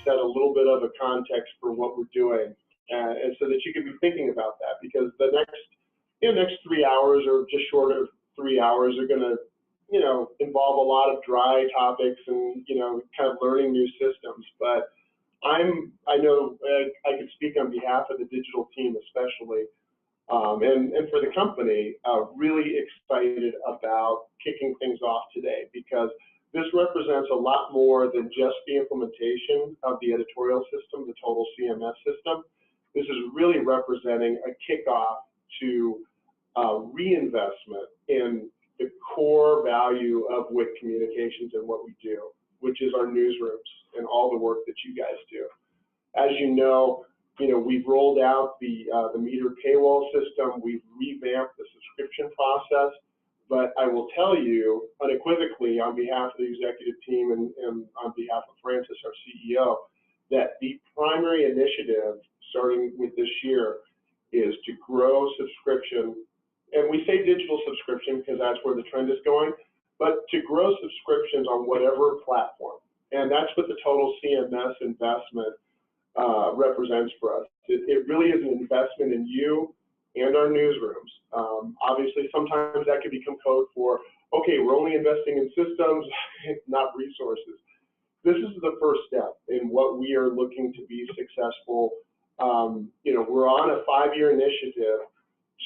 set a little bit of a context for what we're doing, and so that you can be thinking about that, because the next 3 hours or just short of 3 hours are going to, involve a lot of dry topics and, kind of learning new systems. But I know I could speak on behalf of the digital team especially, and for the company, really excited about kicking things off today, because this represents a lot more than just the implementation of the editorial system, the total CMS system. This is really representing a kickoff to reinvestment in the core value of WIC Communications and what we do, which is our newsrooms and all the work that you guys do. As you know, we've rolled out the metered paywall system. We've revamped the subscription process. But I will tell you unequivocally, on behalf of the executive team and on behalf of Francis, our CEO, that the primary initiative starting with this year is to grow subscription. And we say digital subscription because that's where the trend is going, but to grow subscriptions on whatever platform. And that's what the total CMS investment represents for us. It really is an investment in you and our newsrooms. Obviously, sometimes that can become code for, okay, we're only investing in systems, not resources. This is the first step in what we are looking to be successful. We're on a 5-year initiative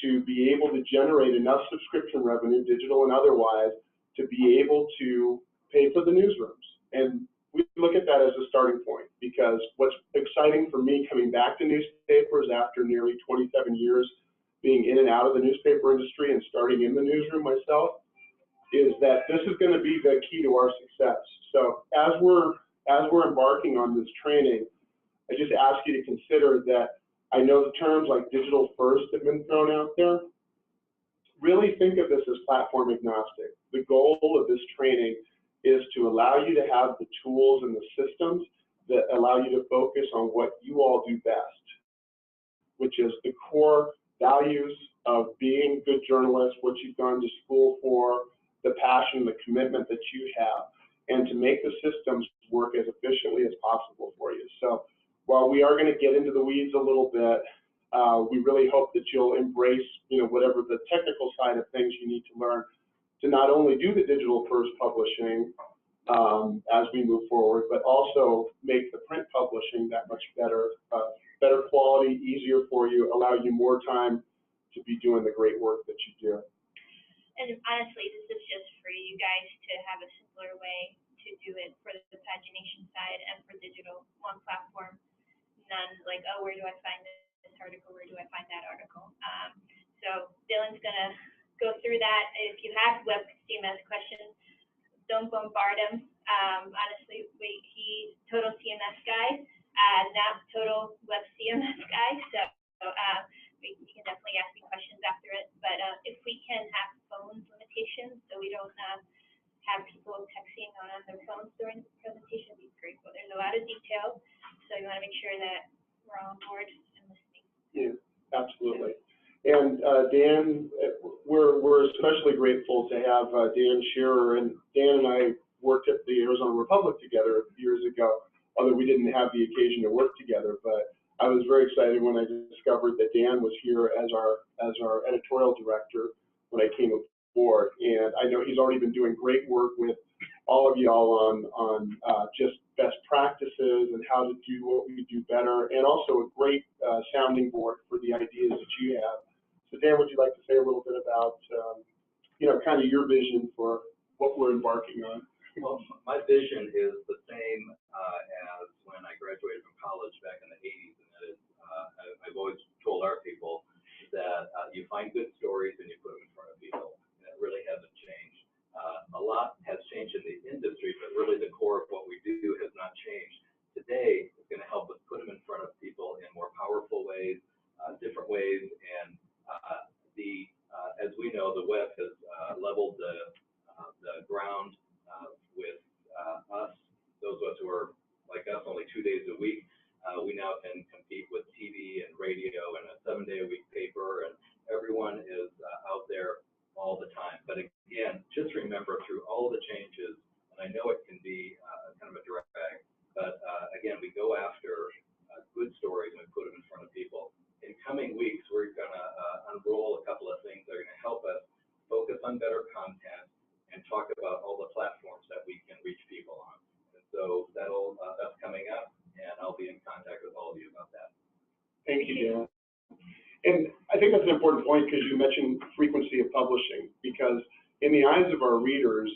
to be able to generate enough subscription revenue, digital and otherwise, to be able to pay for the newsrooms. And we look at that as a starting point, because what's exciting for me coming back to newspapers after nearly 27 years being in and out of the newspaper industry and starting in the newsroom myself, is that this is going to be the key to our success. So as we're embarking on this training, I just ask you to consider that I know the terms like digital first have been thrown out there. Really think of this as platform agnostic. The goal of this training is to allow you to have the tools and the systems that allow you to focus on what you all do best, which is the core values of being good journalists, what you've gone to school for, the passion, the commitment that you have, and to make the systems work as efficiently as possible for you. So while we are going to get into the weeds a little bit, we really hope that you'll embrace, whatever the technical side of things you need to learn to not only do the digital first publishing as we move forward, but also make the print publishing that much better, better quality, easier for you, allow you more time to be doing the great work that you do. And honestly, this is just for you guys to have a simpler way to do it for the pagination side and for digital, one platform. None like, oh, where do I find this article? Where do I find that article? So Dylan's going to go through that. If you have web CMS questions, don't bombard him. Honestly, he's total CMS guy, not total web CMS guy. So you can definitely ask me questions after it. But if we can have phone limitations so we don't have people texting on their phones during the presentation, it'd be great. But there's a lot of detail, so you want to make sure that we're all on board and listening. Yeah, absolutely. And Dan, we're especially grateful to have Dan Shearer, and Dan and I worked at the Arizona Republic together years ago, although we didn't have the occasion to work together. But I was very excited when I discovered that Dan was here as our editorial director when I came aboard, and I know he's already been doing great work with all of y'all on just best practices and how to do what we do better, and also a great sounding board for the ideas that you have. So Dan, would you like to say a little bit about, kind of your vision for what we're embarking on? Well, my vision is the same as when I graduated from college back in the 80s, and that is, I've always told our people that you find good stories and you put them in front of people, and it really hasn't changed. A lot has changed in the industry, but really the core of what we do has not changed. Today is going to help us put them in front of people in more powerful ways, different ways, and as we know, the web has leveled the ground with us, those of us who are like us only 2 days a week. We now can compete with TV and radio and a 7-day-a-week paper, and everyone is out there all the time. But again, just remember through all the changes, and I know it can be kind of a drag, But again, we go after good stories and we put them in front of people. In coming weeks, we're going to unroll a couple of things that are going to help us focus on better content and talk about all the platforms that we can reach people on. And so that's coming up, and I'll be in contact with all of you about that. Thank you, Dan. And I think that's an important point because you mentioned frequency of publishing, because in the eyes of our readers,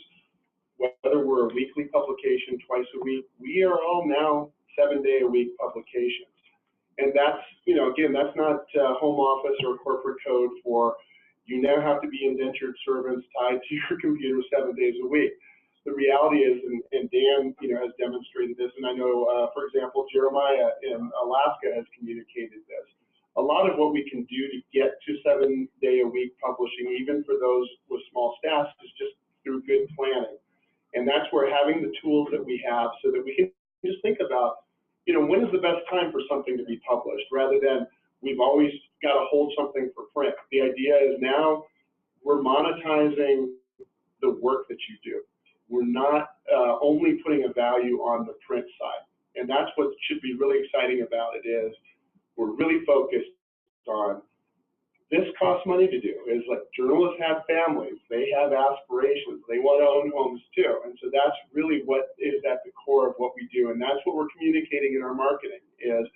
whether we're a weekly publication, twice a week, we are all now 7-day-a-week publications. And that's, you know, again, that's not home office or corporate code for you now have to be indentured servants tied to your computer 7 days a week. The reality is, and Dan, you know, has demonstrated this, and I know, for example, Jeremiah in Alaska has communicated this. A lot of what we can do to get to 7-day-a-week publishing, even for those with small staffs, is just through good planning. And that's where having the tools that we have so that we can just think about, you know, when is the best time for something to be published, rather than we've always got to hold something for print. The idea is now we're monetizing the work that you do. We're not only putting a value on the print side. And that's what should be really exciting about it is we're really focused on this costs money to do. Is like journalists have families, they have aspirations, they want to own homes too. And so that's really what is at the core of what we do. And that's what we're communicating in our marketing is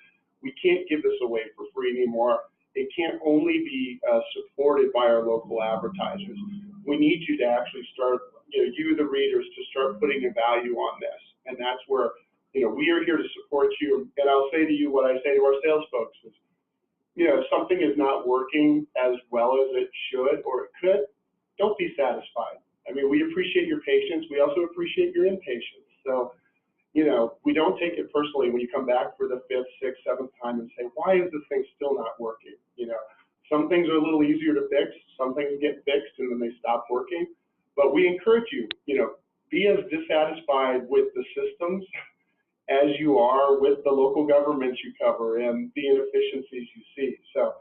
we can't give this away for free anymore. It can't only be supported by our local advertisers. We need you to actually start, you know, you the readers to start putting a value on this. And that's where, you know, we are here to support you. And I'll say to you what I say to our sales folks is, you know, if something is not working as well as it should or it could, don't be satisfied. I mean, we appreciate your patience. We also appreciate your impatience. So, you know, we don't take it personally when you come back for the 5th, 6th, 7th time and say, why is this thing still not working? You know, some things are a little easier to fix. Some things get fixed and then they stop working. But we encourage you, you know, be as dissatisfied with the systems as you are with the local governments you cover and the inefficiencies you see. So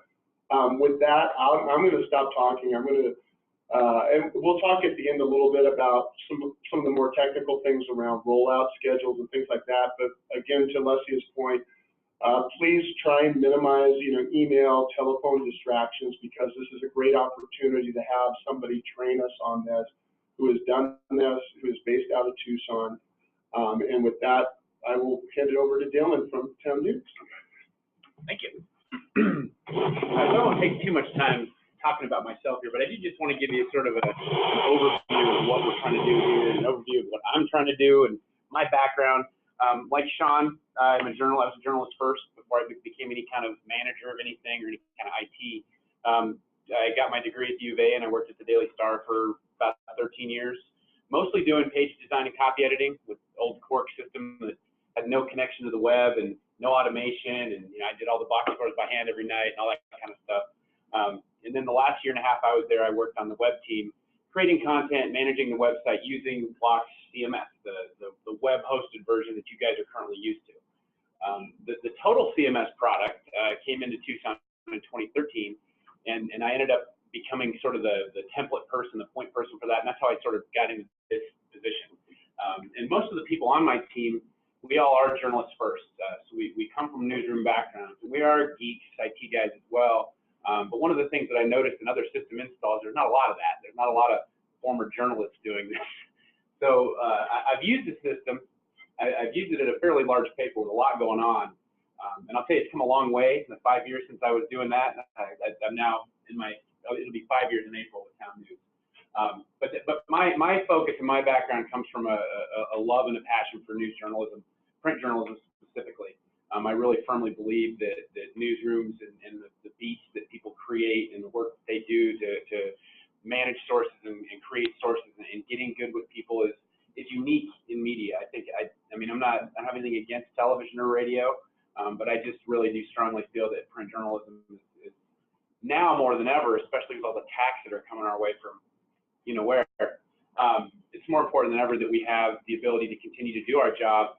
with that, I'm going to stop talking. I'm going to, and we'll talk at the end a little bit about some of the more technical things around rollout schedules and things like that. But again, to Lesia's point, please try and minimize, you know, email, telephone distractions, because this is a great opportunity to have somebody train us on this, who has done this, who is based out of Tucson. And with that, I will hand it over to Dylan from Town News. Thank you. I don't want to take too much time talking about myself here, but I do just want to give you sort of an overview of what we're trying to do here, an overview of what I'm trying to do and my background. Like Sean, I was a journalist first before I became any kind of manager of anything or any kind of IT. I got my degree at U of A and I worked at the Daily Star for about 13 years, mostly doing page design and copy editing with old Quark system that had no connection to the web and no automation, and you know, I did all the box scores by hand every night and all that kind of stuff. And then the last year and a half I was there, I worked on the web team, creating content, managing the website using Blox CMS, the web-hosted version that you guys are currently used to. The total CMS product came into Tucson in 2013, and I ended up becoming sort of the template person, the point person for that, and that's how I sort of got into this position. And most of the people on my team, we all are journalists first. So we come from newsroom backgrounds. We are geeks, IT guys as well. But one of the things that I noticed in other system installs, there's not a lot of that. There's not a lot of former journalists doing this. So I've used the system. I've used it at a fairly large paper with a lot going on. And I'll tell you, it's come a long way in the 5 years since I was doing that. I'm now in it'll be 5 years in April with Town News. But my focus and my background comes from a love and a passion for news journalism, print journalism specifically. I really firmly believe that newsrooms and the beats that people create and the work that they do to manage sources and create sources and getting good with people is unique in media. I mean, I don't have anything against television or radio, but I just really do strongly feel that print journalism is now more than ever, especially with all the attacks that are coming our way from you know where, it's more important than ever that we have the ability to continue to do our job,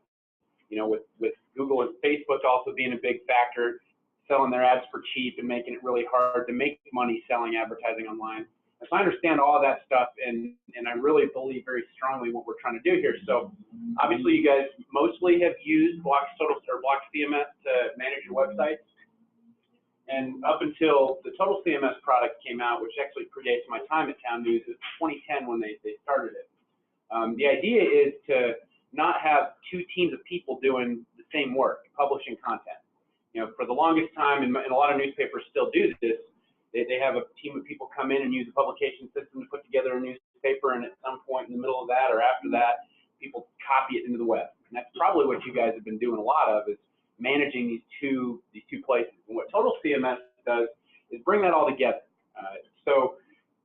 you know, with Google and Facebook also being a big factor, selling their ads for cheap and making it really hard to make money selling advertising online. So I understand all that stuff, and I really believe very strongly what we're trying to do here. So obviously you guys mostly have used Blox Total or Blox CMS to manage your websites. And up until the Total CMS product came out, which actually predates my time at Town News, it was 2010 when they started it. The idea is to not have two teams of people doing the same work, publishing content. You know, for the longest time, and a lot of newspapers still do this, they have a team of people come in and use a publication system to put together a newspaper, and at some point in the middle of that or after that, people copy it into the web. And that's probably what you guys have been doing a lot of, is managing these two places. And what Total CMS does is bring that all together. So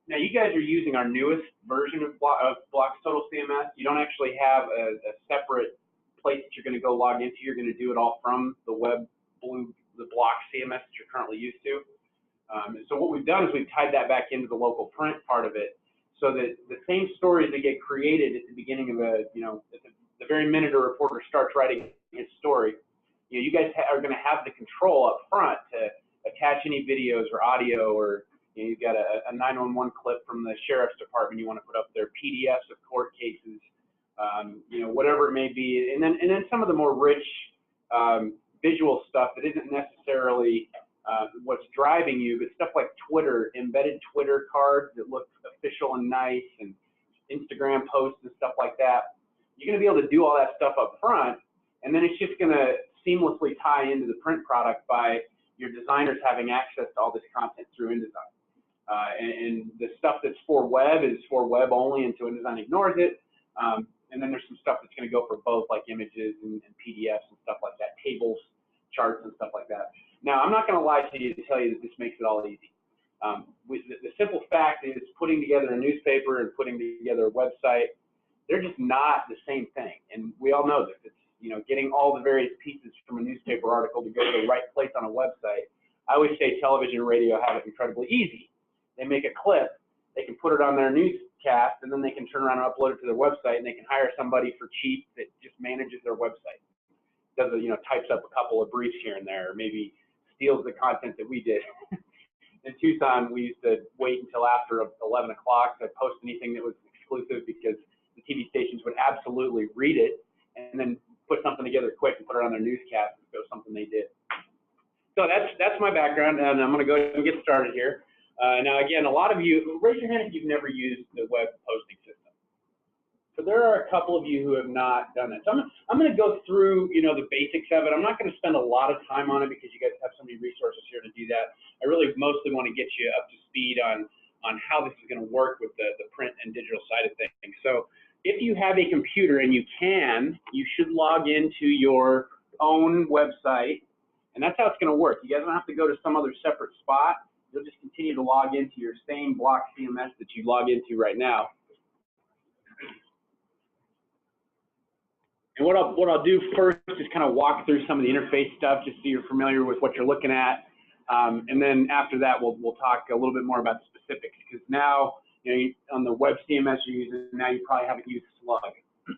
now you guys are using our newest version of Blox Total CMS. You don't actually have a separate place that you're going to go log into. You're going to do it all from the the Blox CMS that you're currently used to. So what we've done is we've tied that back into the local print part of it, so that the same stories that get created at the beginning of at the very minute a reporter starts writing his story, you guys are going to have the control up front to attach any videos or audio, or you've got a 911 clip from the sheriff's department you want to put up there, PDFs of court cases, whatever it may be, and then some of the more rich visual stuff that isn't necessarily what's driving you, but stuff like Twitter, embedded Twitter cards that look official and nice, and Instagram posts and stuff like that. You're going to be able to do all that stuff up front, and then it's just going to seamlessly tie into the print product by your designers having access to all this content through InDesign. And the stuff that's for web is for web only until InDesign ignores it. And then there's some stuff that's going to go for both, like images and PDFs and stuff like that, tables, charts, and stuff like that. Now, I'm not going to lie to you to tell you that this makes it all easy. The simple fact is putting together a newspaper and putting together a website, they're just not the same thing. And we all know this. It's, getting all the various pieces from a newspaper article to go to the right place on a website. I always say television and radio have it incredibly easy. They make a clip, they can put it on their newscast, and then they can turn around and upload it to their website, and they can hire somebody for cheap that just manages their website. Does types up a couple of briefs here and there, or maybe steals the content that we did. In Tucson, we used to wait until after 11 o'clock to post anything that was exclusive, because the TV stations would absolutely read it and then put something together quick and put it on their newscast and go something they did. So that's my background, and I'm going to go ahead and get started here. Now, again, a lot of you, raise your hand if you've never used the web posting system. So there are a couple of you who have not done that. So I'm going to go through, the basics of it. I'm not going to spend a lot of time on it because you guys have so many resources here to do that. I really mostly want to get you up to speed on how this is going to work with the print and digital side of things. So if you have a computer, and you should log into your own website, and that's how it's going to work. You guys don't have to go to some other separate spot. You'll just continue to log into your same Blox CMS that you log into right now. And what I'll do first is kind of walk through some of the interface stuff, just so you're familiar with what you're looking at. And then after that, we'll talk a little bit more about the specifics, because now, on the web CMS you're using now, you probably haven't used Slug.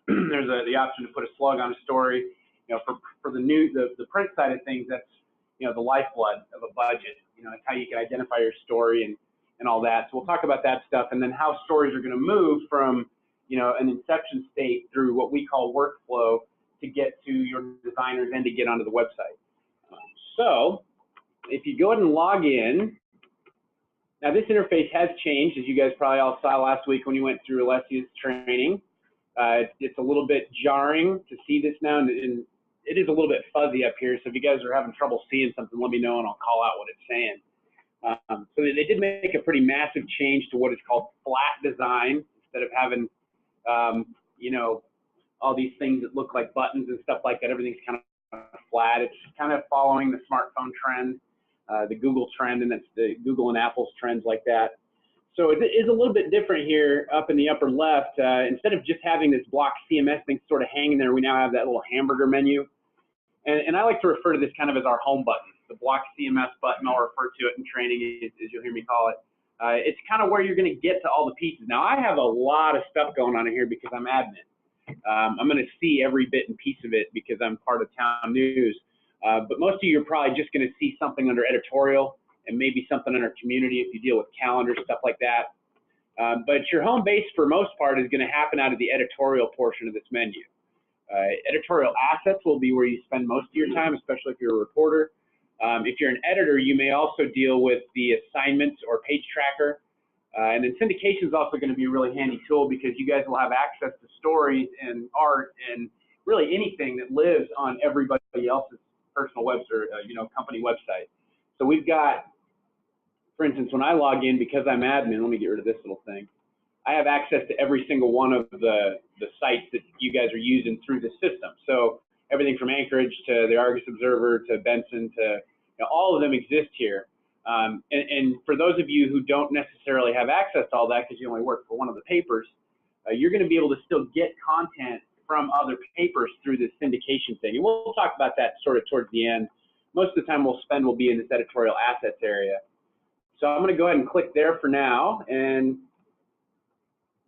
There's the option to put a slug on a story. For the print side of things, that's the lifeblood of a budget. It's how you can identify your story and all that. So we'll talk about that stuff, and then how stories are going to move from an inception state through what we call workflow to get to your designers and to get onto the website. So if you go ahead and log in. Now, this interface has changed, as you guys probably all saw last week when you went through Alessia's training. It's a little bit jarring to see this now, and it is a little bit fuzzy up here. So if you guys are having trouble seeing something, let me know, and I'll call out what it's saying. So they did make a pretty massive change to what is called flat design. Instead of having, all these things that look like buttons and stuff like that, everything's kind of flat. It's kind of following the smartphone trend. The Google trend, and that's the Google and Apple's trends like that. So it is a little bit different here up in the upper left. Instead of just having this Blox CMS thing sort of hanging there, we now have that little hamburger menu. And I like to refer to this kind of as our home button. The Blox CMS button, I'll refer to it in training, as you'll hear me call it. It's kind of where you're going to get to all the pieces. Now, I have a lot of stuff going on in here because I'm admin. I'm going to see every bit and piece of it because I'm part of Town News. But most of you are probably just going to see something under editorial and maybe something under community if you deal with calendars, stuff like that. But your home base for most part is going to happen out of the editorial portion of this menu. Editorial assets will be where you spend most of your time, especially if you're a reporter. If you're an editor, you may also deal with the assignments or page tracker. And then syndication is also going to be a really handy tool because you guys will have access to stories and art and really anything that lives on everybody else's personal website or company website. So we've got, for instance, when I log in, because I'm admin, let me get rid of this little thing. I have access to every single one of the sites that you guys are using through the system. So everything from Anchorage to the Argus Observer to Benson to all of them exist here. And for those of you who don't necessarily have access to all that because you only work for one of the papers, you're going to be able to still get content from other papers through this syndication thing. And we'll talk about that sort of towards the end. Most of the time we'll be in this editorial assets area. So I'm going to go ahead and click there for now. And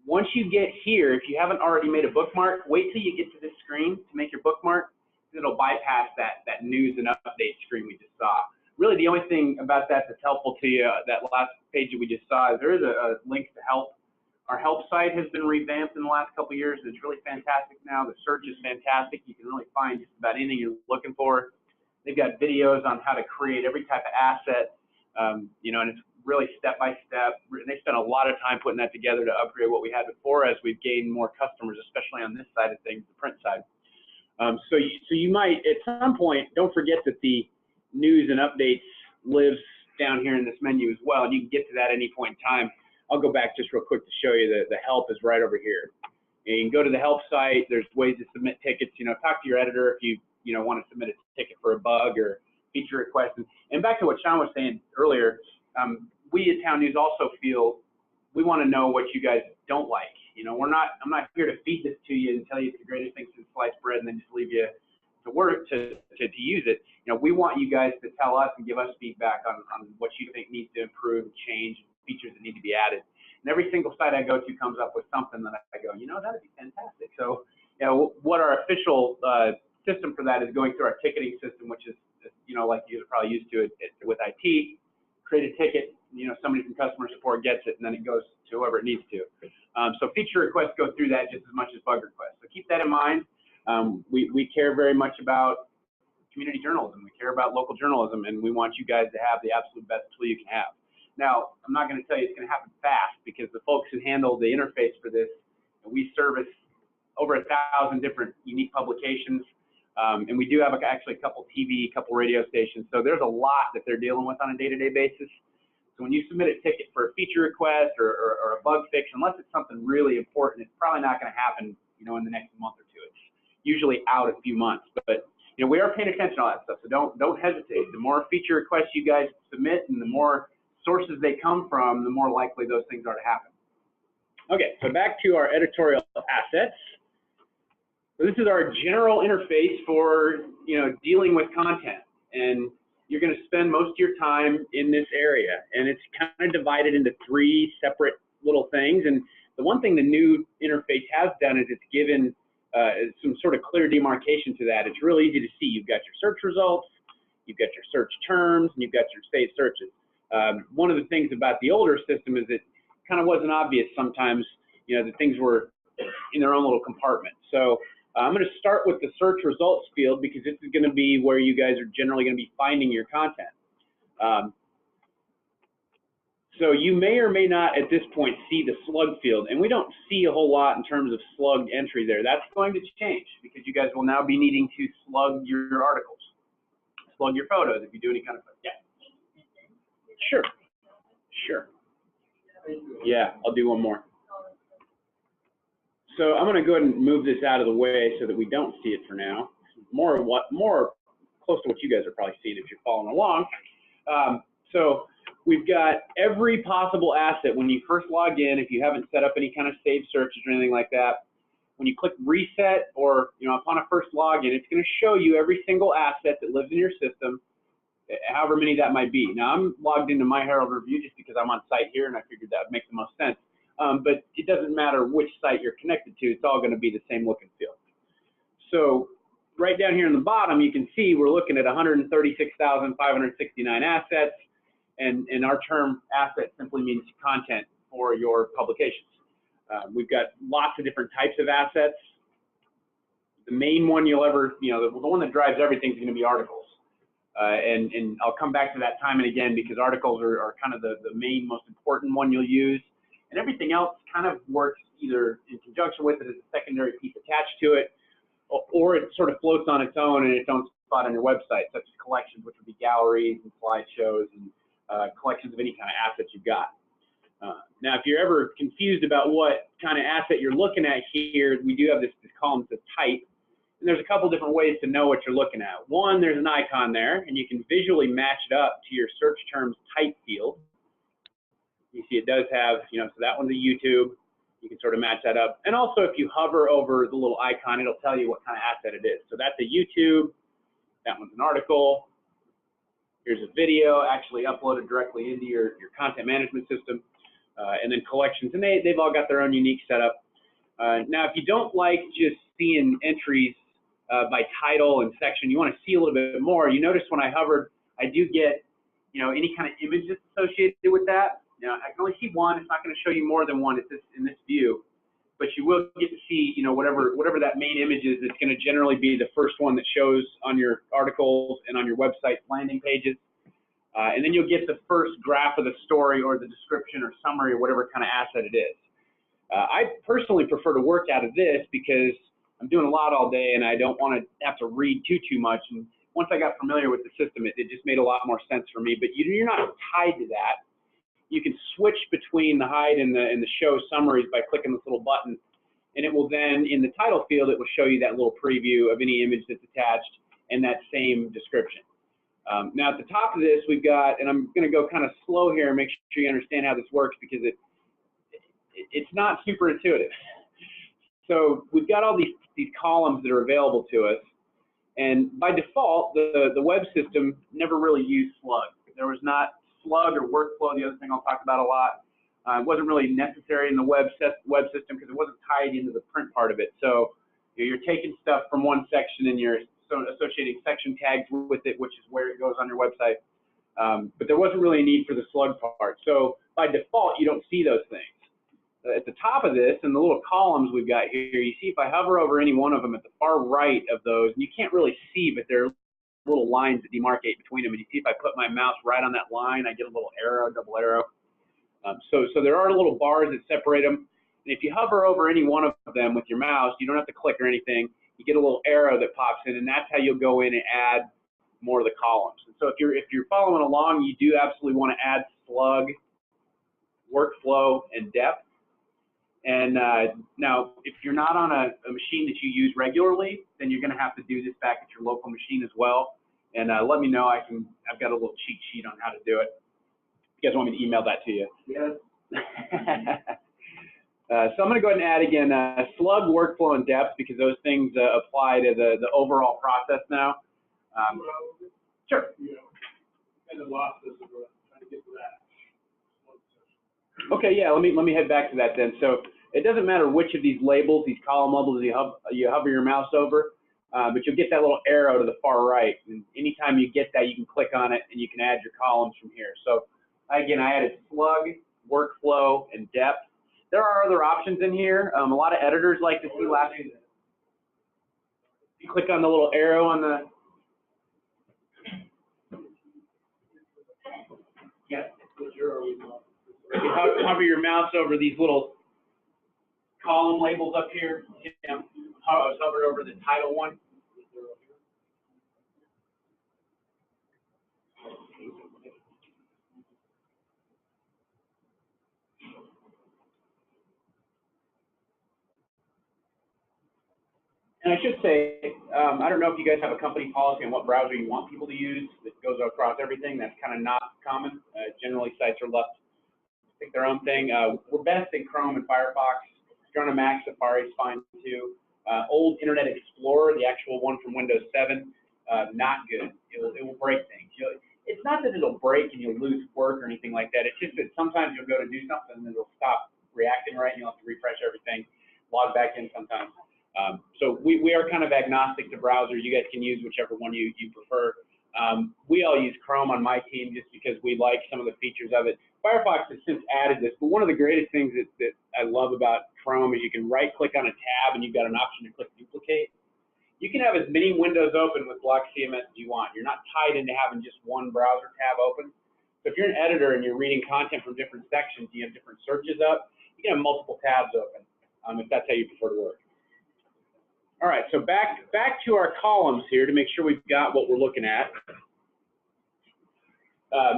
once you get here, if you haven't already made a bookmark, wait till you get to this screen to make your bookmark. It'll bypass that news and update screen we just saw. Really, the only thing about that that's helpful to you, that last page that we just saw, is there is a link to help. Our help site has been revamped in the last couple of years. It's really fantastic now. The search is fantastic. You can really find just about anything you're looking for. They've got videos on how to create every type of asset, and it's really step-by-step. They spent a lot of time putting that together to upgrade what we had before as we've gained more customers, especially on this side of things, the print side. So you might, at some point, don't forget that the news and updates lives down here in this menu as well, and you can get to that at any point in time. I'll go back just real quick to show you that the help is right over here. And you can go to the help site. There's ways to submit tickets. Talk to your editor if you want to submit a ticket for a bug or feature request. And back to what Sean was saying earlier, we at Town News also feel we want to know what you guys don't like. I'm not here to feed this to you and tell you it's the greatest thing since sliced bread and then just leave you to work to use it. We want you guys to tell us and give us feedback on what you think needs to improve, change, features that need to be added. And every single site I go to comes up with something that I go, that'd be fantastic. So, what our official system for that is going through our ticketing system, which is, like you're probably used to it with IT. Create a ticket, somebody from customer support gets it, and then it goes to whoever it needs to. So feature requests go through that just as much as bug requests. So keep that in mind. We care very much about community journalism. We care about local journalism, and we want you guys to have the absolute best tool you can have. Now, I'm not going to tell you it's going to happen fast because the folks who handle the interface for this, we service over 1,000 different unique publications. And we do have actually a couple TV, a couple radio stations. So there's a lot that they're dealing with on a day-to-day basis. So when you submit a ticket for a feature request or a bug fix, unless it's something really important, it's probably not going to happen, in the next month or two. It's usually out a few months. But we are paying attention to all that stuff. So don't hesitate. The more feature requests you guys submit and the more sources they come from, the more likely those things are to happen. Okay, so back to our editorial assets. So this is our general interface for dealing with content, and you're going to spend most of your time in this area, and it's kind of divided into 3 separate little things. And the one thing the new interface has done is it's given some sort of clear demarcation to that. It's real easy to see. You've got your search results, you've got your search terms, and you've got your saved searches. One of the things about the older system is it kind of wasn't obvious sometimes, that things were in their own little compartment. So I'm going to start with the search results field because this is going to be where you guys are generally going to be finding your content. So you may or may not at this point see the slug field, and we don't see a whole lot in terms of slug entry there. That's going to change because you guys will now be needing to slug your articles, slug your photos if you do any kind of, yeah. Sure. Yeah, I'll do one more. So I'm going to go ahead and move this out of the way so that we don't see it for now. More close to what you guys are probably seeing if you're following along. So we've got every possible asset when you first log in. If you haven't set up any kind of saved searches or anything like that, when you click reset or upon a first login, it's going to show you every single asset that lives in your system, however many that might be. Now I'm logged into My Herald Review just because I'm on site here, and I figured that would make the most sense. But it doesn't matter which site you're connected to, it's all going to be the same look and feel. So right down here in the bottom, you can see we're looking at 136,569 assets, and our term asset simply means content for your publications. We've got lots of different types of assets. The main one you'll ever, the one that drives everything is going to be articles. And I'll come back to that time and again because articles are kind of the main, most important one you'll use. And everything else kind of works either in conjunction with it as a secondary piece attached to it, or it sort of floats on its own in its own spot on your website, such as collections, which would be galleries and slideshows and collections of any kind of assets you've got. Now, if you're ever confused about what kind of asset you're looking at here, we do have this column that says type. And there's a couple different ways to know what you're looking at. One, there's an icon there, and you can visually match it up to your search terms type field. You see it does have, so that one's a YouTube. You can sort of match that up. And also, if you hover over the little icon, it'll tell you what kind of asset it is. So that's a YouTube. That one's an article. Here's a video actually uploaded directly into your content management system. And then collections. And they've all got their own unique setup. Now, if you don't like just seeing entries by title and section, you want to see a little bit more. You notice when I hovered, I do get, any kind of images associated with that. Now, I can only see one. It's not going to show you more than one in this view, but you will get to see, whatever that main image is. It's going to generally be the first one that shows on your articles and on your website landing pages. And then you'll get the first graph of the story or the description or summary or whatever kind of asset it is. I personally prefer to work out of this because I'm doing a lot all day and I don't want to have to read too much. And once I got familiar with the system, it just made a lot more sense for me. But you're not tied to that. You can switch between the hide and the show summaries by clicking this little button. And it will then, in the title field, it will show you that little preview of any image that's attached and that same description. Now at the top of this, we've got, and I'm going to go kind of slow here and make sure you understand how this works because it's not super intuitive. So we've got all these columns that are available to us, and by default, the web system never really used Slug. There was not Slug or workflow, the other thing I'll talk about a lot. It wasn't really necessary in the web system because it wasn't tied into the print part of it. So you're taking stuff from one section and you're associating section tags with it, which is where it goes on your website. But there wasn't really a need for the Slug part. So by default, you don't see those things. At the top of this, and the little columns we've got here, you see if I hover over any one of them at the far right of those, and you can't really see, but there are little lines that demarcate between them. And you see if I put my mouse right on that line, I get a little arrow, double arrow. So there are little bars that separate them. And if you hover over any one of them with your mouse, you don't have to click or anything. You get a little arrow that pops in, and that's how you'll go in and add more of the columns. And so if you're following along, you do absolutely want to add Slug, workflow, and depth. And now, if you're not on a machine that you use regularly, then you're going to have to do this back at your local machine as well. And let me know. I've got a little cheat sheet on how to do it. If you guys want me to email that to you? Yes. So I'm going to go ahead and add again Slug, workflow, and depth because those things apply to the overall process now. Sure. And the losses are trying to get to that. Okay, yeah. Let me head back to that then. So it doesn't matter which of these labels, these column labels you hover your mouse over, but you'll get that little arrow to the far right. And anytime you get that, you can click on it and you can add your columns from here. So again, I added Slug, workflow, and depth. There are other options in here. A lot of editors like to see last. You click on the little arrow on the. Yeah. If you hover your mouse over these little column labels up here, I was hovered over the title one. And I should say, I don't know if you guys have a company policy on what browser you want people to use that goes across everything. That's kind of not common. Generally, sites are left to pick their own thing. We're best in Chrome and Firefox. If you're on a Mac, Safari is fine too. Old Internet Explorer, the actual one from Windows 7, not good. It will break things. It's not that it'll break and you'll lose work or anything like that. It's just that sometimes you'll go to do something and it'll stop reacting right and you'll have to refresh everything, log back in sometimes. So we are kind of agnostic to browser. You guys can use whichever one you prefer. We all use Chrome on my team just because we like some of the features of it. Firefox has since added this, but one of the greatest things that I love about Chrome is you can right-click on a tab and you've got an option to click duplicate. You can have as many windows open with Blox CMS as you want. You're not tied into having just one browser tab open. So if you're an editor and you're reading content from different sections, you have different searches up, you can have multiple tabs open if that's how you prefer to work. All right, so back to our columns here to make sure we've got what we're looking at.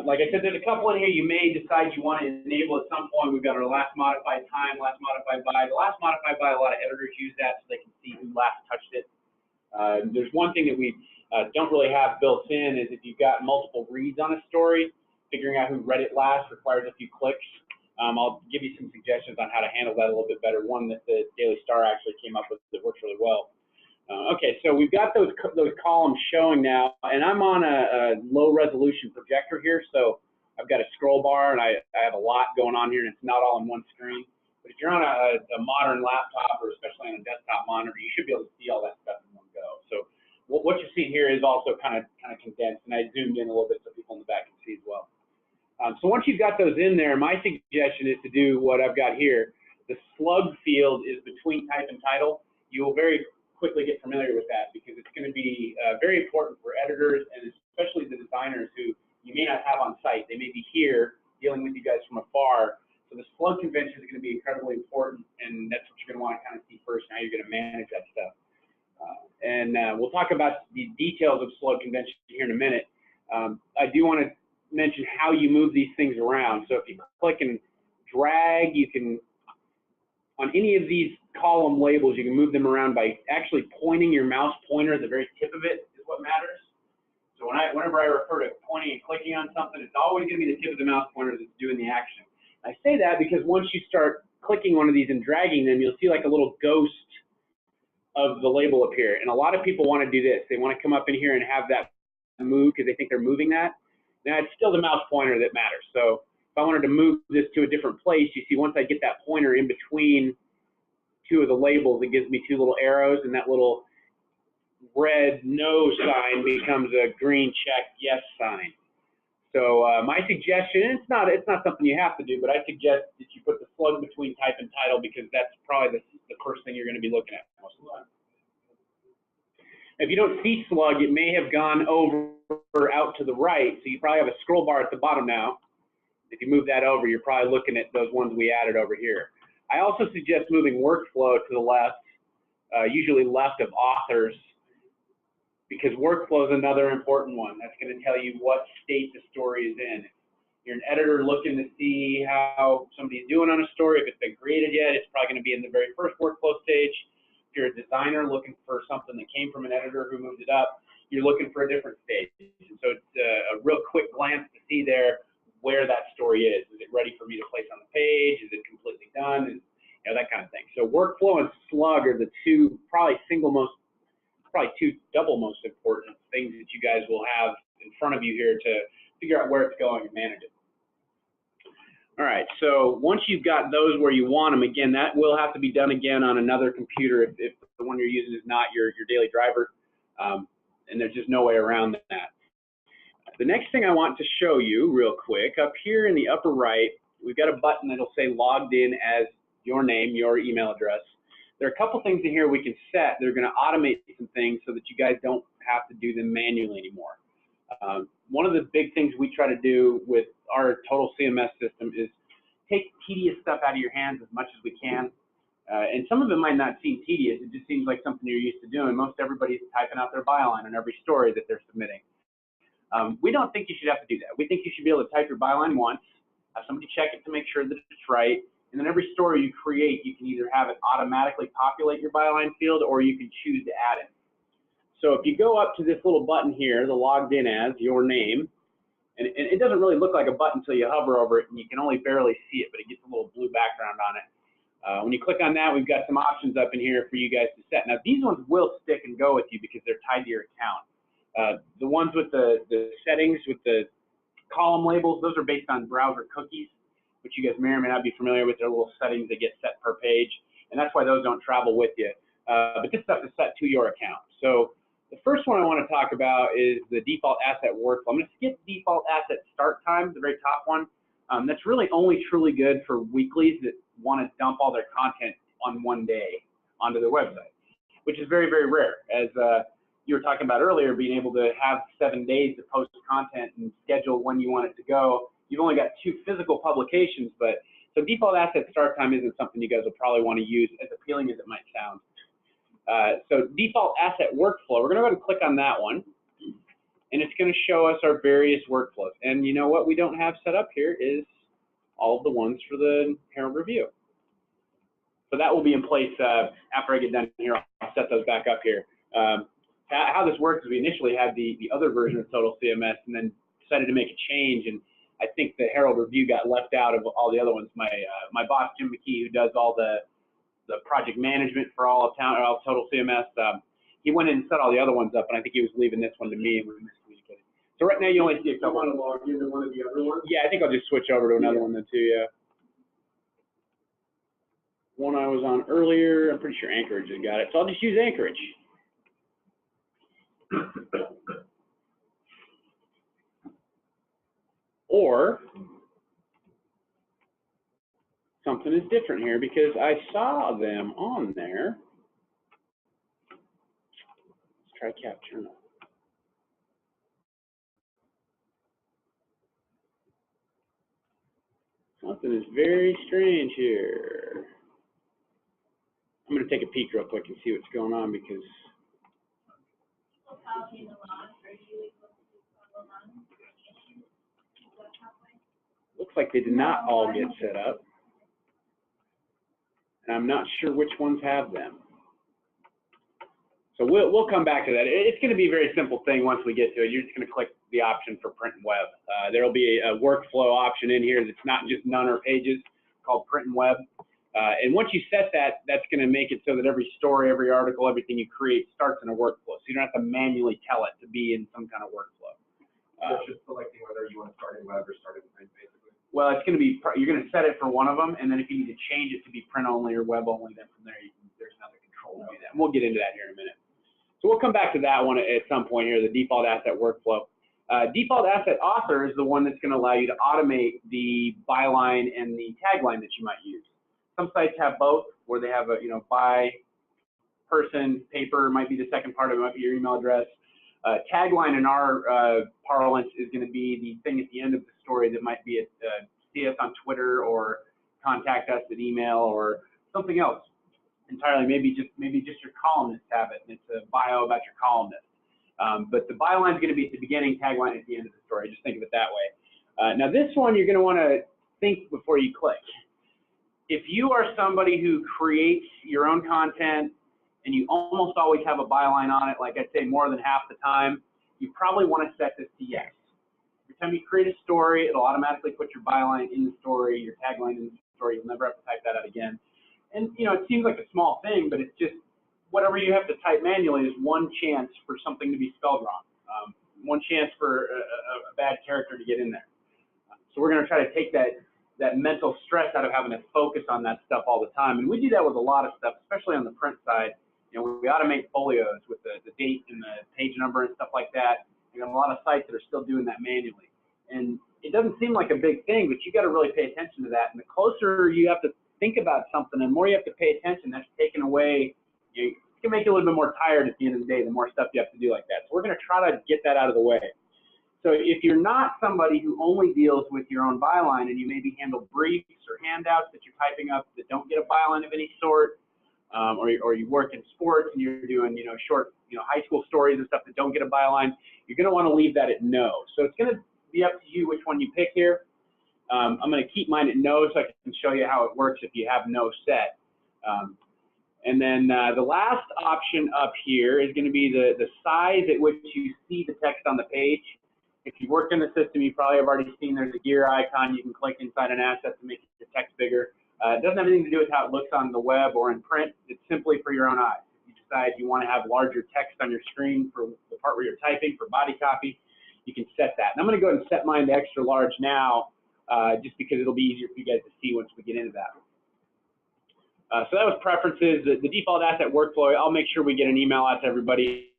Like I said, there's a couple in here you may decide you want to enable at some point. We've got our last modified time, last modified by. The last modified by, a lot of editors use that so they can see who last touched it. There's one thing that we don't really have built in is if you've got multiple reads on a story, figuring out who read it last requires a few clicks. I'll give you some suggestions on how to handle that a little bit better. One that the Daily Star actually came up with that works really well. Okay, so we've got those columns showing now, and I'm on a low resolution projector here, so I've got a scroll bar and I have a lot going on here, and it's not all on one screen. But if you're on a modern laptop or especially on a desktop monitor, you should be able to see all that stuff in one go. So what you're seeing here is also kind of condensed, and I zoomed in a little bit so people in the back can see as well. So once you've got those in there, my suggestion is to do what I've got here. The slug field is between type and title. You will very quickly get familiar with that because it's going to be very important for editors and especially the designers who you may not have on site. They may be here dealing with you guys from afar. So the slug convention is going to be incredibly important, and that's what you're going to want to kind of see first, and how you're going to manage that stuff. We'll talk about the details of slug convention here in a minute. I do want to mention how you move these things around. So if you click and drag, you can, on any of these column labels, you can move them around by actually pointing your mouse pointer at the very tip of it is what matters. So whenever I refer to pointing and clicking on something, it's always going to be the tip of the mouse pointer that's doing the action. I say that because once you start clicking one of these and dragging them, you'll see like a little ghost of the label appear. And a lot of people want to do this. They want to come up in here and have that move because they think they're moving that. Now, it's still the mouse pointer that matters. So if I wanted to move this to a different place, you see once I get that pointer in between two of the labels, it gives me two little arrows, and that little red no sign becomes a green check yes sign. So my suggestion, it's not something you have to do, but I suggest that you put the slug between type and title because that's probably the first thing you're going to be looking at most of the time. If you don't see slug, it may have gone over out to the right, so you probably have a scroll bar at the bottom now. If you move that over, you're probably looking at those ones we added over here. I also suggest moving workflow to the left, usually left of authors, because workflow is another important one. That's going to tell you what state the story is in. If you're an editor looking to see how somebody's doing on a story, if it's been created yet, it's probably going to be in the very first workflow stage. If you're a designer looking for something that came from an editor who moved it up, you're looking for a different stage. And so it's a real quick glance to see there where that story is. Is it ready for me to place on the page? Is it completely done? That kind of thing. So workflow and slug are the two probably two double most important things that you guys will have in front of you here to figure out where it's going and manage it. All right, so once you've got those where you want them, again, that will have to be done again on another computer if the one you're using is not your daily driver, and there's just no way around that. The next thing I want to show you real quick, up here in the upper right, we've got a button that'll say logged in as your name, your email address. There are a couple things in here we can set that are going to automate some things so that you guys don't have to do them manually anymore. One of the big things we try to do with our total CMS system is take tedious stuff out of your hands as much as we can. And some of it might not seem tedious. It just seems like something you're used to doing. Most everybody's typing out their byline on every story that they're submitting. We don't think you should have to do that. We think you should be able to type your byline once, have somebody check it to make sure that it's right, and then every story you create, you can either have it automatically populate your byline field or you can choose to add it. So if you go up to this little button here, the logged in as your name, and it doesn't really look like a button until you hover over it and you can only barely see it, but it gets a little blue background on it. When you click on that, we've got some options up in here for you guys to set. Now these ones will stick and go with you because they're tied to your account. The ones with the settings, with the column labels, those are based on browser cookies, which you guys may or may not be familiar with. They're little settings that get set per page, and that's why those don't travel with you. But this stuff is set to your account. So The first one I want to talk about is the default asset workflow. I'm going to skip default asset start time, the very top one. That's really only truly good for weeklies that want to dump all their content on one day onto their website, which is very, very rare. As you were talking about earlier, being able to have 7 days to post content and schedule when you want it to go. You've only got 2 physical publications, but so default asset start time isn't something you guys will probably want to use, as appealing as it might sound. So default asset workflow, we're going to go ahead and click on that one, and it's going to show us our various workflows. And you know what we don't have set up here is all of the ones for the Herald Review. So that will be in place after I get done here. I'll set those back up here. How this works is we initially had the other version of Total CMS and then decided to make a change, and I think the Herald Review got left out of all the other ones. My boss, Jim McKee, who does all the project management for all of Total CMS, he went in and set all the other ones up, and I think he was leaving this one to me, and we miscommunicated. So right now you only see a couple. You want to log into one of the other ones? Yeah, I think I'll just switch over to another one then too, yeah. One I was on earlier, I'm pretty sure Anchorage has got it, so I'll just use Anchorage. Or something is different here because I saw them on there. Let's try capture. Something is very strange here. I'm going to take a peek real quick and see what's going on because looks like they did not all get set up. And I'm not sure which ones have them. So we'll come back to that. It's going to be a very simple thing once we get to it. You're just going to click the option for print and web. There will be a workflow option in here that's not just none or pages, called print and web. And once you set that, that's going to make it so that every story, every article, everything you create starts in a workflow. So you don't have to manually tell it to be in some kind of workflow. It's just selecting whether you want to start in web or start in print, basically. Well, it's going to be, you're going to set it for one of them, and then if you need to change it to be print only or web only, then from there there's another control to do that. And we'll get into that here in a minute. So we'll come back to that one at some point here, the default asset workflow. Default asset author is the one that's going to allow you to automate the byline and the tagline that you might use. Some sites have both, where they have a, by person, paper might be the second part of it, might be your email address. Tagline in our parlance is going to be the thing at the end of the story that might be see us on Twitter or contact us at email or something else entirely. Maybe just your columnists have it, and it's a bio about your columnist. But the byline is going to be at the beginning, tagline at the end of the story. Just think of it that way. Now this one you're going to want to think before you click. If you are somebody who creates your own content and you almost always have a byline on it, like I'd say more than half the time, you probably want to set this to yes. Every time you create a story, it'll automatically put your byline in the story, your tagline in the story. You'll never have to type that out again. And it seems like a small thing, but it's just whatever you have to type manually is one chance for something to be spelled wrong, one chance for a bad character to get in there. So we're going to try to take that mental stress out of having to focus on that stuff all the time. And we do that with a lot of stuff, especially on the print side. We automate folios with the date and the page number and stuff like that. We got a lot of sites that are still doing that manually. And it doesn't seem like a big thing, but you got to really pay attention to that. And the closer you have to think about something, and the more you have to pay attention, that's taken away. It can make you a little bit more tired at the end of the day, the more stuff you have to do like that. So we're going to try to get that out of the way. So if you're not somebody who only deals with your own byline, and you maybe handle briefs or handouts that you're typing up that don't get a byline of any sort, or you work in sports and you're doing short high school stories and stuff that don't get a byline, you're going to want to leave that at no. So it's going to be up to you which one you pick here. I'm going to keep mine at no so I can show you how it works if you have no set. And then the last option up here is going to be the size at which you see the text on the page. If you've worked in the system, you probably have already seen there's a gear icon. You can click inside an asset to make the text bigger. It doesn't have anything to do with how it looks on the web or in print. It's simply for your own eyes. If you decide you want to have larger text on your screen for the part where you're typing for body copy, you can set that. And I'm going to go ahead and set mine to extra large now, just because it'll be easier for you guys to see once we get into that. So that was preferences. The default asset workflow, I'll make sure we get an email out to everybody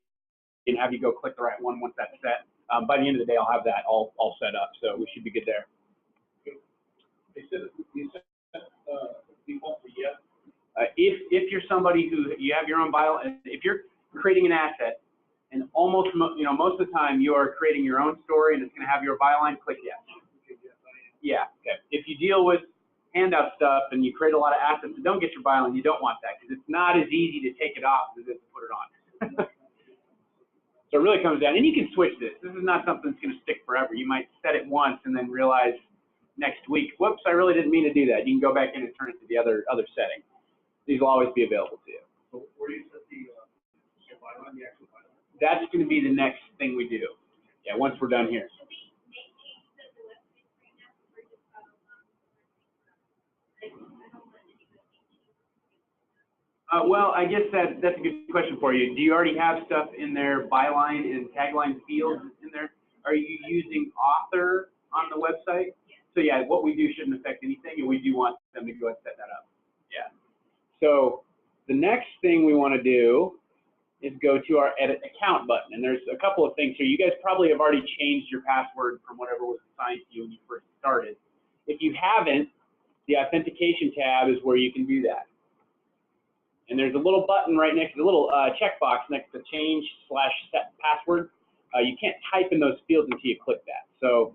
and have you go click the right one once that's set. By the end of the day, I'll have that all set up, so we should be good there. They said you said default for yes. If you're somebody who you have your own byline, if you're creating an asset, and almost most of the time you are creating your own story and it's going to have your byline, click yes. Yeah. Okay. If you deal with handout stuff and you create a lot of assets and don't get your byline, you don't want that because it's not as easy to take it off as it is to put it on. So it really comes down, and you can switch this. This is not something that's going to stick forever. You might set it once and then realize next week, whoops, I really didn't mean to do that. You can go back in and turn it to the other setting. These will always be available to you. So where do you set the byline, the actual byline? That's going to be the next thing we do. Yeah, once we're done here. Should we make changes to the website right now? Or just, like, I don't want any Well, I guess that's a good question for you. Do you already have stuff in their byline and tagline fields in there? Are you using author on the website? So yeah, what we do shouldn't affect anything, and we do want them to go and set that up. Yeah. So the next thing we want to do is go to our edit account button, and there's a couple of things here. You guys probably have already changed your password from whatever was assigned to you when you first started. If you haven't, the authentication tab is where you can do that. And there's a little button right next to the little checkbox next to change/set password. You can't type in those fields until you click that. So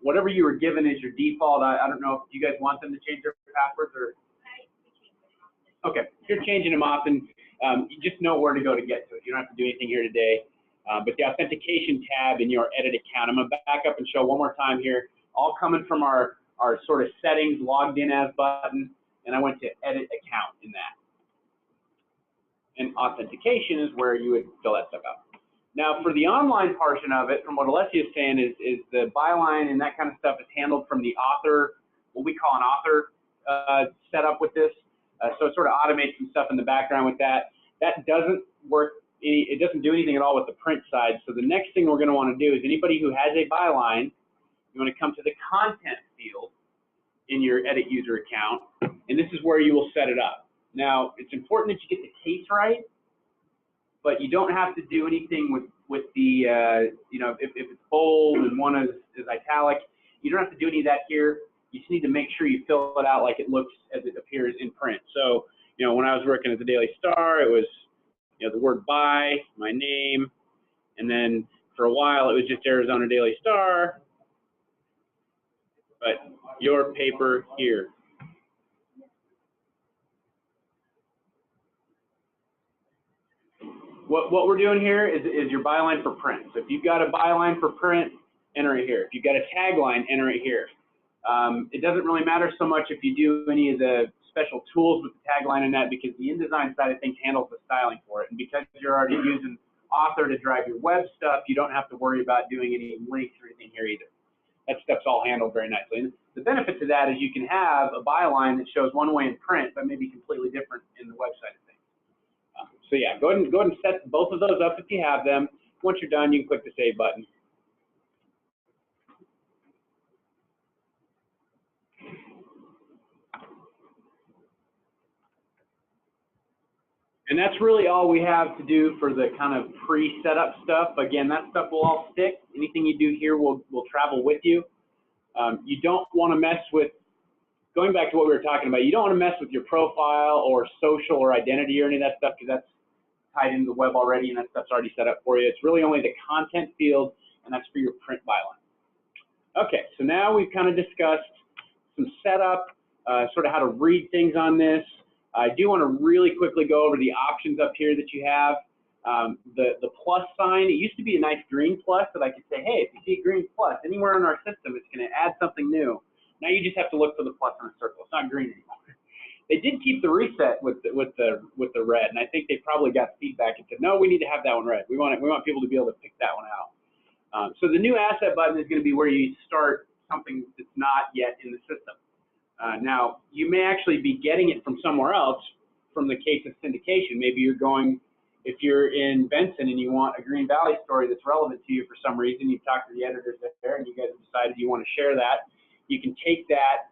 whatever you were given is your default. I don't know if you guys want them to change their passwords or. Okay, if you're changing them often, you just know where to go to get to it. You don't have to do anything here today. But the authentication tab in your edit account, I'm going to back up and show one more time here, all coming from our sort of settings, logged in as button, and I went to edit account in that. And authentication is where you would fill that stuff out. Now, for the online portion of it, from what Alessia is saying, is the byline and that kind of stuff is handled from the author, what we call an author setup with this. So it sort of automates some stuff in the background with that. That doesn't work, it doesn't do anything at all with the print side. So the next thing we're going to want to do is anybody who has a byline, you want to come to the content field in your edit user account, and this is where you will set it up. Now, it's important that you get the case right, but you don't have to do anything with the, if it's bold and one is italic, you don't have to do any of that here. You just need to make sure you fill it out like it looks as it appears in print. So, when I was working at the Daily Star, it was, the word by, my name, and then for a while it was just Arizona Daily Star, but your paper here. What we're doing here is your byline for print. So if you've got a byline for print, enter it here. If you've got a tagline, enter it here. It doesn't really matter so much if you do any of the special tools with the tagline in that, because the InDesign side of things handles the styling for it. And because you're already using author to drive your web stuff, you don't have to worry about doing any links or anything here either. That stuff's all handled very nicely. And the benefit to that is you can have a byline that shows one way in print, but maybe completely different in the website of things. So yeah, go ahead and set both of those up if you have them. Once you're done, you can click the Save button. And that's really all we have to do for the kind of pre-setup stuff. Again, that stuff will all stick. Anything you do here will travel with you. You don't want to mess with, going back to what we were talking about, you don't want to mess with your profile or social or identity or any of that stuff, because that's tied into the web already and that stuff's already set up for you. It's really only the content field, and that's for your print byline. Okay, so now we've kind of discussed some setup, sort of how to read things on this. I do want to really quickly go over the options up here that you have. The plus sign, it used to be a nice green plus that I could say, hey, if you see a green plus anywhere in our system, it's going to add something new. Now you just have to look for the plus in a circle. It's not green anymore. They did keep the reset with the red, and I think they probably got feedback and said, no, we need to have that one red. We want people to be able to pick that one out. So the new asset button is going to be where you start something that's not yet in the system. Now, you may actually be getting it from somewhere else from the case of syndication. Maybe you're going, if you're in Benson and you want a Green Valley story that's relevant to you for some reason, you've talked to the editors there and you guys have decided you want to share that, you can take that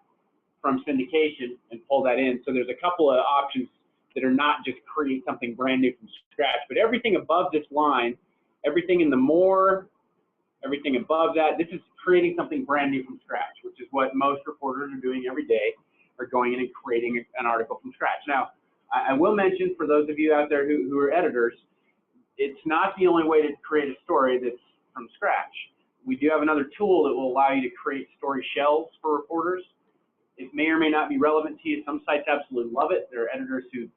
from syndication and pull that in. So there's a couple of options that are not just create something brand new from scratch, but everything above this line Everything in the more, everything above that, this is creating something brand new from scratch, which is what most reporters are doing every day, are going in and creating an article from scratch. Now, I will mention for those of you out there who are editors, it's not the only way to create a story that's from scratch. We do have another tool that will allow you to create story shells for reporters. It may or may not be relevant to you. Some sites absolutely love it. There are editors who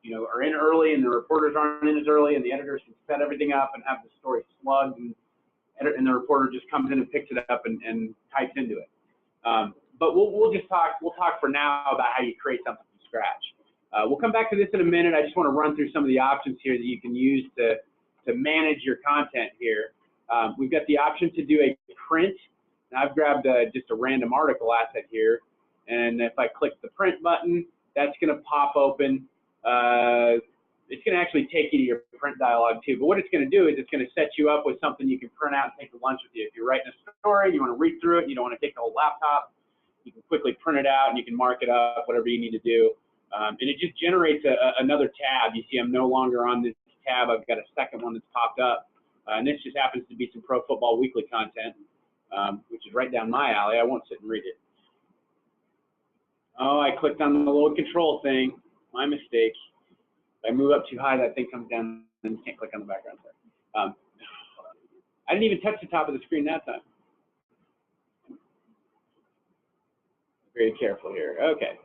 you know, are in early and the reporters aren't in as early, and the editors can set everything up and have the story slugged, and the reporter just comes in and picks it up and types into it. But we'll talk for now about how you create something from scratch. We'll come back to this in a minute. I just want to run through some of the options here that you can use to manage your content here. We've got the option to do a print. Now I've grabbed just a random article asset here, and if I click the print button, that's going to pop open. It's going to actually take you to your print dialog too, but what it's going to do is it's going to set you up with something you can print out and take to lunch with you. If you're writing a story, you want to read through it, you don't want to take the whole laptop, you can quickly print it out and you can mark it up, whatever you need to do. And it just generates another tab. You see I'm no longer on this tab, I've got a second one that's popped up. And this just happens to be some Pro Football Weekly content, which is right down my alley. I won't sit and read it. Oh, I clicked on the little control thing. My mistake. If I move up too high, that thing comes down and you can't click on the background. I didn't even touch the top of the screen that time. Very careful here. Okay.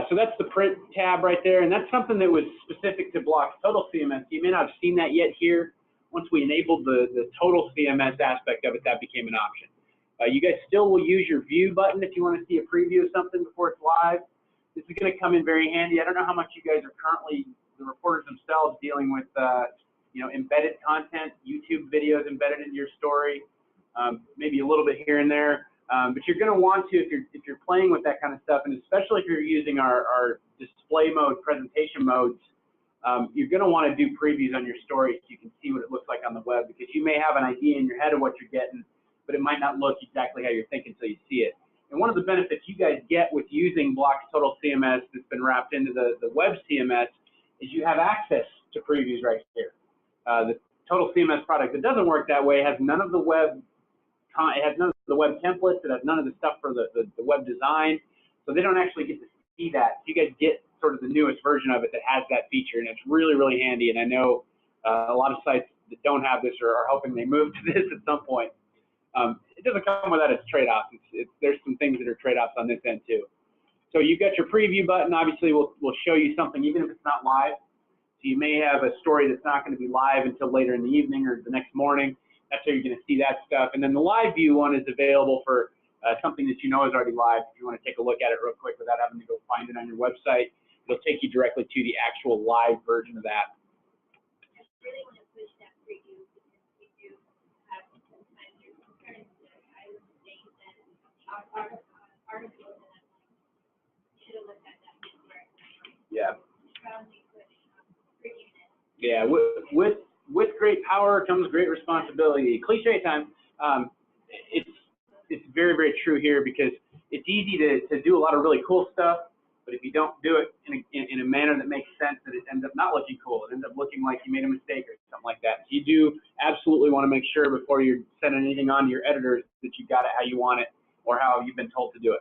So that's the print tab right there, and that's something that was specific to Blox Total CMS. You may not have seen that yet here. Once we enabled the Total CMS aspect of it, that became an option. You guys still will use your view button if you want to see a preview of something before it's live. This is going to come in very handy. I don't know how much you guys are currently, the reporters themselves, dealing with you know, embedded content, YouTube videos embedded into your story, maybe a little bit here and there. But you're going to want to, if you're playing with that kind of stuff, and especially if you're using our display mode, presentation modes, you're going to want to do previews on your story so you can see what it looks like on the web, because you may have an idea in your head of what you're getting, but it might not look exactly how you're thinking until you see it. And one of the benefits you guys get with using Blox Total CMS that's been wrapped into the web CMS is you have access to previews right here. The Total CMS product that doesn't work that way has none of the web. It has none of the web templates. It has none of the stuff for the web design. So they don't actually get to see that. You guys get sort of the newest version of it that has that feature, and it's really, really handy. And I know a lot of sites that don't have this are hoping they move to this at some point. It doesn't come without its trade-offs. There's some things that are trade-offs on this end too. So you've got your preview button. Obviously, we'll show you something even if it's not live. So you may have a story that's not going to be live until later in the evening or the next morning. That's how you're going to see that stuff. And then the live view one is available for something that you know is already live. If you want to take a look at it real quick without having to go find it on your website, it'll take you directly to the actual live version of that. I really want to push that preview because we do have sometimes your concurrence that I would think that our articles and I'm like, should have looked at that before. Yeah. Strongly push preview it. Yeah, with great power comes great responsibility. Cliche time. It's very, very true here, because it's easy to do a lot of really cool stuff, but if you don't do it in a manner that makes sense, that it ends up not looking cool. It ends up looking like you made a mistake or something like that. So you do absolutely want to make sure before you're sending anything on to your editors that you got it how you want it or how you've been told to do it.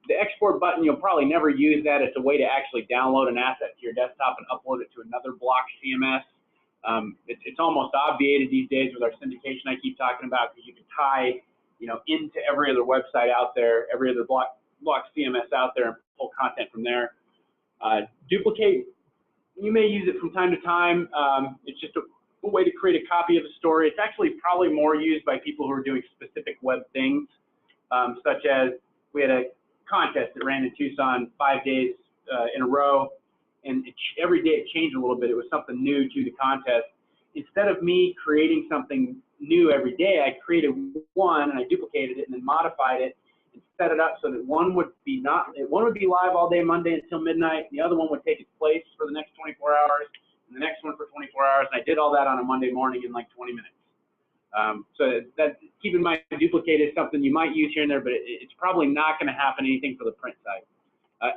The export button, you'll probably never use that. It's a way to actually download an asset to your desktop and upload it to another Blox CMS. It's almost obviated these days with our syndication I keep talking about, because you can tie, you know, into every other website out there, every other Blox CMS out there, and pull content from there. Duplicate, you may use it from time to time. It's just a way to create a copy of a story. It's actually probably more used by people who are doing specific web things, such as we had a contest that ran in Tucson 5 days in a row, and every day it changed a little bit. It was something new to the contest. Instead of me creating something new every day, I created one and I duplicated it and then modified it and set it up so that one would be live all day Monday until midnight, the other one would take its place for the next 24 hours, and the next one for 24 hours, and I did all that on a Monday morning in like 20 minutes. So keep in mind, duplicate is something you might use here and there, but it's probably not going to happen anything for the print side.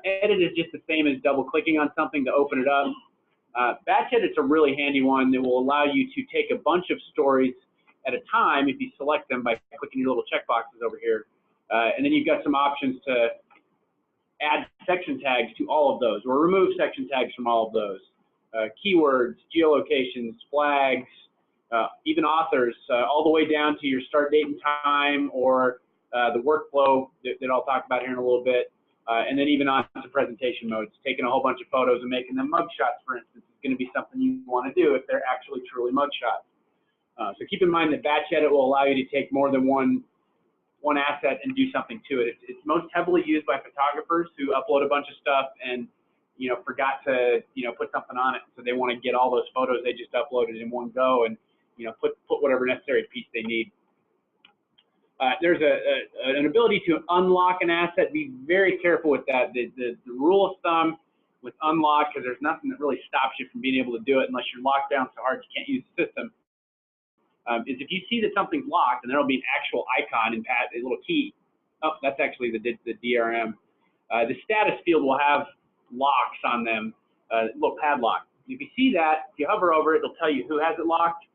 Edit is just the same as double clicking on something to open it up. Batch edit's a really handy one that will allow you to take a bunch of stories at a time if you select them by clicking your little checkboxes over here. And then you've got some options to add section tags to all of those, or remove section tags from all of those. Keywords, geolocations, flags, even authors, all the way down to your start date and time, or the workflow that I'll talk about here in a little bit. And then even on to presentation modes, taking a whole bunch of photos and making them mugshots, for instance, is going to be something you want to do if they're actually truly mugshots. So keep in mind that batch edit will allow you to take more than one asset and do something to it. It's most heavily used by photographers who upload a bunch of stuff and forgot to put something on it, so they want to get all those photos they just uploaded in one go and put whatever necessary piece they need. There's an ability to unlock an asset. Be very careful with that. The rule of thumb with unlock, because there's nothing that really stops you from being able to do it unless you're locked down so hard you can't use the system, is if you see that something's locked, and there'll be an actual icon and a little key. Oh, that's actually the DRM. The status field will have locks on them, little padlock. If you see that, if you hover over it, it'll tell you who has it locked.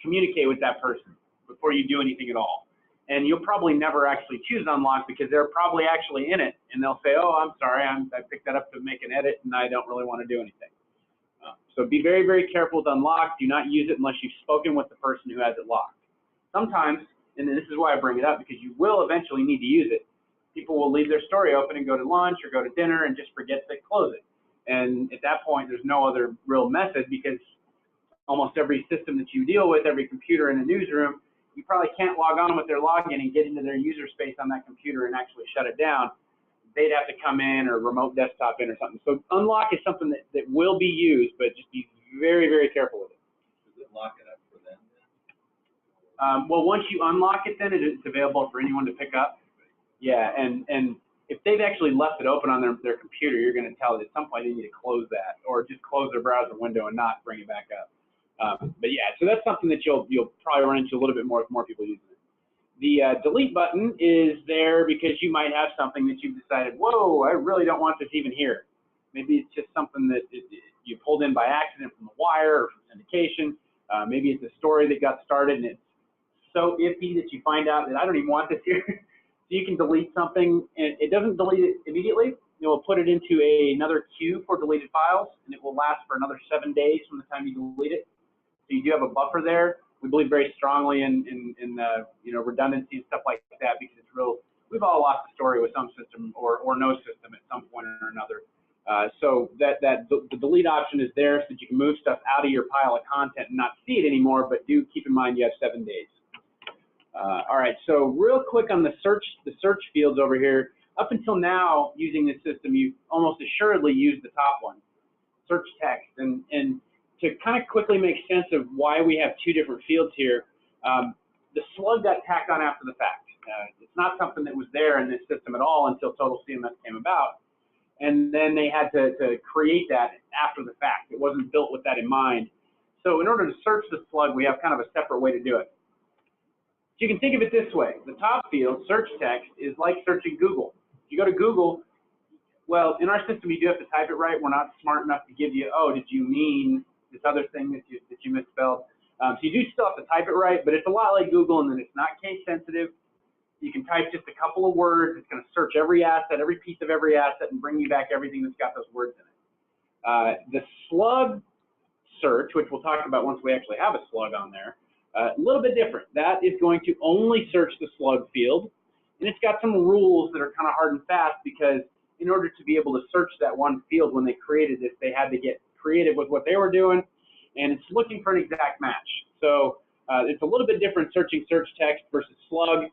Communicate with that person before you do anything at all. And you'll probably never actually choose unlock because they're probably actually in it, and they'll say, oh, I'm sorry, I picked that up to make an edit and I don't really want to do anything. So be very, very careful with unlock. Do not use it unless you've spoken with the person who has it locked. Sometimes, and this is why I bring it up, because you will eventually need to use it. People will leave their story open and go to lunch or go to dinner and just forget to close it. And at that point, there's no other real method, because almost every system that you deal with, every computer in a newsroom, you probably can't log on with their login and get into their user space on that computer and actually shut it down. They'd have to come in or remote desktop in or something. So unlock is something that will be used, but just be very, very careful with it. Does it lock it up for them? Well, once you unlock it, then it's available for anyone to pick up. Yeah, and if they've actually left it open on their computer, you're going to tell that at some point they need to close that, or just close their browser window and not bring it back up. But yeah, so that's something that you'll probably run into a little bit more with more people using it. The delete button is there because you might have something that you've decided, whoa, I really don't want this even here. Maybe it's just something that you pulled in by accident from the wire or from syndication. Maybe it's a story that got started and it's so iffy that you find out that I don't even want this here. So you can delete something, and it doesn't delete it immediately. It will put it into another queue for deleted files, and it will last for another 7 days from the time you delete it. So you do have a buffer there. We believe very strongly in redundancy and stuff like that, because it's real. We've all lost a story with some system or no system at some point or another. So the delete option is there so that you can move stuff out of your pile of content and not see it anymore. But do keep in mind you have 7 days. All right. So real quick on the search fields over here. Up until now, using this system, you've almost assuredly used the top one, search text, and to kind of quickly make sense of why we have two different fields here, the slug got tacked on after the fact. It's not something that was there in this system at all until Total CMS came about. And then they had to create that after the fact. It wasn't built with that in mind. So in order to search the slug, we have kind of a separate way to do it. So you can think of it this way. The top field, search text, is like searching Google. If you go to Google, well, in our system, you do have to type it right. We're not smart enough to give you, oh, did you mean this other thing that you misspelled? So you do still have to type it right, but it's a lot like Google in that it's not case sensitive. You can type just a couple of words. It's going to search every asset, every piece of every asset, and bring you back everything that's got those words in it. The slug search, which we'll talk about once we actually have a slug on there, a little bit different. That is going to only search the slug field, and it's got some rules that are kind of hard and fast, because in order to be able to search that one field when they created this, they had to get creative with what they were doing, and it's looking for an exact match. So it's a little bit different searching search text versus slug.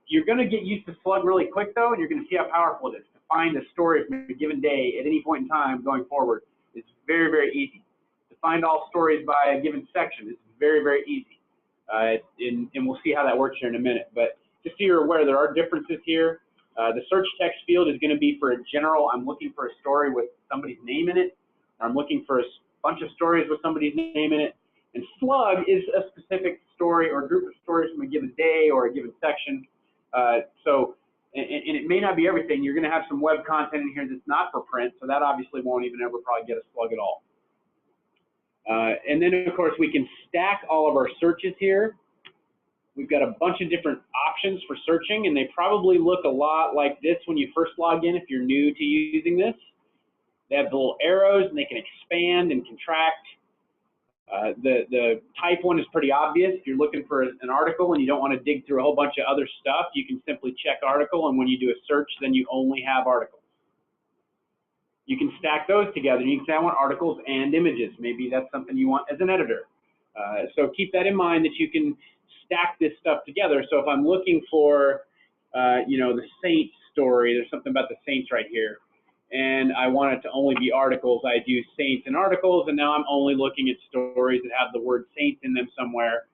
You're going to get used to slug really quick, though, and you're going to see how powerful it is. To find a story from a given day at any point in time going forward is very, very easy. To find all stories by a given section is very, very easy. And we'll see how that works here in a minute. But just so you're aware, there are differences here. The search text field is going to be for a general, I'm looking for a story with somebody's name in it, or I'm looking for a bunch of stories with somebody's name in it. And slug is a specific story or group of stories from a given day or a given section. And it may not be everything. You're going to have some web content in here that's not for print, so that obviously won't even ever probably get a slug at all. And then, of course, we can stack all of our searches here. We've got a bunch of different options for searching, and they probably look a lot like this when you first log in if you're new to using this. They have the little arrows, and they can expand and contract. The type one is pretty obvious. If you're looking for an article and you don't want to dig through a whole bunch of other stuff, you can simply check article, and when you do a search, then you only have articles. You can stack those together. You can say, I want articles and images. Maybe that's something you want as an editor. So keep that in mind that you can stack this stuff together. So if I'm looking for, you know, the Saints story, there's something about the Saints right here, and I want it to only be articles, I'd use Saints and articles, and now I'm only looking at stories that have the word Saints in them somewhere.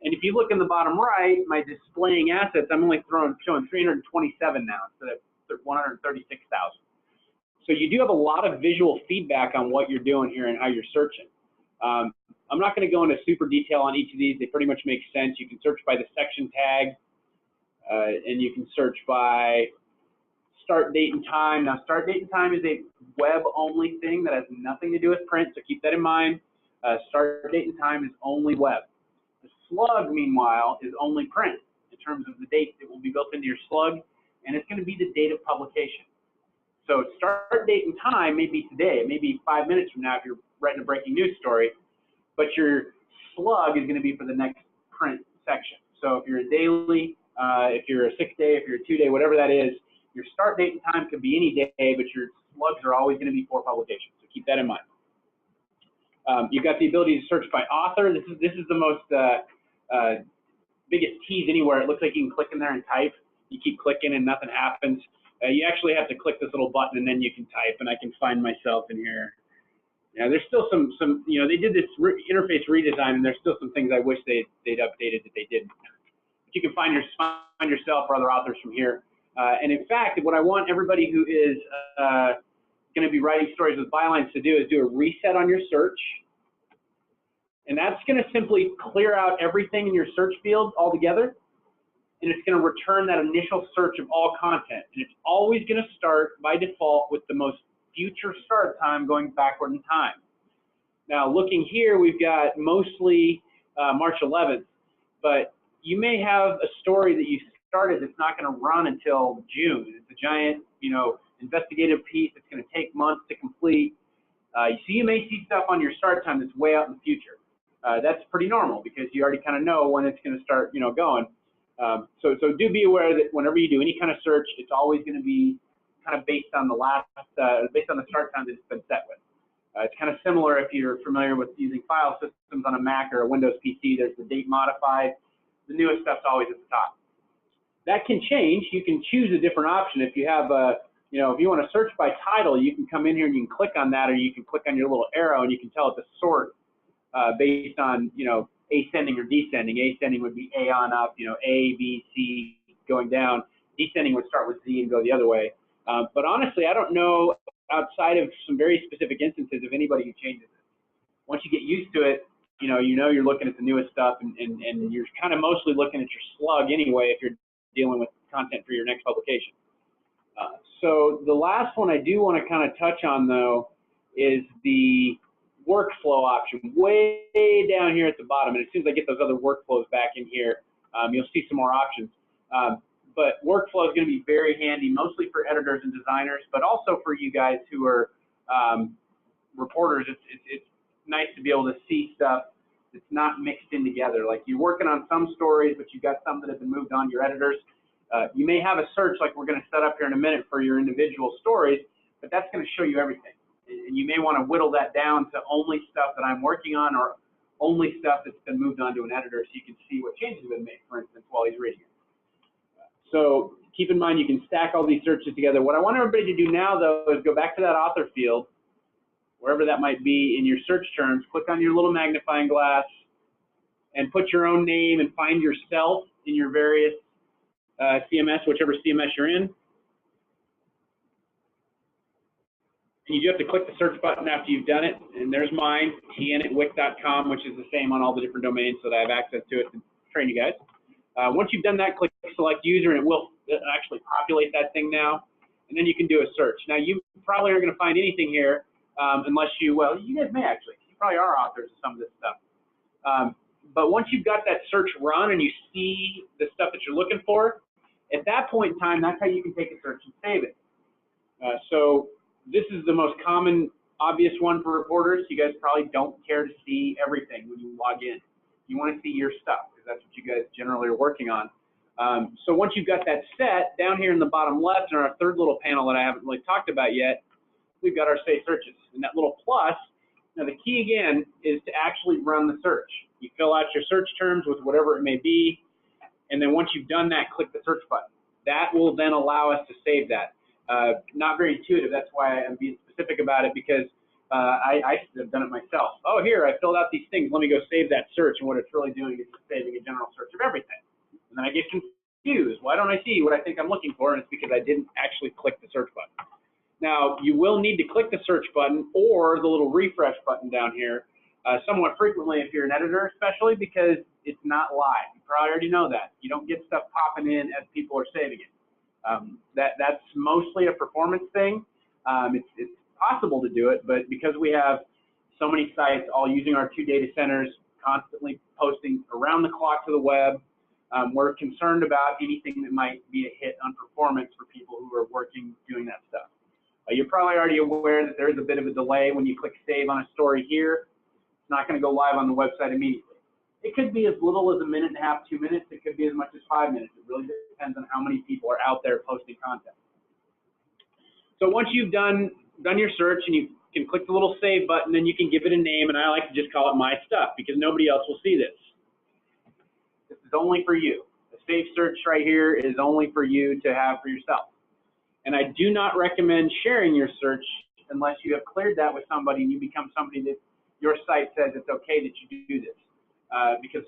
And if you look in the bottom right, my displaying assets, I'm only showing 327 now instead of 136,000. So you do have a lot of visual feedback on what you're doing here and how you're searching. I'm not going to go into super detail on each of these. They pretty much make sense. You can search by the section tag, and you can search by start date and time. Now, start date and time is a web-only thing that has nothing to do with print, so keep that in mind. Start date and time is only web. The slug, meanwhile, is only print in terms of the date that will be built into your slug, and it's going to be the date of publication. So start date and time may be today, it may be 5 minutes from now if you're writing a breaking news story, but your slug is going to be for the next print section. So if you're a daily, if you're a 6-day, if you're a 2-day, whatever that is, your start date and time could be any day, but your slugs are always going to be for publication. So keep that in mind. You've got the ability to search by author. This is the most biggest tease anywhere. It looks like you can click in there and type. You keep clicking and nothing happens. You actually have to click this little button and then you can type, and I can find myself in here. Yeah, there's still some you know, they did this interface redesign, and there's still some things I wish they'd updated that they didn't. But you can find yourself or other authors from here. And in fact, what I want everybody who is going to be writing stories with bylines to do is do a reset on your search. And that's going to simply clear out everything in your search field altogether. And it's going to return that initial search of all content. And it's always going to start by default with the most future start time going backward in time. Now, looking here, we've got mostly March 11th, but you may have a story that you started that's not going to run until June. It's a giant, you know, investigative piece that's going to take months to complete. So you may see stuff on your start time that's way out in the future. That's pretty normal because you already kind of know when it's going to start, you know, going. So do be aware that whenever you do any kind of search, it's always going to be kind of based on the based on the start time that it's been set with. It's kind of similar if you're familiar with using file systems on a Mac or a Windows PC. There's the date modified. The newest stuff's always at the top. That can change. You can choose a different option. If you have you know, if you want to search by title, you can come in here and you can click on that, or you can click on your little arrow and you can tell it to sort based on, you know, ascending or descending. Ascending would be A on up, you know, A, B, C going down. Descending would start with Z and go the other way. But honestly, I don't know outside of some very specific instances of anybody who changes it. Once you get used to it, you know you're looking at the newest stuff, and you're kind of mostly looking at your slug anyway if you're dealing with content for your next publication. So the last one I do want to kind of touch on, though, is the workflow option way down here at the bottom. And as soon as I get those other workflows back in here, you'll see some more options. But workflow is going to be very handy, mostly for editors and designers, but also for you guys who are reporters. It's nice to be able to see stuff that's not mixed in together. Like you're working on some stories, but you've got some that have been moved on to your editors. You may have a search like we're going to set up here in a minute for your individual stories, but that's going to show you everything. And you may want to whittle that down to only stuff that I'm working on or only stuff that's been moved on to an editor so you can see what changes have been made, for instance, while he's reading it. So keep in mind you can stack all these searches together. What I want everybody to do now, though, is go back to that author field, wherever that might be in your search terms, click on your little magnifying glass, and put your own name and find yourself in your various CMS, whichever CMS you're in. And you do have to click the search button after you've done it, and there's mine, tn@wic.com, which is the same on all the different domains, so that I have access to it to train you guys. Once you've done that, click select user, and it will actually populate that thing now, and then you can do a search. Now, you probably aren't going to find anything here unless you, well, you guys may actually. You probably are authors of some of this stuff. But once you've got that search run and you see the stuff that you're looking for, at that point in time, that's how you can take a search and save it. So this is the most common, obvious one for reporters. You guys probably don't care to see everything when you log in. You want to see your stuff because that's what you guys generally are working on. So once you've got that set, down here in the bottom left in our third little panel that I haven't really talked about yet, we've got our Save Searches. And that little plus, now the key again is to actually run the search. You fill out your search terms with whatever it may be, and then once you've done that, click the search button. That will then allow us to save that. Not very intuitive, that's why I'm being specific about it, because I have done it myself. Oh, here, I filled out these things, let me go save that search, and what it's really doing is just saving a general search of everything. And then I get confused. Why don't I see what I think I'm looking for? And it's because I didn't actually click the search button. Now, you will need to click the search button or the little refresh button down here somewhat frequently if you're an editor, especially because it's not live. You probably already know that. You don't get stuff popping in as people are saving it. That's mostly a performance thing. It's possible to do it, but because we have so many sites all using our 2 data centers, constantly posting around the clock to the web, we're concerned about anything that might be a hit on performance for people who are working doing that stuff. You're probably already aware that there is a bit of a delay when you click save on a story here. It's not going to go live on the website immediately. It could be as little as 1.5 minutes, 2 minutes. It could be as much as 5 minutes. It really depends on how many people are out there posting content. So once you've done your search and you can click the little save button, then you can give it a name, and I like to just call it My Stuff because nobody else will see this. This is only for you. The save search right here is only for you to have for yourself. And I do not recommend sharing your search unless you have cleared that with somebody and you become somebody that your site says it's okay that you do this. Because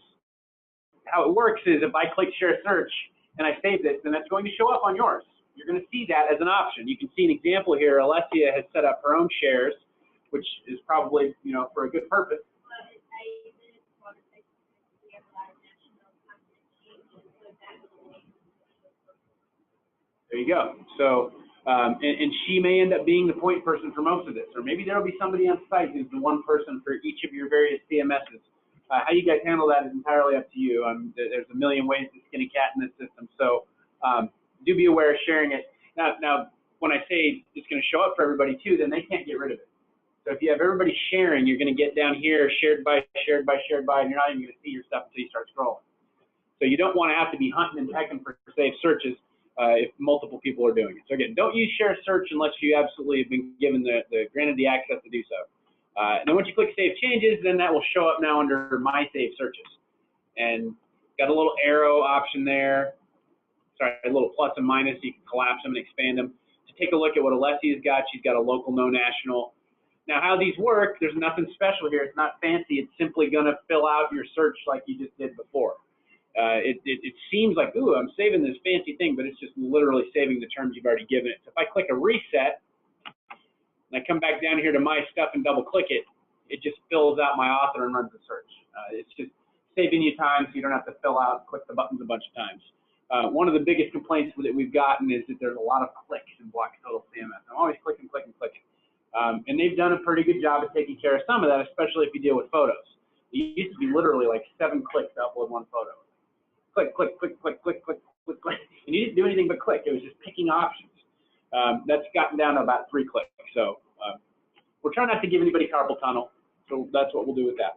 how it works is if I click share search and I save this, then that's going to show up on yours. You're going to see that as an option. You can see an example here. Alessia has set up her own shares, which is probably, you know, for a good purpose. There you go. So, and she may end up being the point person for most of this, or maybe there'll be somebody on site who's the one person for each of your various CMSs. How you guys handle that is entirely up to you. There's a million ways to skin a cat in this system, so do be aware of sharing it. Now, when I say it's going to show up for everybody too, then they can't get rid of it. So if you have everybody sharing, you're going to get down here, shared by, and you're not even going to see your stuff until you start scrolling. So you don't want to have to be hunting and pecking for safe searches if multiple people are doing it. So again, don't use share search unless you absolutely have been given granted the access to do so. And then once you click Save Changes, then that will show up now under My Save Searches. And got a little arrow option there. Sorry, a little plus and minus. You can collapse them and expand them. To take a look at what Alessia's got, she's got a local, no national. Now, how these work, there's nothing special here. It's not fancy. It's simply going to fill out your search like you just did before. It seems like, ooh, I'm saving this fancy thing, but it's just literally saving the terms you've already given it. So if I click a reset, and I come back down here to My Stuff and double click it, it just fills out my author and runs the search. It's just saving you time so you don't have to fill out and click the buttons a bunch of times. One of the biggest complaints that we've gotten is that there's a lot of clicks in Blox Total CMS. I'm always clicking. And they've done a pretty good job of taking care of some of that, especially if you deal with photos. It used to be literally like 7 clicks to upload one photo. Click. And you didn't do anything but click. It was just picking options. That's gotten down to about 3 clicks. So we're trying not to give anybody carpal tunnel. So that's what we'll do with that.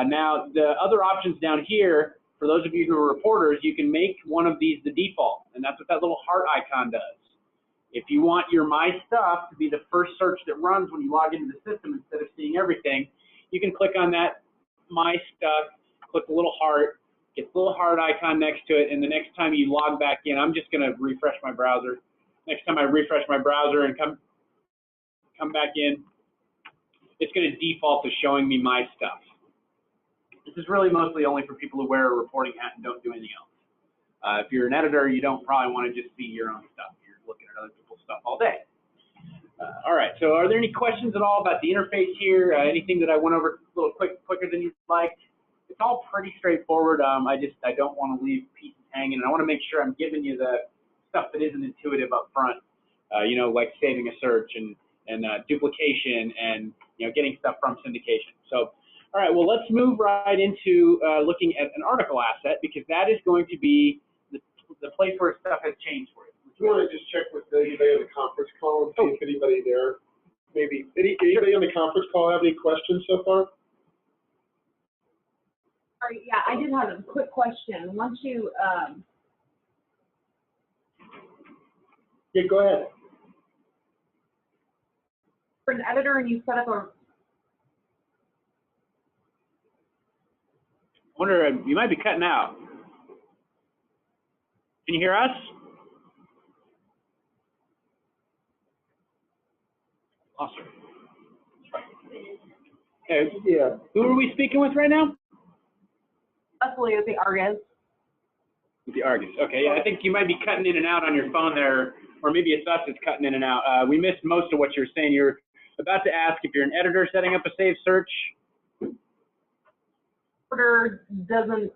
Now, the other options down here, for those of you who are reporters, you can make one of these the default. And that's what that little heart icon does. If you want your My Stuff to be the first search that runs when you log into the system instead of seeing everything, you can click on that My Stuff, click the little heart, get the little heart icon next to it, and the next time you log back in, I'm just going to refresh my browser. Next time I refresh my browser and come back in, it's going to default to showing me My Stuff. This is really mostly only for people who wear a reporting hat and don't do anything else. If you're an editor, you don't probably want to just see your own stuff. You're looking at other people's stuff all day. All right, so are there any questions at all about the interface here? Anything that I went over a little quicker than you'd like? It's all pretty straightforward. I don't want to leave pieces hanging, and I want to make sure I'm giving you the stuff that isn't intuitive up front. You know, like saving a search and duplication and getting stuff from syndication. So, all right, well, let's move right into looking at an article asset, because that is going to be the place where stuff has changed for you. Do you want to just check with anybody on the conference call and see if anybody there, maybe, anybody on the conference call have any questions so far? All right, yeah, I did have a quick question. Once you, Yeah, go ahead. for an editor and you set up a, I wonder, you might be cutting out. Can you hear us? Awesome. Yeah. Who are we speaking with right now? Leslie with the Argus. With the Argus. Okay, yeah, I think you might be cutting in and out on your phone there, or maybe it's us that's cutting in and out. We missed most of what you were saying. You're about to ask if you're an editor setting up a saved search. Order doesn't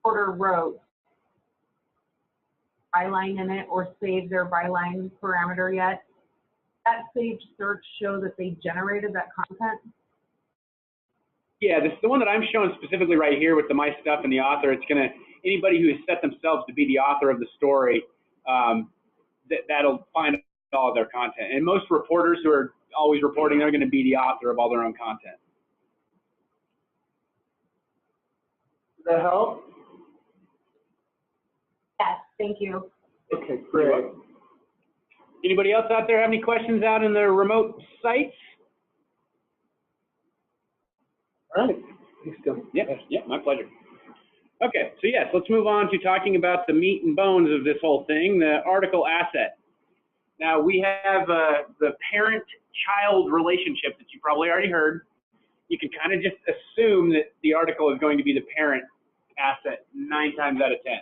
order rows byline in it or save their byline parameter yet. That saved search show that they generated that content. Yeah, this is the one that I'm showing specifically right here with the my stuff and the author. It's gonna, anybody who has set themselves to be the author of the story, that'll find all of their content. And most reporters who are always reporting, they're gonna be the author of all their own content. Does that help? Yes, thank you. Okay, great. Anybody else out there have any questions out in the remote sites? All right. Thanks, Tim. Yeah, my pleasure. Okay, so yes, let's move on to talking about the meat and bones of this whole thing, the article asset. Now, we have the parent-child relationship that you probably already heard. You can kind of just assume that the article is going to be the parent asset 9 times out of 10.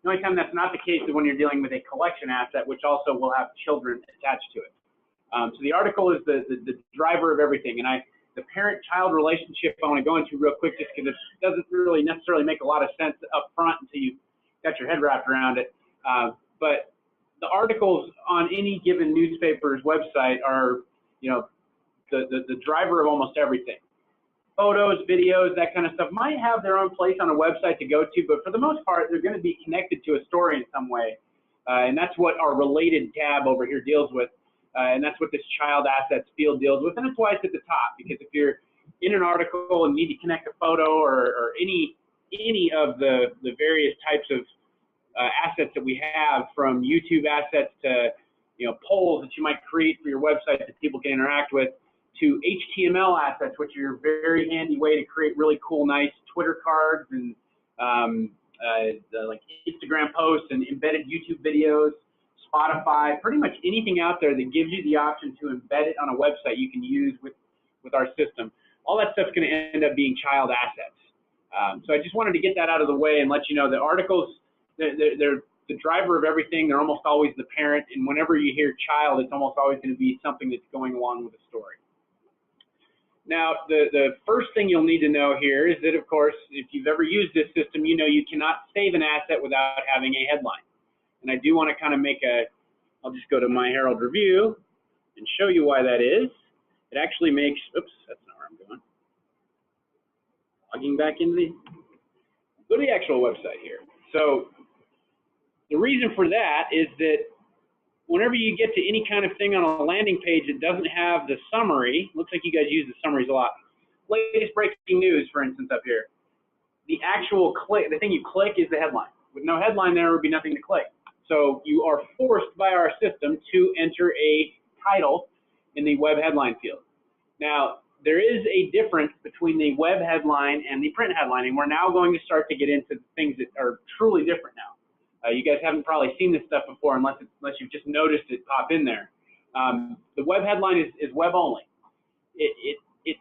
The only time that's not the case is when you're dealing with a collection asset, which also will have children attached to it. So the article is the driver of everything. And the parent-child relationship I want to go into real quick, just because it doesn't really necessarily make a lot of sense up front until you got your head wrapped around it. But the articles on any given newspaper's website are, the driver of almost everything. Photos, videos, that kind of stuff might have their own place on a website to go to, but for the most part, they're going to be connected to a story in some way. And that's what our related tab over here deals with. And that's what this child assets field deals with. And that's why it's at the top, because if you're in an article and need to connect a photo or any of the various types of assets that we have, from YouTube assets to polls that you might create for your website that people can interact with, to HTML assets, which are a very handy way to create really cool, nice Twitter cards and like Instagram posts and embedded YouTube videos, Spotify, pretty much anything out there that gives you the option to embed it on a website you can use with our system. All that stuff's going to end up being child assets. So I just wanted to get that out of the way and let you know that articles, they're the driver of everything. They're almost always the parent, and whenever you hear child, it's almost always going to be something that's going along with a story. Now, the first thing you'll need to know here is that, of course, if you've ever used this system, you know you cannot save an asset without having a headline. And I do want to kind of I'll just go to My Herald Review and show you why that is. It actually makes, oops, that's not where I'm going. Logging back into go to the actual website here. So the reason for that is that whenever you get to any kind of thing on a landing page that doesn't have the summary, looks like you guys use the summaries a lot. Latest breaking news, for instance, up here. The actual the thing you click is the headline. With no headline, there would be nothing to click. So you are forced by our system to enter a title in the web headline field. Now, there is a difference between the web headline and the print headline, and we're now going to start to get into things that are truly different now. You guys haven't probably seen this stuff before unless you've just noticed it pop in there. The web headline is web only. It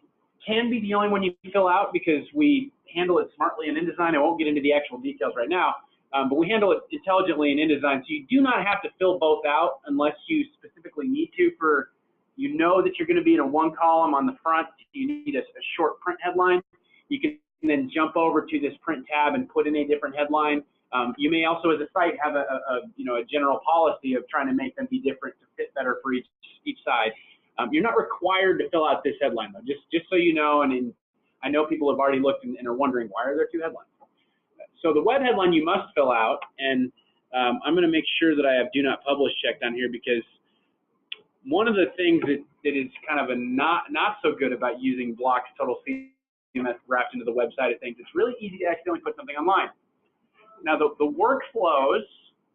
can be the only one you fill out because we handle it smartly in InDesign. I won't get into the actual details right now, but we handle it intelligently in InDesign. So you do not have to fill both out unless you specifically need to for, that you're going to be in a one column on the front. You need a short print headline. You can then jump over to this print tab and put in a different headline. You may also, as a site, have a general policy of trying to make them be different to fit better for each side. You're not required to fill out this headline though, just so you know, and I know people have already looked and are wondering, why are there two headlines? So the web headline you must fill out, and I'm going to make sure that I have do not publish checked on here, because one of the things that is kind of a not so good about using Blox Total CMS wrapped into the website of things, it's really easy to accidentally put something online. Now the workflows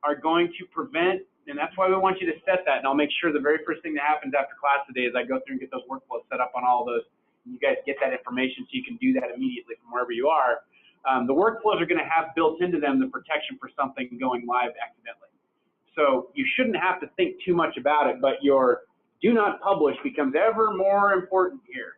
are going to prevent, and that's why we want you to set that, and I'll make sure the very first thing that happens after class today is I go through and get those workflows set up on all those, and you guys get that information so you can do that immediately from wherever you are. The workflows are going to have built into them the protection for something going live accidentally. So you shouldn't have to think too much about it, but your do not publish becomes ever more important here.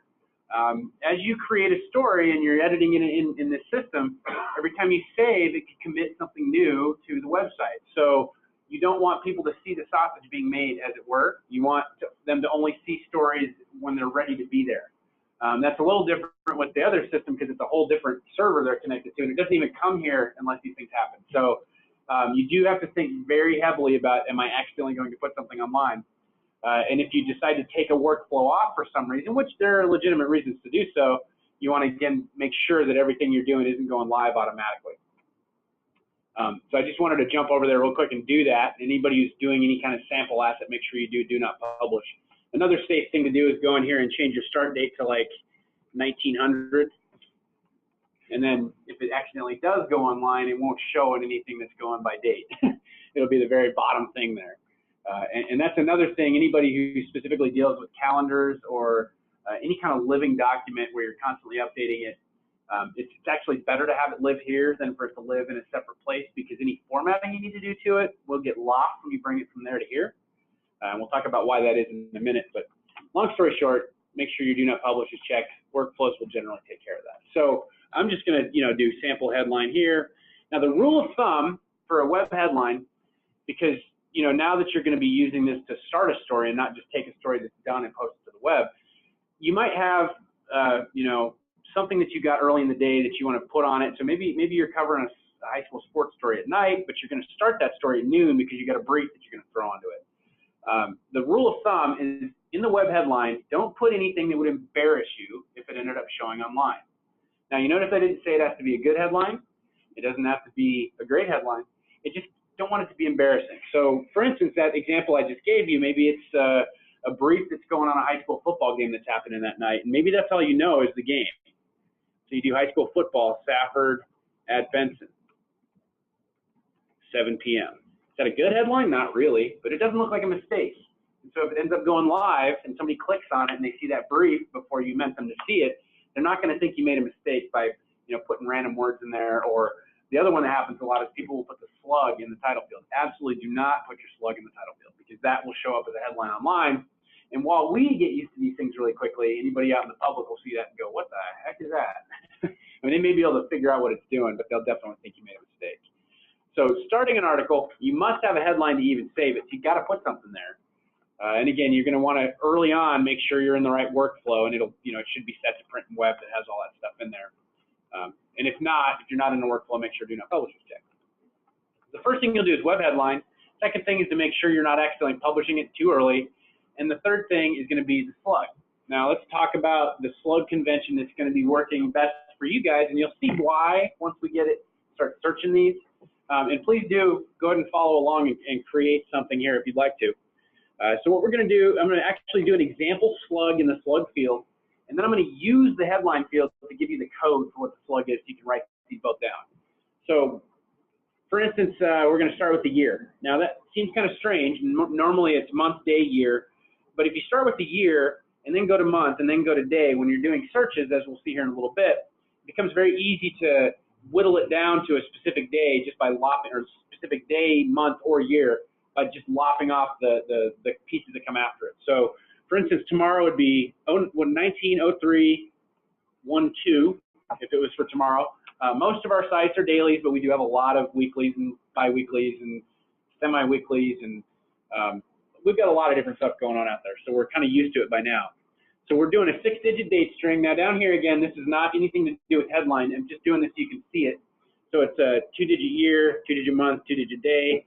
As you create a story and you're editing it in this system, every time you save, it can commit something new to the website. So you don't want people to see the sausage being made, as it were. You want them to only see stories when they're ready to be there. That's a little different with the other system because it's a whole different server they're connected to, and it doesn't even come here unless these things happen. So you do have to think very heavily about, am I accidentally going to put something online? And if you decide to take a workflow off for some reason, which there are legitimate reasons to do so, you want to, again, make sure that everything you're doing isn't going live automatically. So I just wanted to jump over there real quick and do that. Anybody who's doing any kind of sample asset, make sure you do not publish. Another safe thing to do is go in here and change your start date to like 1900. And then if it accidentally does go online, it won't show anything that's going by date. It'll be the very bottom thing there. And that's another thing, anybody who specifically deals with calendars or any kind of living document where you're constantly updating it, it's actually better to have it live here than for it to live in a separate place, because any formatting you need to do to it will get lost when you bring it from there to here. And we'll talk about why that is in a minute, but long story short, make sure your do not publish is checked. Workflows will generally take care of that. So I'm just going to do sample headline here. Now the rule of thumb for a web headline, because now that you're going to be using this to start a story and not just take a story that's done and post it to the web, you might have something that you got early in the day that you want to put on it. So maybe you're covering a high school sports story at night, but you're going to start that story at noon because you got a brief that you're going to throw onto it. The rule of thumb is, in the web headline, don't put anything that would embarrass you if it ended up showing online. Now, you notice I didn't say it has to be a good headline. It doesn't have to be a great headline. It just don't want it to be embarrassing. So, for instance, that example I just gave you, maybe it's a brief that's going on a high school football game that's happening that night, and maybe that's all you know is the game. So you do high school football, Safford at Benson, 7 p.m. Is that a good headline? Not really, but it doesn't look like a mistake. And so if it ends up going live and somebody clicks on it and they see that brief before you meant them to see it, they're not going to think you made a mistake by putting random words in there. Or the other one that happens a lot is people will put the slug in the title field. Absolutely do not put your slug in the title field, because that will show up as a headline online. And while we get used to these things really quickly, anybody out in the public will see that and go, what the heck is that? I mean, they may be able to figure out what it's doing, but they'll definitely think you made a mistake. So starting an article, you must have a headline to even save it. So you've got to put something there. And again, you're going to want to early on make sure you're in the right workflow, and it should be set to print and web that has all that stuff in there. And if you're not in the workflow, make sure do not publish is checked. The first thing you'll do is web headline. Second thing is to make sure you're not accidentally publishing it too early. And the third thing is going to be the slug. Now let's talk about the slug convention that's going to be working best for you guys, and you'll see why once we get it, start searching these. And please do go ahead and follow along and create something here if you'd like to. So what we're going to do, I'm going to actually do an example slug in the slug field, and then I'm going to use the headline field to give you the code for what the slug is so you can write these both down. So for instance, we're going to start with the year. Now that seems kind of strange. Normally it's month, day, year. But if you start with the year and then go to month and then go to day, when you're doing searches, as we'll see here in a little bit, it becomes very easy to whittle it down to a specific day just by lopping, or specific day, month, or year by just lopping off the pieces that come after it. So for instance, tomorrow would be 190312 if it was for tomorrow. Most of our sites are dailies, but we do have a lot of weeklies and bi-weeklies and semi-weeklies, and we've got a lot of different stuff going on out there, so we're kind of used to it by now. So we're doing a 6-digit date string. Now down here again, this is not anything to do with headline. I'm just doing this so you can see it. So it's a 2-digit year, 2-digit month, 2-digit day,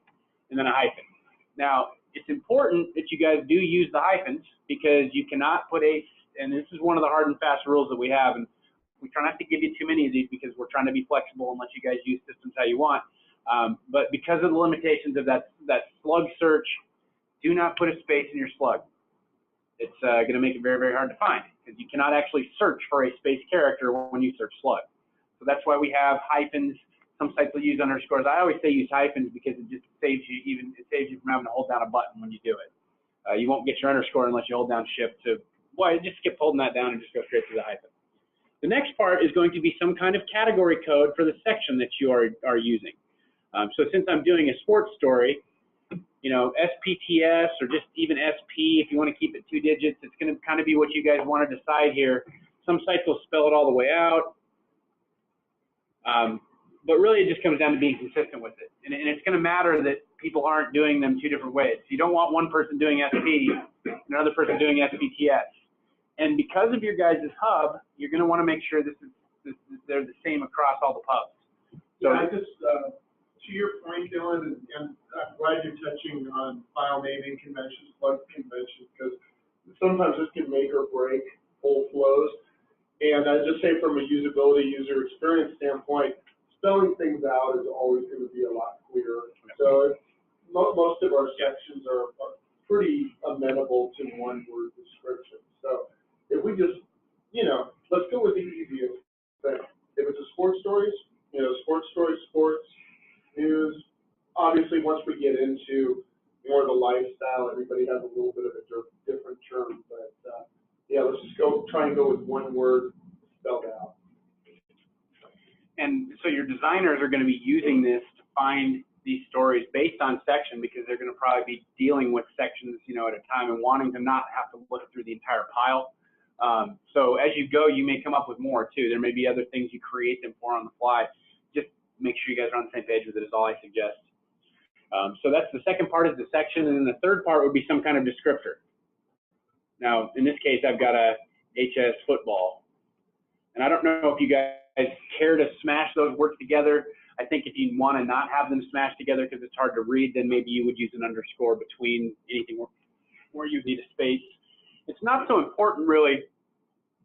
and then a hyphen. Now, it's important that you guys do use the hyphens, because you cannot put and this is one of the hard and fast rules that we have, and we try not to give you too many of these because we're trying to be flexible and let you guys use systems how you want. But because of the limitations of that slug search, do not put a space in your slug. It's going to make it very, very hard to find, because you cannot actually search for a space character when you search slug. So that's why we have hyphens. Some sites will use underscores. I always say use hyphens because it just saves you from having to hold down a button when you do it. You won't get your underscore unless you hold down shift to, well, just skip holding that down and just go straight to the hyphen. The next part is going to be some kind of category code for the section that you are using. So since I'm doing a sports story, you know, SPTS or just even SP, if you want to keep it 2 digits, it's going to kind of be what you guys want to decide here. Some sites will spell it all the way out. But really it just comes down to being consistent with it. And it's going to matter that people aren't doing them 2 different ways. You don't want one person doing SP and another person doing SPTS. And because of your guys' hub, you're going to want to make sure they're the same across all the pubs. So yeah, I just, to your point, Dylan, and I'm glad you're touching on file naming conventions, plug conventions, because sometimes this can make or break whole flows. And I just say from a usability, user experience standpoint, spelling things out is always going to be a lot clearer. So most of our sections are pretty amenable to one-word description. So if we just, you know, let's go with the easiest thing. If it's a sports stories, you know, sports stories, sports, news. Obviously, once we get into more of the lifestyle, everybody has a little bit of a different term. But yeah, let's just try and go with one word spelled out. And so your designers are going to be using this to find these stories based on section, because they're going to probably be dealing with sections, you know, at a time and wanting to not have to look through the entire pile. So as you go, you may come up with more too. There may be other things you create them for on the fly. Just make sure you guys are on the same page with it is all I suggest. So that's the second part, is the section, and then the third part would be some kind of descriptor. Now, in this case, I've got a HS football. And I don't know if you guys care to smash those work together. I think if you want to not have them smashed together because it's hard to read, then maybe you would use an underscore between anything where you need a space. It's not so important really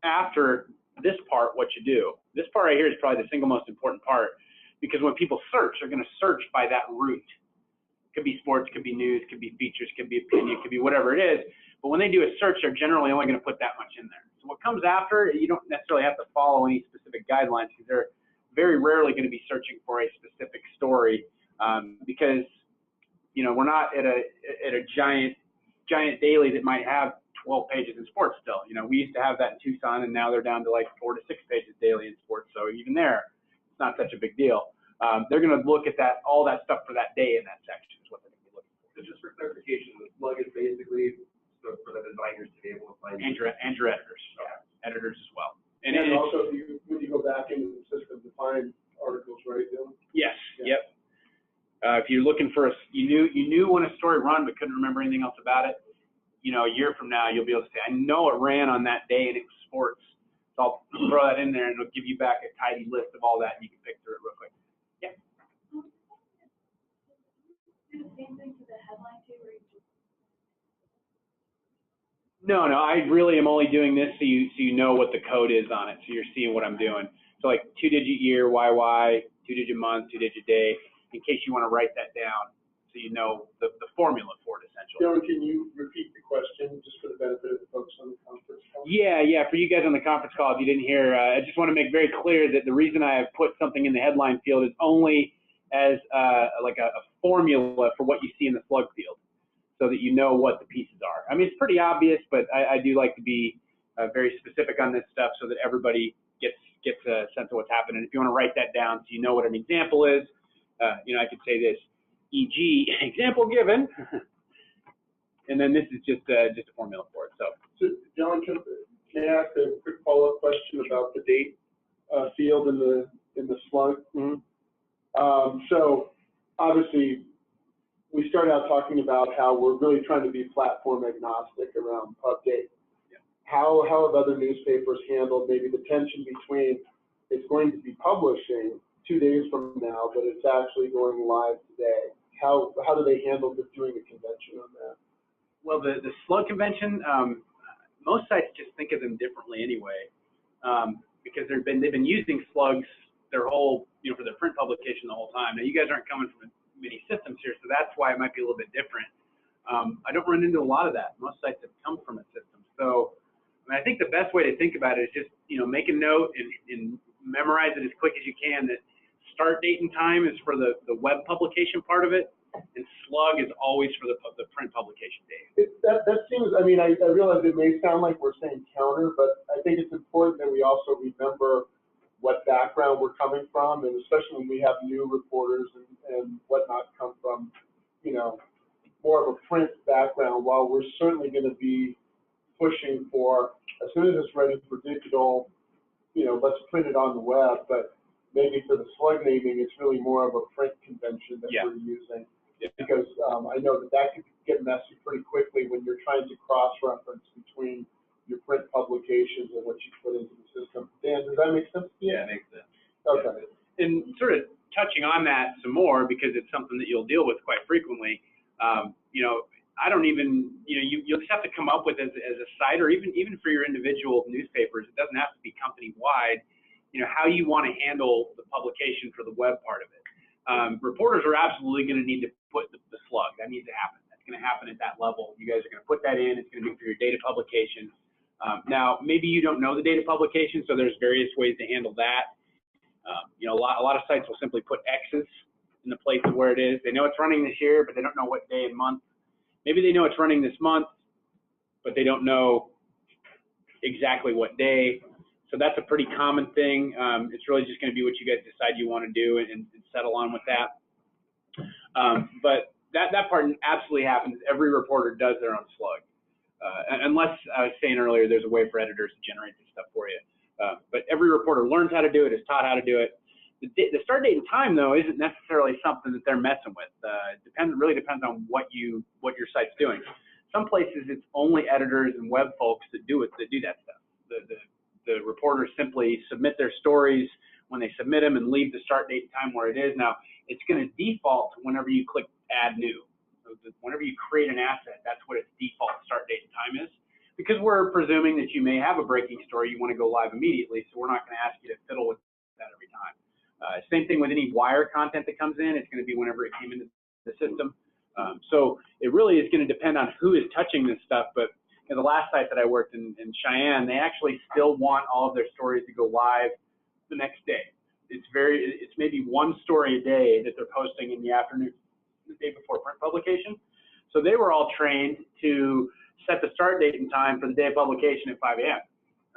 after this part what you do. This part right here is probably the single most important part, because when people search, they're going to search by that route. Could be sports, could be news, could be features, could be opinion, could be whatever it is. But when they do a search, they're generally only going to put that much in there. So what comes after, you don't necessarily have to follow any specific guidelines, because they're very rarely going to be searching for a specific story, because, you know, we're not at a giant daily that might have 12 pages in sports still. You know, we used to have that in Tucson, and now they're down to like 4 to 6 pages daily in sports. So even there, it's not such a big deal. They're going to look at all that stuff for that day in that section is what they're going to be looking for. So just for clarification, the plug is basically so for the designers to be able to find. And your editors. So editors as well. And also, when you go back into the system to find articles, right, Dylan? Yes. Yeah. Yep. If you're looking for you knew when a story run but couldn't remember anything else about it, you know, a year from now you'll be able to say, I know it ran on that day and it was sports. So I'll throw that in there and it'll give you back a tidy list of all that, and you can pick through it real quick. Yeah. Do the same thing to the headline too, or you just... No, I really am only doing this so you know what the code is on it, so you're seeing what I'm doing. So like 2-digit year, YY, 2-digit month, 2-digit day, in case you want to write that down, so you know the formula for it essentially. Dylan, can you repeat the question just for the benefit of the folks on the conference call? Yeah. For you guys on the conference call, if you didn't hear, I just want to make very clear that the reason I have put something in the headline field is only as like a formula for what you see in the slug field, so that you know what the pieces are. I mean, it's pretty obvious, but I do like to be very specific on this stuff so that everybody gets a sense of what's happening. If you want to write that down so you know what an example is, you know, I could say this, e.g., example given, and then this is just a formula for it. So John, may I ask a quick follow-up question about the date field in the slug? Mm-hmm. So obviously, we started out talking about how we're really trying to be platform agnostic around pub date. Yeah. How have other newspapers handled maybe the tension between it's going to be publishing 2 days from now, but it's actually going live today? How do they handle doing a convention on that? Well, the slug convention, most sites just think of them differently anyway, because they've been using slugs their whole, for their print publication the whole time. Now, you guys aren't coming from many systems here, so that's why it might be a little bit different. I don't run into a lot of that. Most sites have come from a system. So, I think the best way to think about it is just, make a note and memorize it as quick as you can that start date and time is for the web publication part of it, and slug is always for the print publication date. That seems, I realize it may sound like we're saying counter, but I think it's important that we also remember what background we're coming from, and especially when we have new reporters and whatnot come from, more of a print background, while we're certainly going to be pushing for, as soon as it's ready for digital, let's print it on the web, but maybe for the slug naming, it's really more of a print convention that we're using. Yeah. Because I know that could get messy pretty quickly when you're trying to cross-reference between your print publications and what you put into the system. Dan, does that make sense to you? Yeah, it makes sense. Okay. And sort of touching on that some more, because it's something that you'll deal with quite frequently, I don't even, you'll just have to come up with as a site, or even for your individual newspapers, it doesn't have to be company-wide, how you want to handle the publication for the web part of it. Reporters are absolutely going to need to put the slug. That needs to happen. That's going to happen at that level. You guys are going to put that in. It's going to be for your data publication. Now, maybe you don't know the data publication, so there's various ways to handle that. A lot of sites will simply put X's in the place of where it is. They know it's running this year, but they don't know what day and month. Maybe they know it's running this month, but they don't know exactly what day. So that's a pretty common thing. It's really just going to be what you guys decide you want to do and settle on with that. But that part absolutely happens. Every reporter does their own slug. Unless, I was saying earlier, there's a way for editors to generate this stuff for you. But every reporter learns how to do it, is taught how to do it. The start date and time, though, isn't necessarily something that they're messing with. It really depends on what your site's doing. Some places it's only editors and web folks that do that stuff. The reporters simply submit their stories when they submit them and leave the start date and time where it is. Now, it's going to default to whenever you click Add New. So whenever you create an asset, that's what its default start date and time is. Because we're presuming that you may have a breaking story, you want to go live immediately, so we're not going to ask you to fiddle with that every time. Same thing with any wire content that comes in. It's going to be whenever it came into the system. So it really is going to depend on who is touching this stuff. But the last site that I worked in Cheyenne, they actually still want all of their stories to go live the next day. It's maybe one story a day that they're posting in the afternoon, the day before print publication. So they were all trained to set the start date and time for the day of publication at 5 a.m.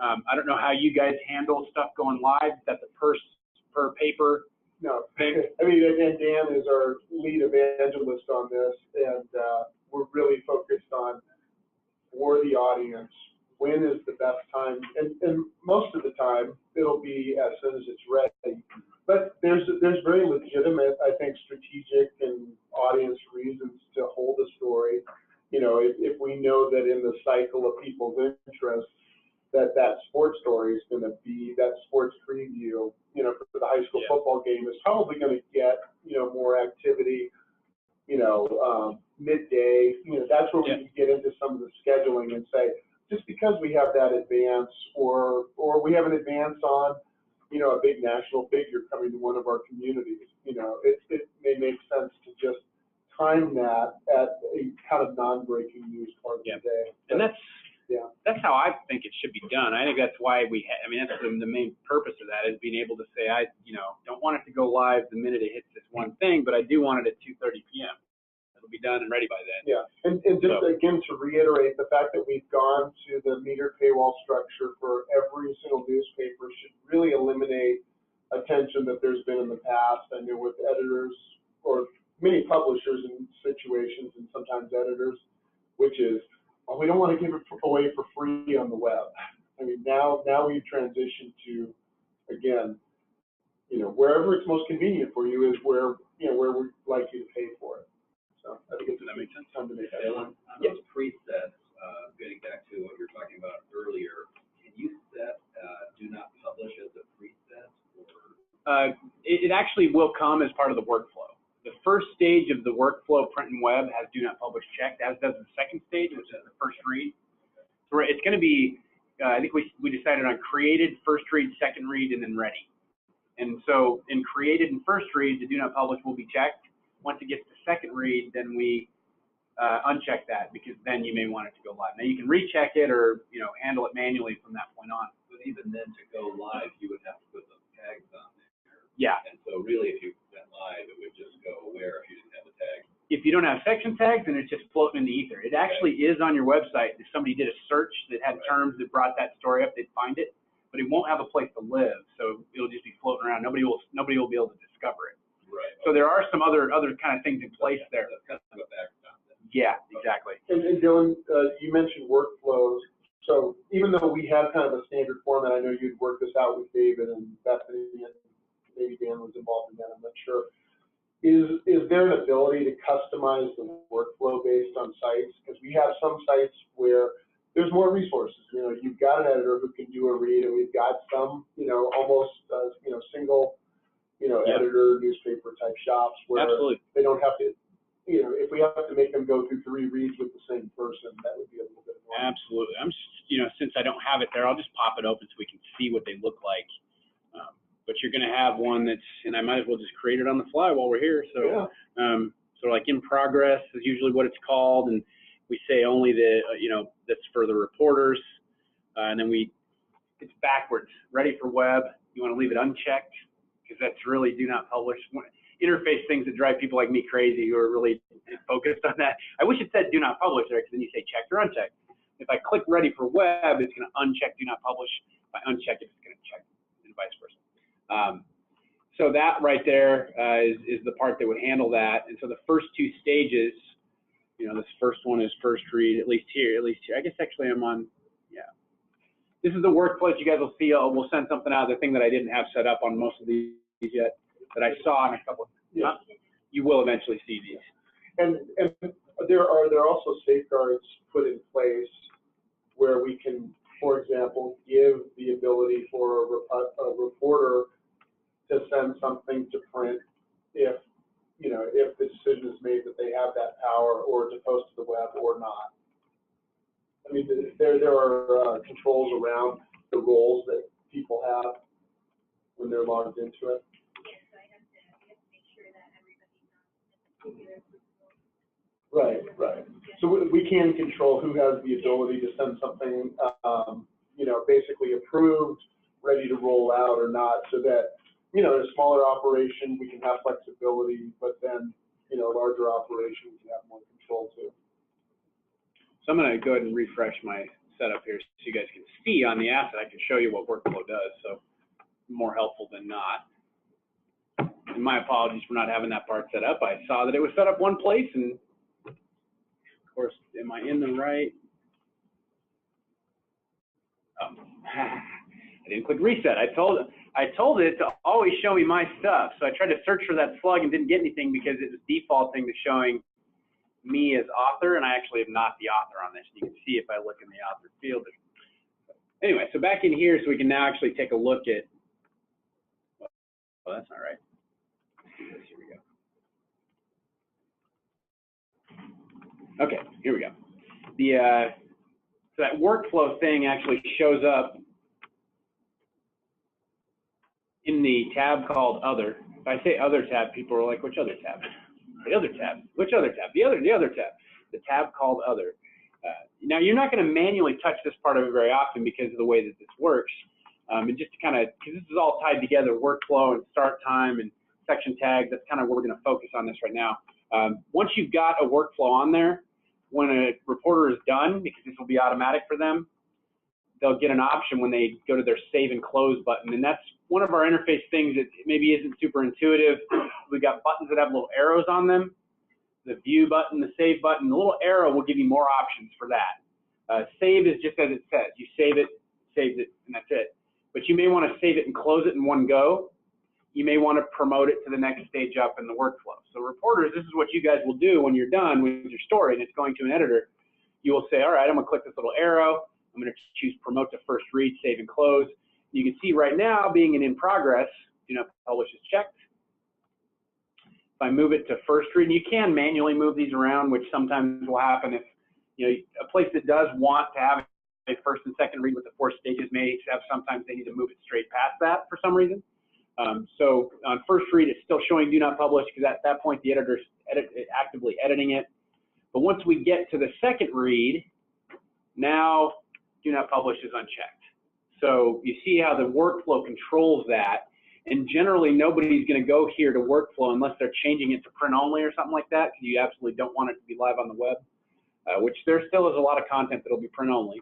I don't know how you guys handle stuff going live. That's a per paper. No, and Dan is our lead evangelist on this, and we're really focused on, for the audience, when is the best time, and most of the time it'll be as soon as it's ready. But there's very legitimate, I think, strategic and audience reasons to hold a story. If we know that in the cycle of people's interest, that sports story is going to be, that sports preview, for the high school football game is probably going to get, more activity, midday. That's where we can get into some of the scheduling and say, just because we have that advance or we have an advance on, a big national figure coming to one of our communities, it may make sense to just time that at a kind of non-breaking news part of the day. And that's how I think it should be done. I think that's why that's the main purpose of that, is being able to say, I don't want it to go live the minute it hits this one thing, but I do want it at 2:30 p.m. It'll be done and ready by then. Yeah, and just again to reiterate, the fact that we've gone to the meter paywall structure for every single newspaper should really eliminate a tension that there's been in the past. I know with editors or many publishers in situations, and sometimes editors, which is, well, we don't want to give it away for free on the web. Now we've transitioned to, again, wherever it's most convenient for you is where we'd like you to pay for it. So I think that makes sense. Time to make that one. On those presets, getting back to what you were talking about earlier, can you set do not publish as a preset? Or? It actually will come as part of the workflow. The first stage of the workflow, print and web, has do not publish checked, as does the second stage, which is the first read. So it's going to be, I think we decided on created, first read, second read, and then ready. And so in created and first read, the do not publish will be checked. Once it gets to second read, then we uncheck that, because then you may want it to go live. Now you can recheck it or handle it manually from that point on. But even then, to go live, you would have to put those tags on there. Yeah. And so really, if you went live, it would just go where if you didn't have the tag. If you don't have section tags, then it's just floating in the ether. It actually is on your website. If somebody did a search that had terms that brought that story up, they'd find it, but it won't have a place to live. So it'll just be floating around. Nobody will be able to discover it. Right. So there are some other kind of things in place there. That's kind of a background then. Yeah, exactly. And Dylan, you mentioned workflows. So even though we have kind of a standard format, I know you'd worked this out with David and Bethany, and maybe Dan was involved in that, I'm not sure. Is there an ability to customize the workflow based on sites? Because we have some sites where there's more resources. You've got an editor who can do a read, and we've got some, almost, single, editor, newspaper type shops where Absolutely. they don't have to, if we have to make them go through 3 reads with the same person, that would be a little bit more. Absolutely. Since I don't have it there, I'll just pop it open so we can see what they look like. But you're going to have one that's, and I might as well just create it on the fly while we're here. So, yeah. So like in progress is usually what it's called, and we say only the, that's for the reporters, and then it's backwards. Ready for web. You want to leave it unchecked, because that's really do not publish. Interface things that drive people like me crazy who are really focused on that. I wish it said do not publish there, because then you say checked or unchecked. If I click ready for web, it's going to uncheck do not publish. If I uncheck it, it's going to check, and vice versa. So that right there is the part that would handle that. And so the first 2 stages, this first one is first read, at least here. I guess actually I'm on, yeah. This is the workflow that you guys will see. We'll send something out, the thing that I didn't have set up on most of these yet, that I saw in a couple of, you will eventually see these. And there are also safeguards put in place where we can, for example, give the ability for a reporter to send something to print if the decision is made that they have that power, or to post to the web or not. I mean, there are controls around the roles that people have when they're logged into it. Yes, so I have to make sure that everybody's on. Right. So we can control who has the ability to send something, basically approved, ready to roll out or not, so that, in a smaller operation, we can have flexibility, but then, a larger operation, we can have more control too. So I'm going to go ahead and refresh my setup here so you guys can see on the asset. I can show you what workflow does, so more helpful than not. And my apologies for not having that part set up. I saw that it was set up one place, and of course, am I in the right? Oh. I didn't click reset. I told it to always show me my stuff. So I tried to search for that slug and didn't get anything, because it was defaulting to showing me as author, and I actually am not the author on this. You can see if I look in the author field. Anyway, so back in here, so we can now actually take a look at, well, that's not right. Here we go. Okay, here we go. So that workflow thing actually shows up in the tab called Other. If I say Other tab, people are like, which other tab? The other tab. Which other tab? The other tab. The tab called Other. Now, you're not going to manually touch this part of it very often because of the way that this works. And just to kind of, because this is all tied together, workflow and start time and section tags, that's kind of where we're going to focus on this right now. Once you've got a workflow on there, when a reporter is done, because this will be automatic for them, they'll get an option when they go to their save and close button. And that's one of our interface things that maybe isn't super intuitive. We've got buttons that have little arrows on them. The view button, the save button, the little arrow will give you more options for that. Save is just as it says. You save it, saves it, and that's it. But you may want to save it and close it in one go. You may want to promote it to the next stage up in the workflow. So reporters, this is what you guys will do when you're done with your story and it's going to an editor. You will say, all right, I'm going to click this little arrow. I'm going to choose promote to first read, save and close. You can see right now, being in progress, do not publish is checked. If I move it to first read, and you can manually move these around, which sometimes will happen if, you know, a place that does want to have a first and second read with the 4 stages may have, sometimes they need to move it straight past that for some reason. So on first read, it's still showing do not publish because at that point the editor's actively editing it. But once we get to the second read, now do not publish is unchecked. So you see how the workflow controls that. And generally, nobody's going to go here to workflow unless they're changing it to print only or something like that, because you absolutely don't want it to be live on the web, which there still is a lot of content that will be print only,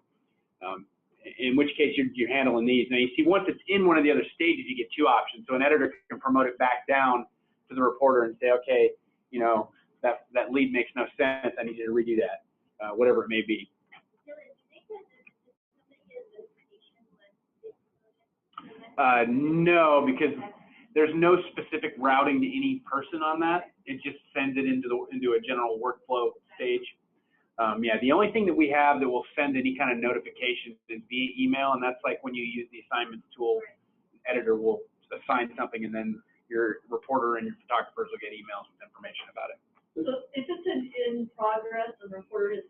in which case you're handling these. Now, you see, once it's in one of the other stages, you get 2 options. So an editor can promote it back down to the reporter and say, okay, you know, that lead makes no sense. I need you to redo that, whatever it may be. No, because there's no specific routing to any person on that. It just sends it into a general workflow stage. Yeah, the only thing that we have that will send any kind of notifications is via email, and that's like when you use the assignments tool, editor will assign something, and then your reporter and your photographers will get emails with information about it. So if it's in progress and the reporter is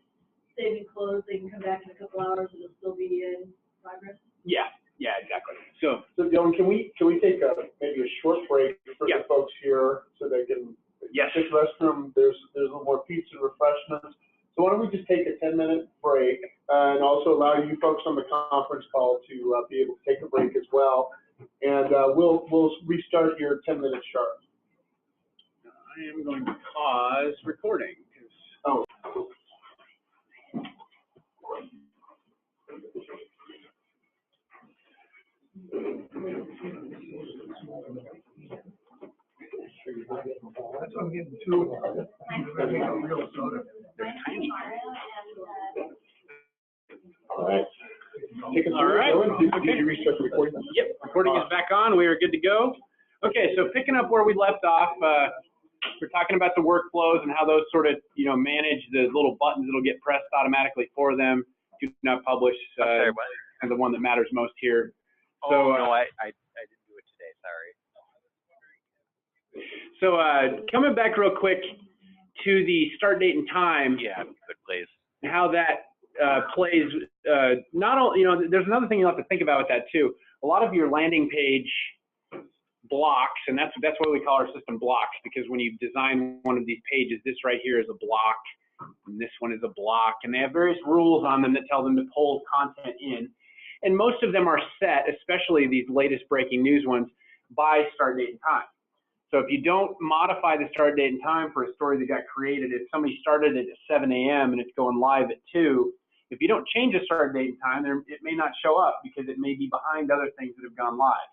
saving clothes, they can come back in a couple hours and it'll still be in progress? Yeah. Yeah, exactly. So Dylan, can we take maybe a short break for the folks here so they can take the restroom? There's a little more pizza and refreshments. So why don't we just take a 10-minute break and also allow you folks on the conference call to be able to take a break as well, and we'll restart here 10 minutes sharp. I am going to pause recording. Oh. That's what I'm getting too. I make a real soda. They're tiny. All right. Take a All right. Did you restart the recording? Yep, recording is back on. We are good to go. Okay, so picking up where we left off, we're talking about the workflows and how those sort of, you know, manage the little buttons that'll get pressed automatically for them. Do not publish, and the one that matters most here. Oh, so, no, I didn't do it today, sorry. So coming back real quick to the start date and time. Yeah, good, please. How that plays, not only, you know, there's another thing you'll have to think about with that too. A lot of your landing page blocks, and that's why we call our system blocks, because when you design one of these pages, this right here is a block, and this one is a block, and they have various rules on them that tell them to pull content in. And most of them are set, especially these latest breaking news ones, by start date and time. So if you don't modify the start date and time for a story that got created, if somebody started it at 7 a.m. and it's going live at 2, if you don't change the start date and time, it may not show up because it may be behind other things that have gone live.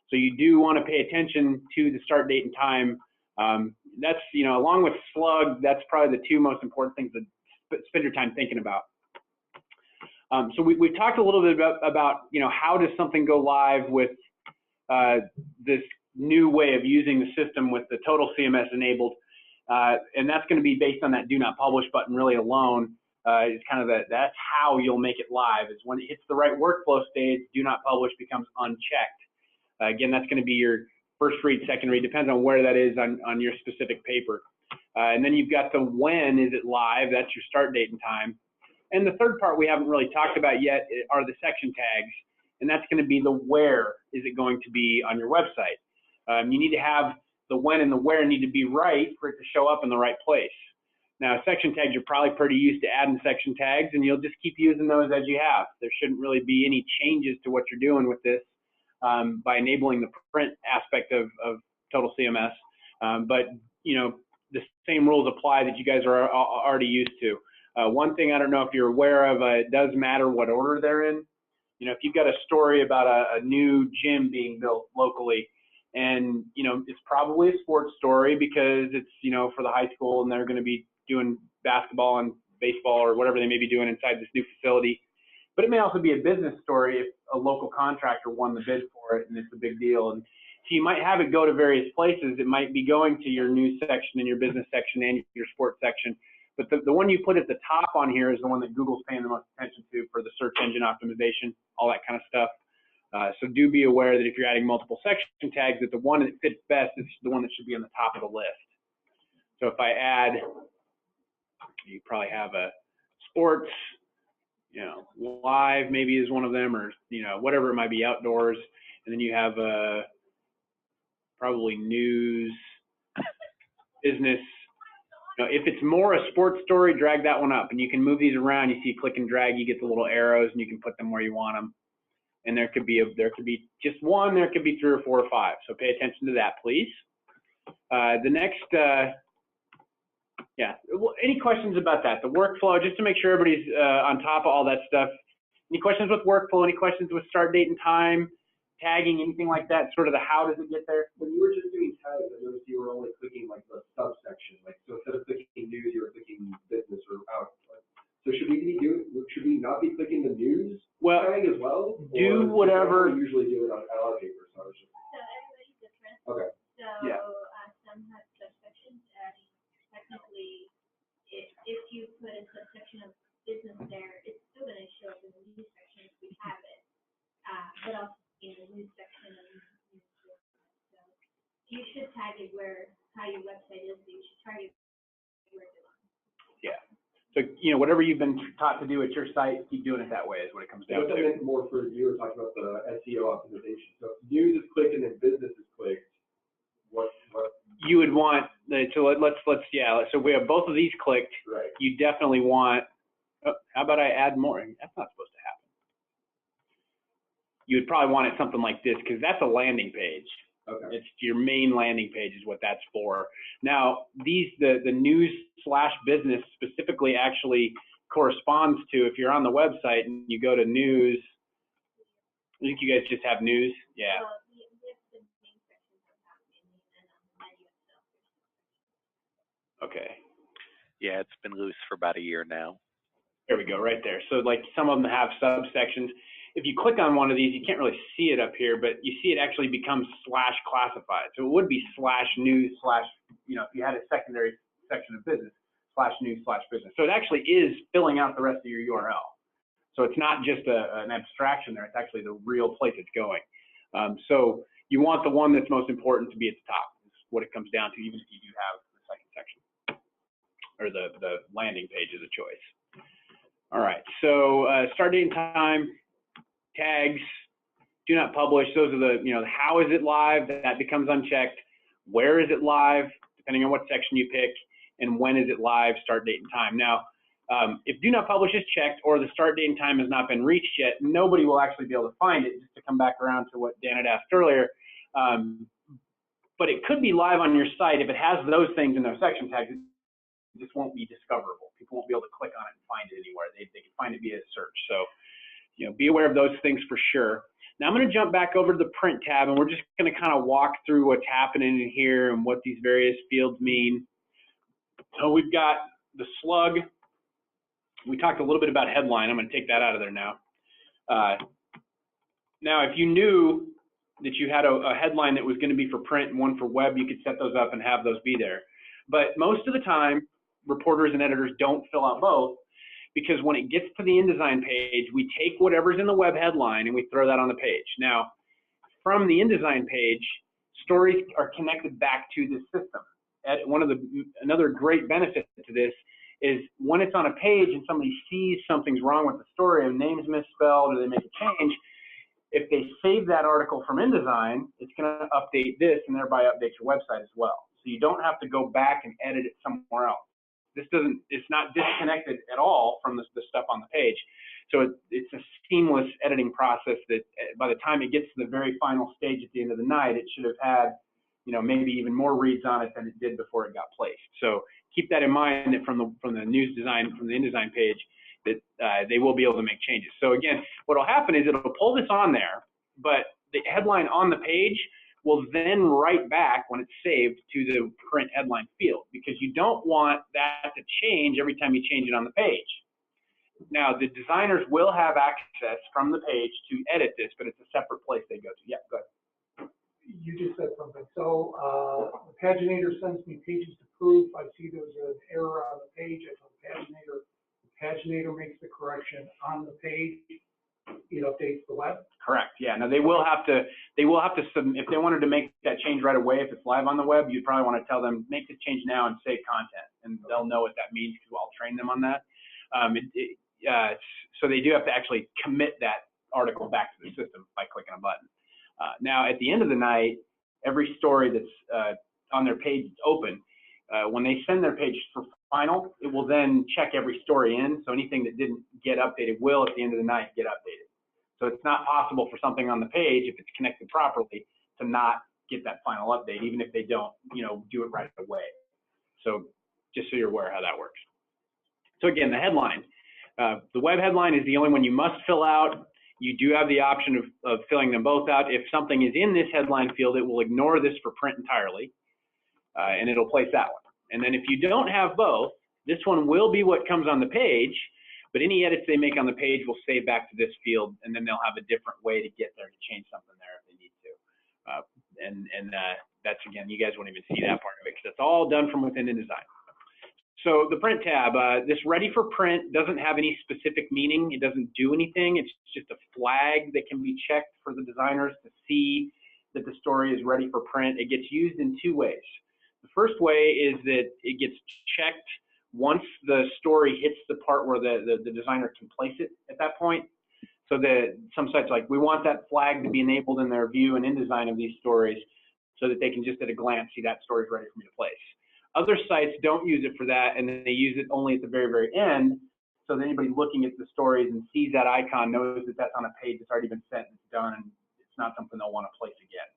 So you do want to pay attention to the start date and time. That's, you know, along with slug, that's probably the 2 most important things to spend your time thinking about. So we've talked a little bit about, you know, how does something go live with this new way of using the system with the total CMS enabled, and that's going to be based on that do not publish button really alone. It's kind of that's how you'll make it live, is when it hits the right workflow stage, do not publish becomes unchecked. Again, that's going to be your first read, second read, depends on where that is on your specific paper. And then you've got the when is it live, that's your start date and time. And the third part we haven't really talked about yet are the section tags, and that's going to be the where is it going to be on your website. You need to have the when and the where need to be right for it to show up in the right place. Now, section tags, you're probably pretty used to adding section tags, and you'll just keep using those as you have. There shouldn't really be any changes to what you're doing with this by enabling the print aspect of Total CMS. But, you know, the same rules apply that you guys are already used to. One thing I don't know if you're aware of, it does matter what order they're in. You know, if you've got a story about a new gym being built locally, and, you know, it's probably a sports story because it's, you know, for the high school and they're going to be doing basketball and baseball or whatever they may be doing inside this new facility. But it may also be a business story if a local contractor won the bid for it and it's a big deal. And so you might have it go to various places. It might be going to your news section and your business section and your sports section. But the one you put at the top on here is the one that Google's paying the most attention to for the search engine optimization, all that kind of stuff. So do be aware that if you're adding multiple section tags, that the one that fits best is the one that should be on the top of the list. So if I add, you probably have a sports, you know, live maybe is one of them, or, you know, whatever it might be, outdoors. And then you have probably news, business. You know, if it's more a sports story, drag that one up. And you can move these around. You see click and drag, you get the little arrows, and you can put them where you want them. And there could be just one, there could be 3 or 4 or 5. So pay attention to that, please. The next, yeah, any questions about that? The workflow, just to make sure everybody's on top of all that stuff. Any questions with workflow? Any questions with start date and time, tagging, anything like that? Sort of the how does it get there? When you were just doing tags, I noticed you were only clicking like the subsection. Like, so instead of clicking news, you were clicking business or out. So should we not be clicking the news tag as well? Do whatever. We usually do it on our paper. So I was just. So everybody's different. Okay. So Yeah. Some have subsections, and technically, if you put a subsection of business there, it's still going to show up in the news section if we have it, but also in the news section of news. So you should tag it how your website is. So you should target where it belongs. Yeah. So, you know, whatever you've been taught to do at your site, keep doing it that way is what it comes down to. I meant more for, you were talking about the SEO optimization. So if news is clicked and then business is clicked, what? You would want, so so we have both of these clicked. Right. You definitely want, how about I add more? That's not supposed to happen. You would probably want it something like this, because that's a landing page. Okay. It's your main landing page is what that's for. Now, the news/business specifically actually corresponds to, if you're on the website and you go to news, I think you guys just have news. Yeah. We have the main sections of happening, and then on the menu itself, Okay. Yeah, it's been loose for about a year now. There we go, right there. So like some of them have subsections. If you click on one of these, you can't really see it up here, but you see it actually becomes /classified. So it would be /news/ you know, if you had a secondary section of business, /news/business. So it actually is filling out the rest of your URL. So it's not just an abstraction there, it's actually the real place it's going. So you want the one that's most important to be at the top, is what it comes down to, even if you do have the second section, or the landing page is a choice. All right, so start date and time, tags, do not publish. Those are the, you know, how is it live? That becomes unchecked. Where is it live? Depending on what section you pick, and when is it live? Start date and time. Now, if do not publish is checked, or the start date and time has not been reached yet, nobody will actually be able to find it. Just to come back around to what Dan had asked earlier, but it could be live on your site if it has those things in those section tags. It just won't be discoverable. People won't be able to click on it and find it anywhere. They can find it via search. So, you know, be aware of those things for sure. Now I'm going to jump back over to the print tab, and we're just going to kind of walk through what's happening in here and what these various fields mean. So we've got the slug. We talked a little bit about headline. I'm going to take that out of there now. Now, if you knew that you had a headline that was going to be for print and one for web, you could set those up and have those be there. But most of the time, reporters and editors don't fill out both, because when it gets to the InDesign page, we take whatever's in the web headline and we throw that on the page. Now, from the InDesign page, stories are connected back to the system. Another great benefit to this is when it's on a page and somebody sees something's wrong with the story, a name's misspelled, or they make a change, if they save that article from InDesign, it's going to update this and thereby update your website as well. So you don't have to go back and edit it somewhere else. It's not disconnected at all from the stuff on the page. So it's a seamless editing process that by the time it gets to the very final stage at the end of the night, it should have had, you know, maybe even more reads on it than it did before it got placed. So keep that in mind, that from the news design, from the InDesign page, that they will be able to make changes. So again, what will happen is it'll pull this on there, but the headline on the page will then write back when it's saved to the print headline field, because you don't want that to change every time you change it on the page. Now, the designers will have access from the page to edit this, but it's a separate place they go to. Yeah, go ahead. You just said something. So the paginator sends me pages to proof. I see there's an error on the page. I tell the paginator makes the correction on the page. it updates the web? Correct. Yeah. Now they will have to submit, if they wanted to make that change right away, if it's live on the web, you'd probably want to tell them, make this change now and save content, and they'll know what that means because I'll train them on that. So they do have to actually commit that article back to the system by clicking a button. Now at the end of the night, every story that's on their page is open. When they send their page for final, it will then check every story in. So anything that didn't get updated will at the end of the night get updated. So it's not possible for something on the page, if it's connected properly, to not get that final update, even if they don't, do it right away. So just so you're aware how that works. So again, the headline. The web headline is the only one you must fill out. You do have the option of filling them both out. If something is in this headline field, it will ignore this for print entirely, and it'll place that one. And then if you don't have both, this one will be what comes on the page, but any edits they make on the page will save back to this field, and then they'll have a different way to get there to change something there if they need to. That's, again, you guys won't even see that part of it because it's all done from within InDesign. So the print tab, this ready for print doesn't have any specific meaning. It doesn't do anything. It's just a flag that can be checked for the designers to see that the story is ready for print. It gets used in two ways. The first way is that it gets checked once the story hits the part where the designer can place it at that point. So that some sites like, we want that flag to be enabled in their view and InDesign of these stories so that they can just at a glance see that story is ready for me to place. Other sites don't use it for that, and then they use it only at the very, very end, so that anybody looking at the stories and sees that icon knows that that's on a page that's already been sent and it's done, and it's not something they'll want to place again.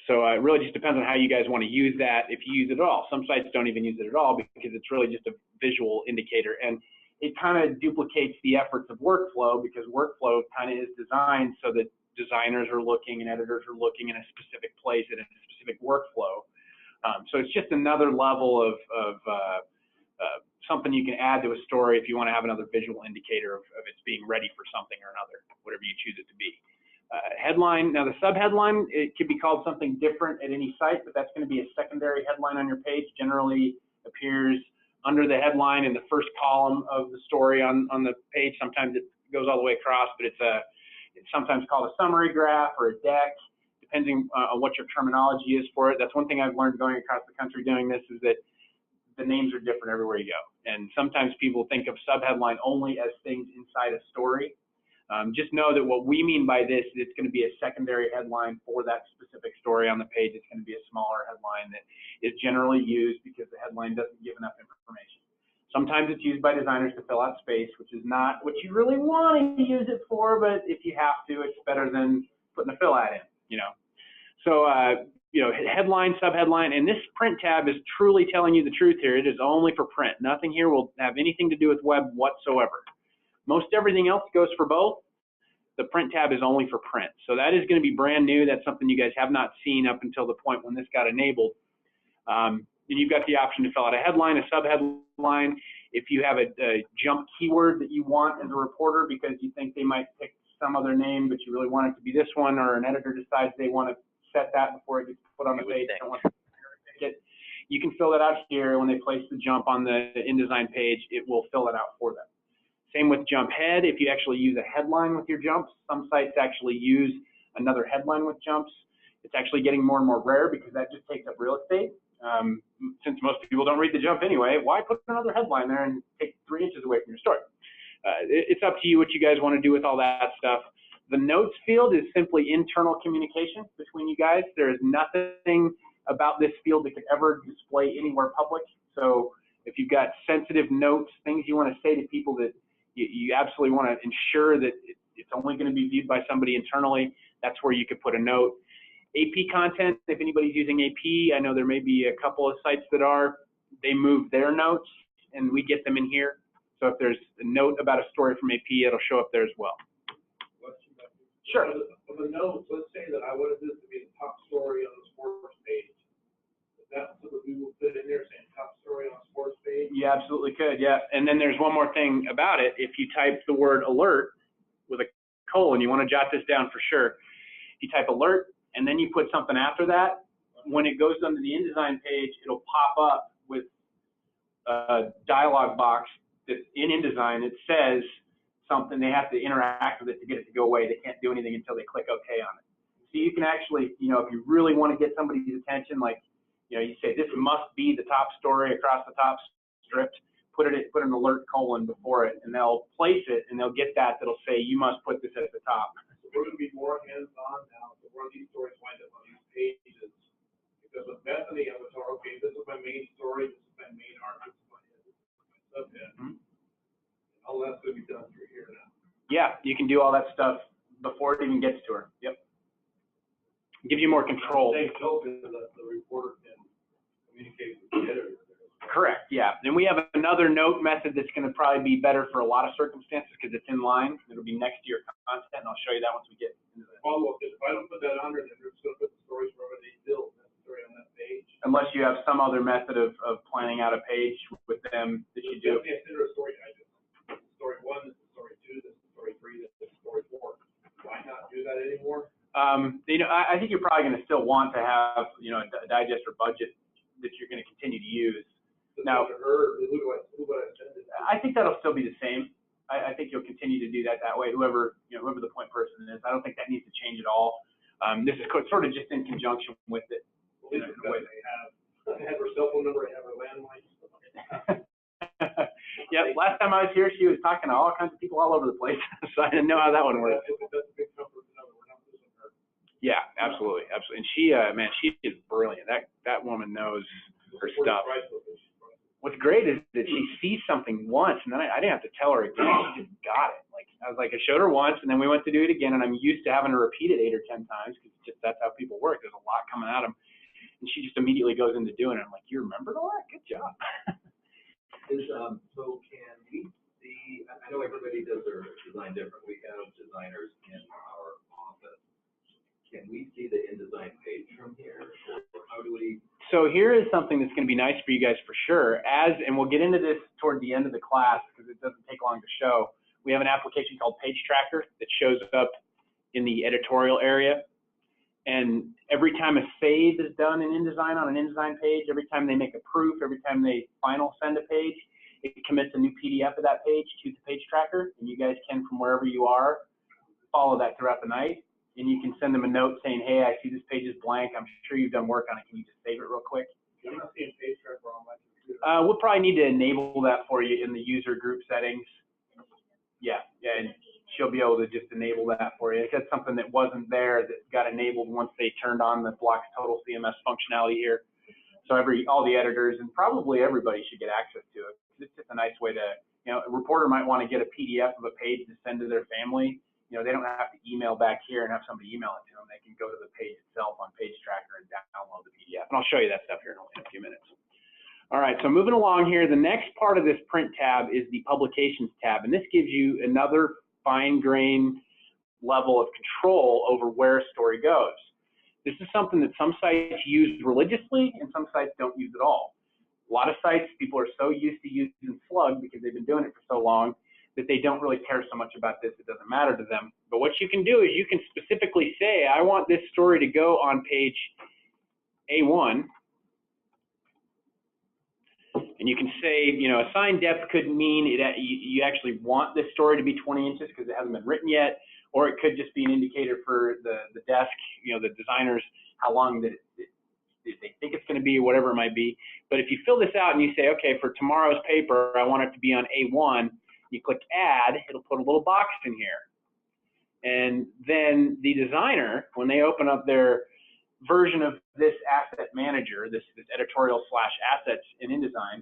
So it really just depends on how you guys want to use that, if you use it at all. Some sites don't even use it at all because it's really just a visual indicator, and it kind of duplicates the efforts of workflow, because workflow kind of is designed so that designers are looking and editors are looking in a specific place in a specific workflow. So it's just another level of something you can add to a story if you want to have another visual indicator of it's being ready for something or another, whatever you choose it to be. Headline, now the subheadline, it could be called something different at any site, but that's going to be a secondary headline on your page. Generally appears under the headline in the first column of the story on the page. Sometimes it goes all the way across, but it's sometimes called a summary graph or a deck, depending on what your terminology is for it. That's one thing I've learned going across the country doing this, is that the names are different everywhere you go. And sometimes people think of subheadline only as things inside a story. Just know that what we mean by this is it's going to be a secondary headline for that specific story on the page. It's going to be a smaller headline that is generally used because the headline doesn't give enough information. Sometimes it's used by designers to fill out space, which is not what you really want to use it for, but if you have to, it's better than putting a fill ad in. So, headline, subheadline, and this print tab is truly telling you the truth here. It is only for print. Nothing here will have anything to do with web whatsoever. Most everything else goes for both. The print tab is only for print. So that is going to be brand new. That's something you guys have not seen up until the point when this got enabled. And you've got the option to fill out a headline, a subheadline. If you have a jump keyword that you want as a reporter because you think they might pick some other name, but you really want it to be this one, or an editor decides they want to set that before it gets put on the page, don't want to pick it, you can fill that out here. When they place the jump on the InDesign page, it will fill it out for them. Same with jump head. If you actually use a headline with your jumps, some sites actually use another headline with jumps. It's actually getting more and more rare because that just takes up real estate. Since most people don't read the jump anyway, why put another headline there and take 3 inches away from your story? It's up to you what you guys want to do with all that stuff. The notes field is simply internal communication between you guys. There is nothing about this field that could ever display anywhere public. So if you've got sensitive notes, things you want to say to people that you absolutely want to ensure that it's only going to be viewed by somebody internally, that's where you could put a note. AP content, if anybody's using AP, I know there may be a couple of sites that are, they move their notes and we get them in here. So if there's a note about a story from AP, it'll show up there as well. Sure. For the notes, let's say that I wanted this to be the top story on the sports page. Is that something we will fit in there saying top story on sports page? You absolutely could, yeah. And then there's one more thing about it. If you type the word alert with a colon, you want to jot this down for sure. If you type alert and then you put something after that, when it goes onto the InDesign page, it'll pop up with a dialog box that's in InDesign. It says something, they have to interact with it to get it to go away. They can't do anything until they click OK on it. So you can actually, you know, if you really want to get somebody's attention, like, you know, you say this must be the top story across the top stripped, put an alert colon before it, and they'll place it, and they'll get that that'll say you must put this at the top. So we're going to be more hands-on now. So where these stories wind up on these pages, because with Bethany, I was told, okay, this is my main story, this is my main arc, this is my subhead. Mm-hmm. All that's going to be done through here now. Yeah, you can do all that stuff before it even gets to her. Yep. It gives you more control. The reporter can communicate with the editor. Correct, yeah. Then we have another note method that's going to probably be better for a lot of circumstances because it's in line. It'll be next to your content, and I'll show you that once we get into that. Follow-up, if I don't put that on there, then we're just going to put the stories wherever they build necessary on that page. Unless you have some other method of planning out a page with them that you do. Definitely consider a story digest. Story 1, this is story 2, this is story 3, this is story 4. Why not do that anymore? You know, I think you're probably going to still want to have, you know, a digest or budget that you're going to continue to use. Now, I think that'll still be the same. I think you'll continue to do that way. Whoever the point person is, I don't think that needs to change at all. This is sort of just in conjunction with it. You know, in a way they have her cell phone number, I have her landline. Yeah, last time I was here, she was talking to all kinds of people all over the place, so I didn't know how that one worked. That's a big comfort to know that we're not losing her. Yeah, absolutely, absolutely. And she, man, she is brilliant. That woman knows her stuff. What's great is that she sees something once, and then I didn't have to tell her again. She just got it. Like I was like, I showed her once, and then we went to do it again, and I'm used to having to repeat it 8 or 10 times because that's how people work. There's a lot coming at them, and she just immediately goes into doing it. I'm like, you remembered all that? Good job. So can we see? I know everybody does their design different. We have designers in our office. Can we see the InDesign page from here, or how do we? So here is something that's going to be nice for you guys for sure. And we'll get into this toward the end of the class because it doesn't take long to show. We have an application called Page Tracker that shows up in the editorial area. And every time a save is done in InDesign on an InDesign page, every time they make a proof, every time they final send a page, it commits a new PDF of that page to the Page Tracker. And you guys can, from wherever you are, follow that throughout the night. And you can send them a note saying, hey, I see this page is blank. I'm sure you've done work on it. Can you just save it real quick? I'm not seeing Page Tracker on my computer. We'll probably need to enable that for you in the user group settings. Yeah, and she'll be able to just enable that for you. It's something that wasn't there that got enabled once they turned on the Blox Total CMS functionality here. So all the editors and probably everybody should get access to it. It's just a nice way to, you know, a reporter might want to get a PDF of a page to send to their family. You know, they don't have to email back here and have somebody email it to them. They can go to the page itself on Page Tracker and download the PDF. And I'll show you that stuff here in a few minutes. All right, so moving along here, the next part of this print tab is the Publications tab. And this gives you another fine-grained level of control over where a story goes. This is something that some sites use religiously and some sites don't use at all. A lot of sites, people are so used to using Slug because they've been doing it for so long that they don't really care so much about this. It doesn't matter to them. But what you can do is you can specifically say, I want this story to go on page A1. And you can say, you know, assigned depth could mean you actually want this story to be 20 inches because it hasn't been written yet, or it could just be an indicator for the desk, you know, the designers, how long that they think it's going to be, or whatever it might be. But if you fill this out and you say, okay, for tomorrow's paper, I want it to be on A1, you click add, it'll put a little box in here. And then the designer, when they open up their version of this asset manager, this editorial / assets in InDesign,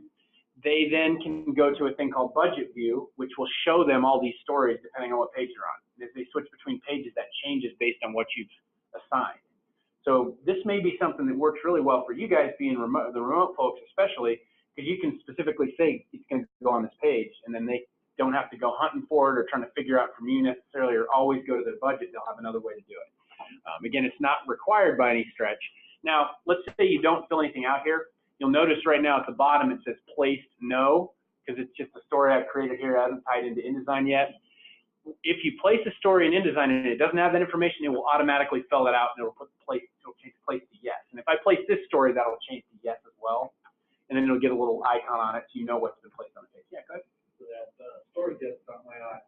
they then can go to a thing called budget view, which will show them all these stories depending on what page they're on. And if they switch between pages, that changes based on what you've assigned. So this may be something that works really well for you guys being remote, the remote folks especially, because you can specifically say it's going to go on this page, and then they don't have to go hunting for it or trying to figure out from you necessarily, or always go to their budget. They'll have another way to do it. Again, it's not required by any stretch. Now, let's say you don't fill anything out here. You'll notice right now at the bottom it says placed no, because it's just a story I've created here. It hasn't tied into InDesign yet. If you place a story in InDesign and it doesn't have that information, it will automatically fill that out and it'll change place to yes. And if I place this story, that'll change to yes as well. And then it'll get a little icon on it so you know what's been placed on the page. Yeah, go ahead. So that story gets caught my eye.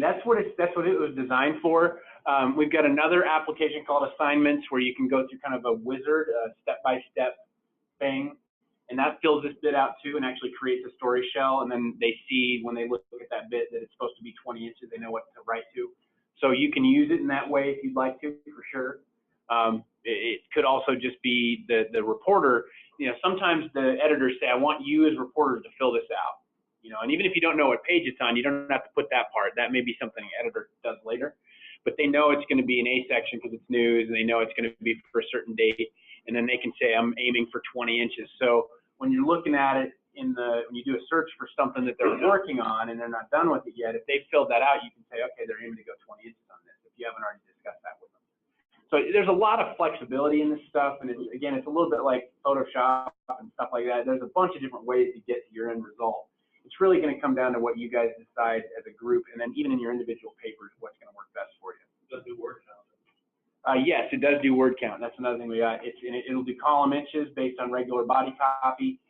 free. That's what it was designed for. We've got another application called Assignments where you can go through kind of a wizard, step-by-step thing, and that fills this bit out too and actually creates a story shell, and then they see when they look at that bit that it's supposed to be 20 inches, they know what to write to. So you can use it in that way if you'd like to, for sure. It could also just be the reporter. Sometimes the editors say, I want you as reporters to fill this out. And even if you don't know what page it's on, you don't have to put that part. That may be something an editor does later. But they know it's going to be an A section because it's news, and they know it's going to be for a certain date. And then they can say, I'm aiming for 20 inches. So when you're looking at it when you do a search for something that they're working on and they're not done with it yet, if they've filled that out, you can say, okay, they're aiming to go 20 inches on this, if you haven't already discussed that with them. So there's a lot of flexibility in this stuff. And again, it's a little bit like Photoshop and stuff like that. There's a bunch of different ways to get to your end result. It's really going to come down to what you guys decide as a group, and then even in your individual papers, what's going to work best for you. Does it do word count? Yes, it does do word count. That's another thing we got. It'll do column inches based on regular body copy,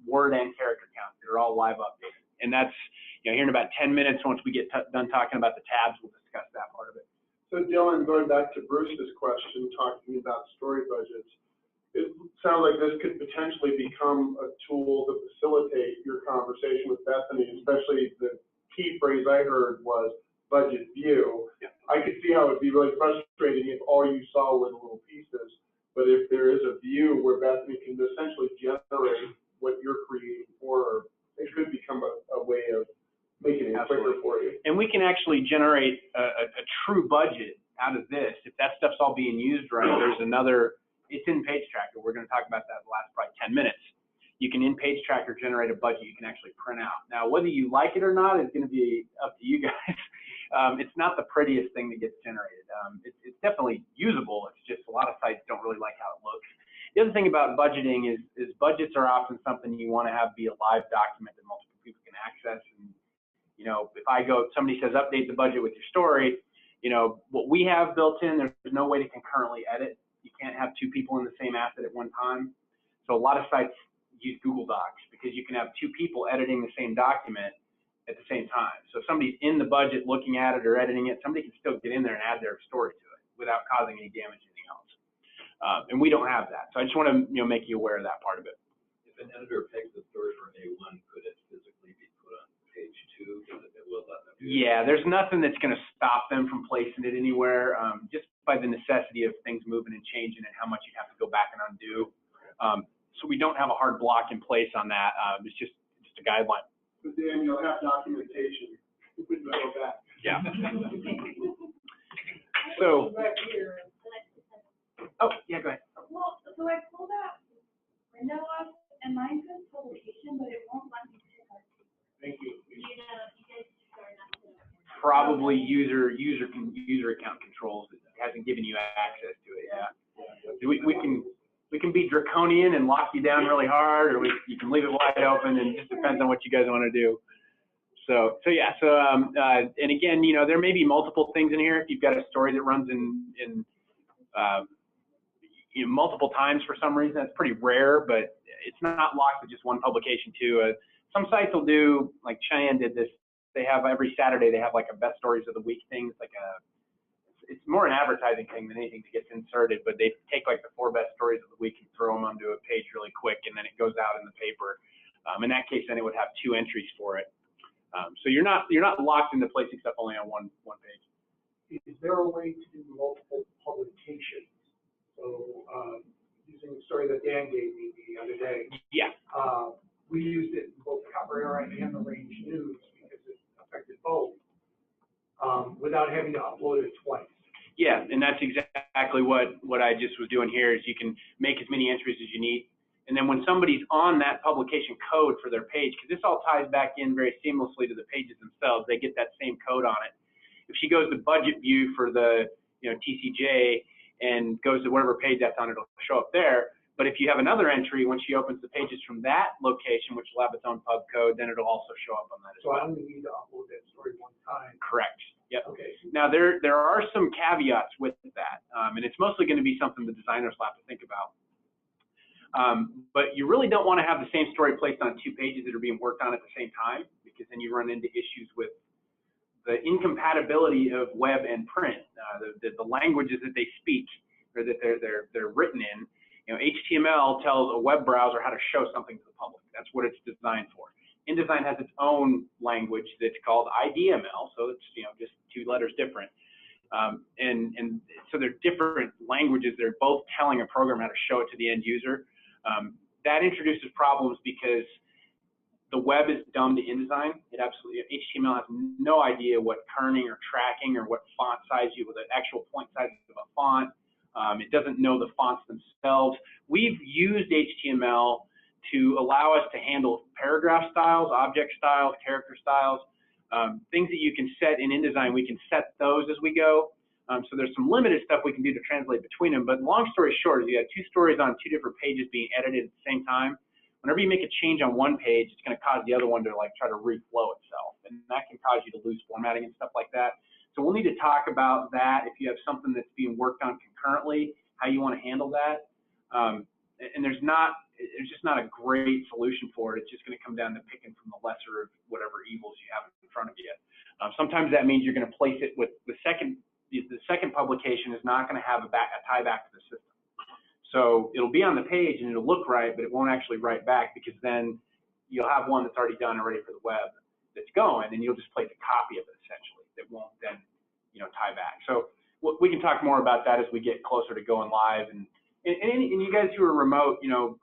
word and character count. They're all live updated. And that's, here in about 10 minutes, once we get done talking about the tabs, we'll discuss that part of it. So Dylan, going back to Bruce's question, talking about story budgets, it sounds like this could potentially become a tool to facilitate your conversation with Bethany, especially the key phrase I heard was budget view. Yeah. I could see how it'd be really frustrating if all you saw were the little pieces, but if there is a view where Bethany can essentially generate what you're creating for her, it could become a way of making it quicker for you. And we can actually generate a true budget out of this. If that stuff's all being used right, there's another, it's in Page Tracker. We're going to talk about that the last probably 10 minutes. You can in Page Tracker generate a budget you can actually print out. Now, whether you like it or not is going to be up to you guys. It's not the prettiest thing that gets generated. It's definitely usable. It's just a lot of sites don't really like how it looks. The other thing about budgeting is budgets are often something you want to have be a live document that multiple people can access. And, if somebody says update the budget with your story, what we have built in, there's no way to concurrently edit. You can't have two people in the same asset at one time. So a lot of sites use Google Docs because you can have two people editing the same document at the same time. So if somebody's in the budget looking at it or editing it, somebody can still get in there and add their story to it without causing any damage to anything else. And we don't have that. So I just want to make you aware of that part of it. If an editor takes a story from A1, could it physically be put on page 2? Because it will let them do Yeah, there's nothing that's going to stop them from placing it anywhere, just by the necessity of things moving and changing and how much you have to go back and undo. So we don't have a hard block in place on that. It's just a guideline. But then you'll have documentation when you go back. Yeah. So, Right here. oh, yeah, go ahead. Well, so I pulled that window up, and mine says publication, but it won't let me pick our. Thank you. You guys are not to. Probably user account controls that hasn't given you access to it. Yeah. We can be draconian and lock you down really hard, or you can leave it wide open, and it just depends on what you guys want to do. So yeah. And again, there may be multiple things in here. If you've got a story that runs in multiple times for some reason, that's pretty rare, but it's not locked to just one publication too. Some sites will do, like Cheyenne did this. They have every Saturday, they have like a best stories of the week thing. It's more an advertising thing than anything that gets inserted, but they take like the 4 best stories of the week and throw them onto a page really quick, and then it goes out in the paper. In that case, then it would have 2 entries for it. So you're not locked into placing stuff only on one page. Is there a way to do multiple publications? So, using the story that Dan gave me the other day. Yeah. We used it in both Copper Era and the Range News because it affected both, without having to upload it twice. Yeah, and that's exactly what I just was doing here. Is you can make as many entries as you need, and then when somebody's on that publication code for their page, because this all ties back in very seamlessly to the pages themselves, they get that same code on it. If she goes to budget view for the TCJ and goes to whatever page that's on, it'll show up there. But if you have another entry, when she opens the pages from that location, which will have its own pub code, then it'll also show up on that as So well. I only need to upload that story one time. Correct. Yep. Okay. Now there are some caveats with that, and it's mostly going to be something the designers will have to think about. But you really don't want to have the same story placed on 2 pages that are being worked on at the same time, because then you run into issues with the incompatibility of web and print, the languages that they speak or that they're written in. You know, HTML tells a web browser how to show something to the public. That's what it's designed for. InDesign has its own language that's called IDML, so it's, you know, just 2 letters different. And so they're different languages. They're both telling a program how to show it to the end user. That introduces problems because the web is dumb to InDesign. It absolutely, HTML has no idea what kerning or tracking or what font size with the actual point size of a font. It doesn't know the fonts themselves. We've used HTML to allow us to handle paragraph styles, object styles, character styles, things that you can set in InDesign. We can set those as we go. So there's some limited stuff we can do to translate between them. But long story short is you have 2 stories on 2 different pages being edited at the same time. Whenever you make a change on one page, it's going to cause the other one to like try to reflow itself, and that can cause you to lose formatting and stuff like that. So we'll need to talk about that if you have something that's being worked on concurrently, how you want to handle that. And there's just not a great solution for it. It's just going to come down to picking from the lesser of whatever evils you have in front of you. Sometimes that means you're going to place it with the second publication is not going to have a tie back to the system. So it'll be on the page and it'll look right, but it won't actually write back, because then you'll have one that's already done and ready for the web that's going, and you'll just place a copy of it essentially that won't then, you know, tie back. So we can talk more about that as we get closer to going live. And you guys who are remote, you know,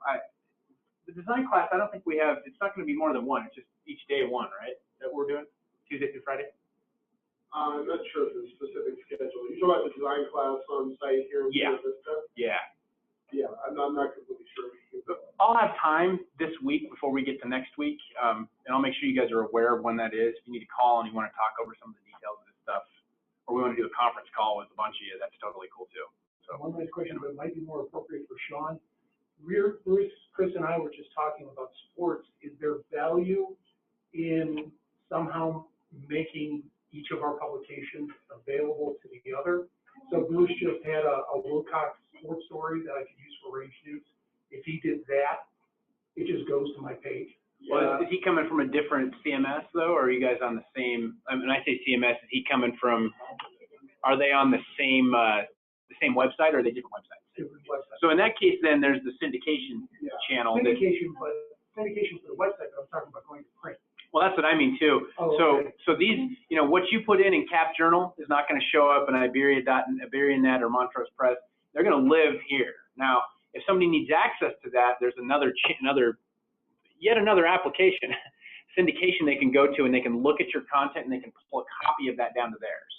the design class, I don't think we have, it's not going to be more than one. It's just each day one, right, that we're doing, Tuesday through Friday? I'm not sure of the specific schedule. You talking about the design class on site here in Vista? Yeah. Yeah, I'm not completely sure. I'll have time this week before we get to next week, and I'll make sure you guys are aware of when that is. If you need to call and you want to talk over some of the details of this stuff, or we want to do a conference call with a bunch of you, that's totally cool too. So one last question, but it might be more appropriate for Sean. Bruce, Chris, and I were just talking about sports. Is there value in somehow making each of our publications available to the other? So Bruce just had a Wilcox sports story that I could use for Range News. If he did that, it just goes to my page. Well, is he coming from a different CMS though, or are you guys on the same? I mean, I say CMS. Is he coming from? Are they on the same website, or are they different websites? Different websites. So in that case, then there's the syndication channel. Syndication for the website, but I'm talking about going to print. Well, that's what I mean too. Oh, okay. So these, you know, what you put in Cap Journal is not going to show up in IberiaNet or Montrose Press. They're going to live here. Now, if somebody needs access to that, there's yet another application, syndication they can go to, and they can look at your content and they can pull a copy of that down to theirs.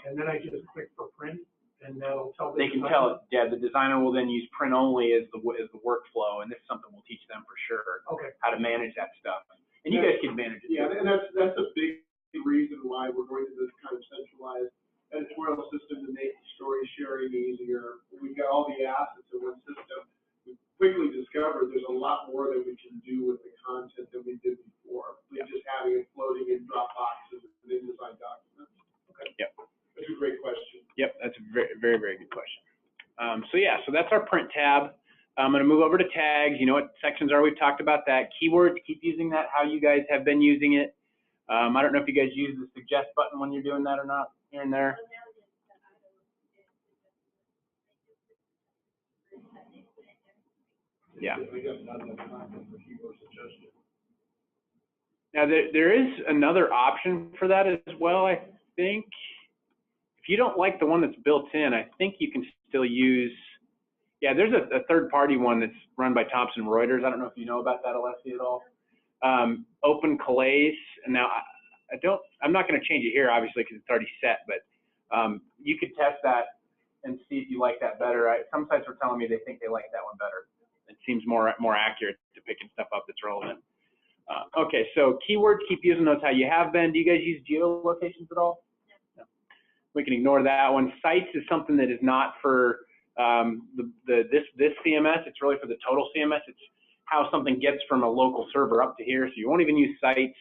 And then I just click for print, and that'll tell They can tell it. Yeah, the designer will then use print only as the workflow, and this is something we'll teach them for sure. Okay. How to manage that stuff, and you guys can manage it. Yeah, and that's a big reason why we're going to this kind of centralized editorial system to make story sharing easier. We've got all the assets in one system. We quickly discovered there's a lot more that we can do with the content than we did before. We're just having it floating in Dropboxes and InDesign documents. Okay. Yep. That's a great question. Yep, that's a very, very, very good question. So that's our print tab. I'm going to move over to tags. You know what sections are? We've talked about that. Keywords, keep using that how you guys have been using it. I don't know if you guys use the suggest button when you're doing that or not here and there. Yeah. Now there is another option for that as well, I think. If you don't like the one that's built in, I think you can still use, yeah, there's a third-party one that's run by Thomson Reuters. I don't know if you know about that, Alessia, at all. Open Calais, and now I'm not going to change it here, obviously, because it's already set, but you could test that and see if you like that better. Some sites were telling me they think they like that one better. It seems more accurate to picking stuff up that's relevant. Okay, so keywords, keep using those how you have been. Do you guys use geolocations at all? No. We can ignore that one. Sites is something that is not for this CMS. It's really for the total CMS. It's how something gets from a local server up to here. So you won't even use sites.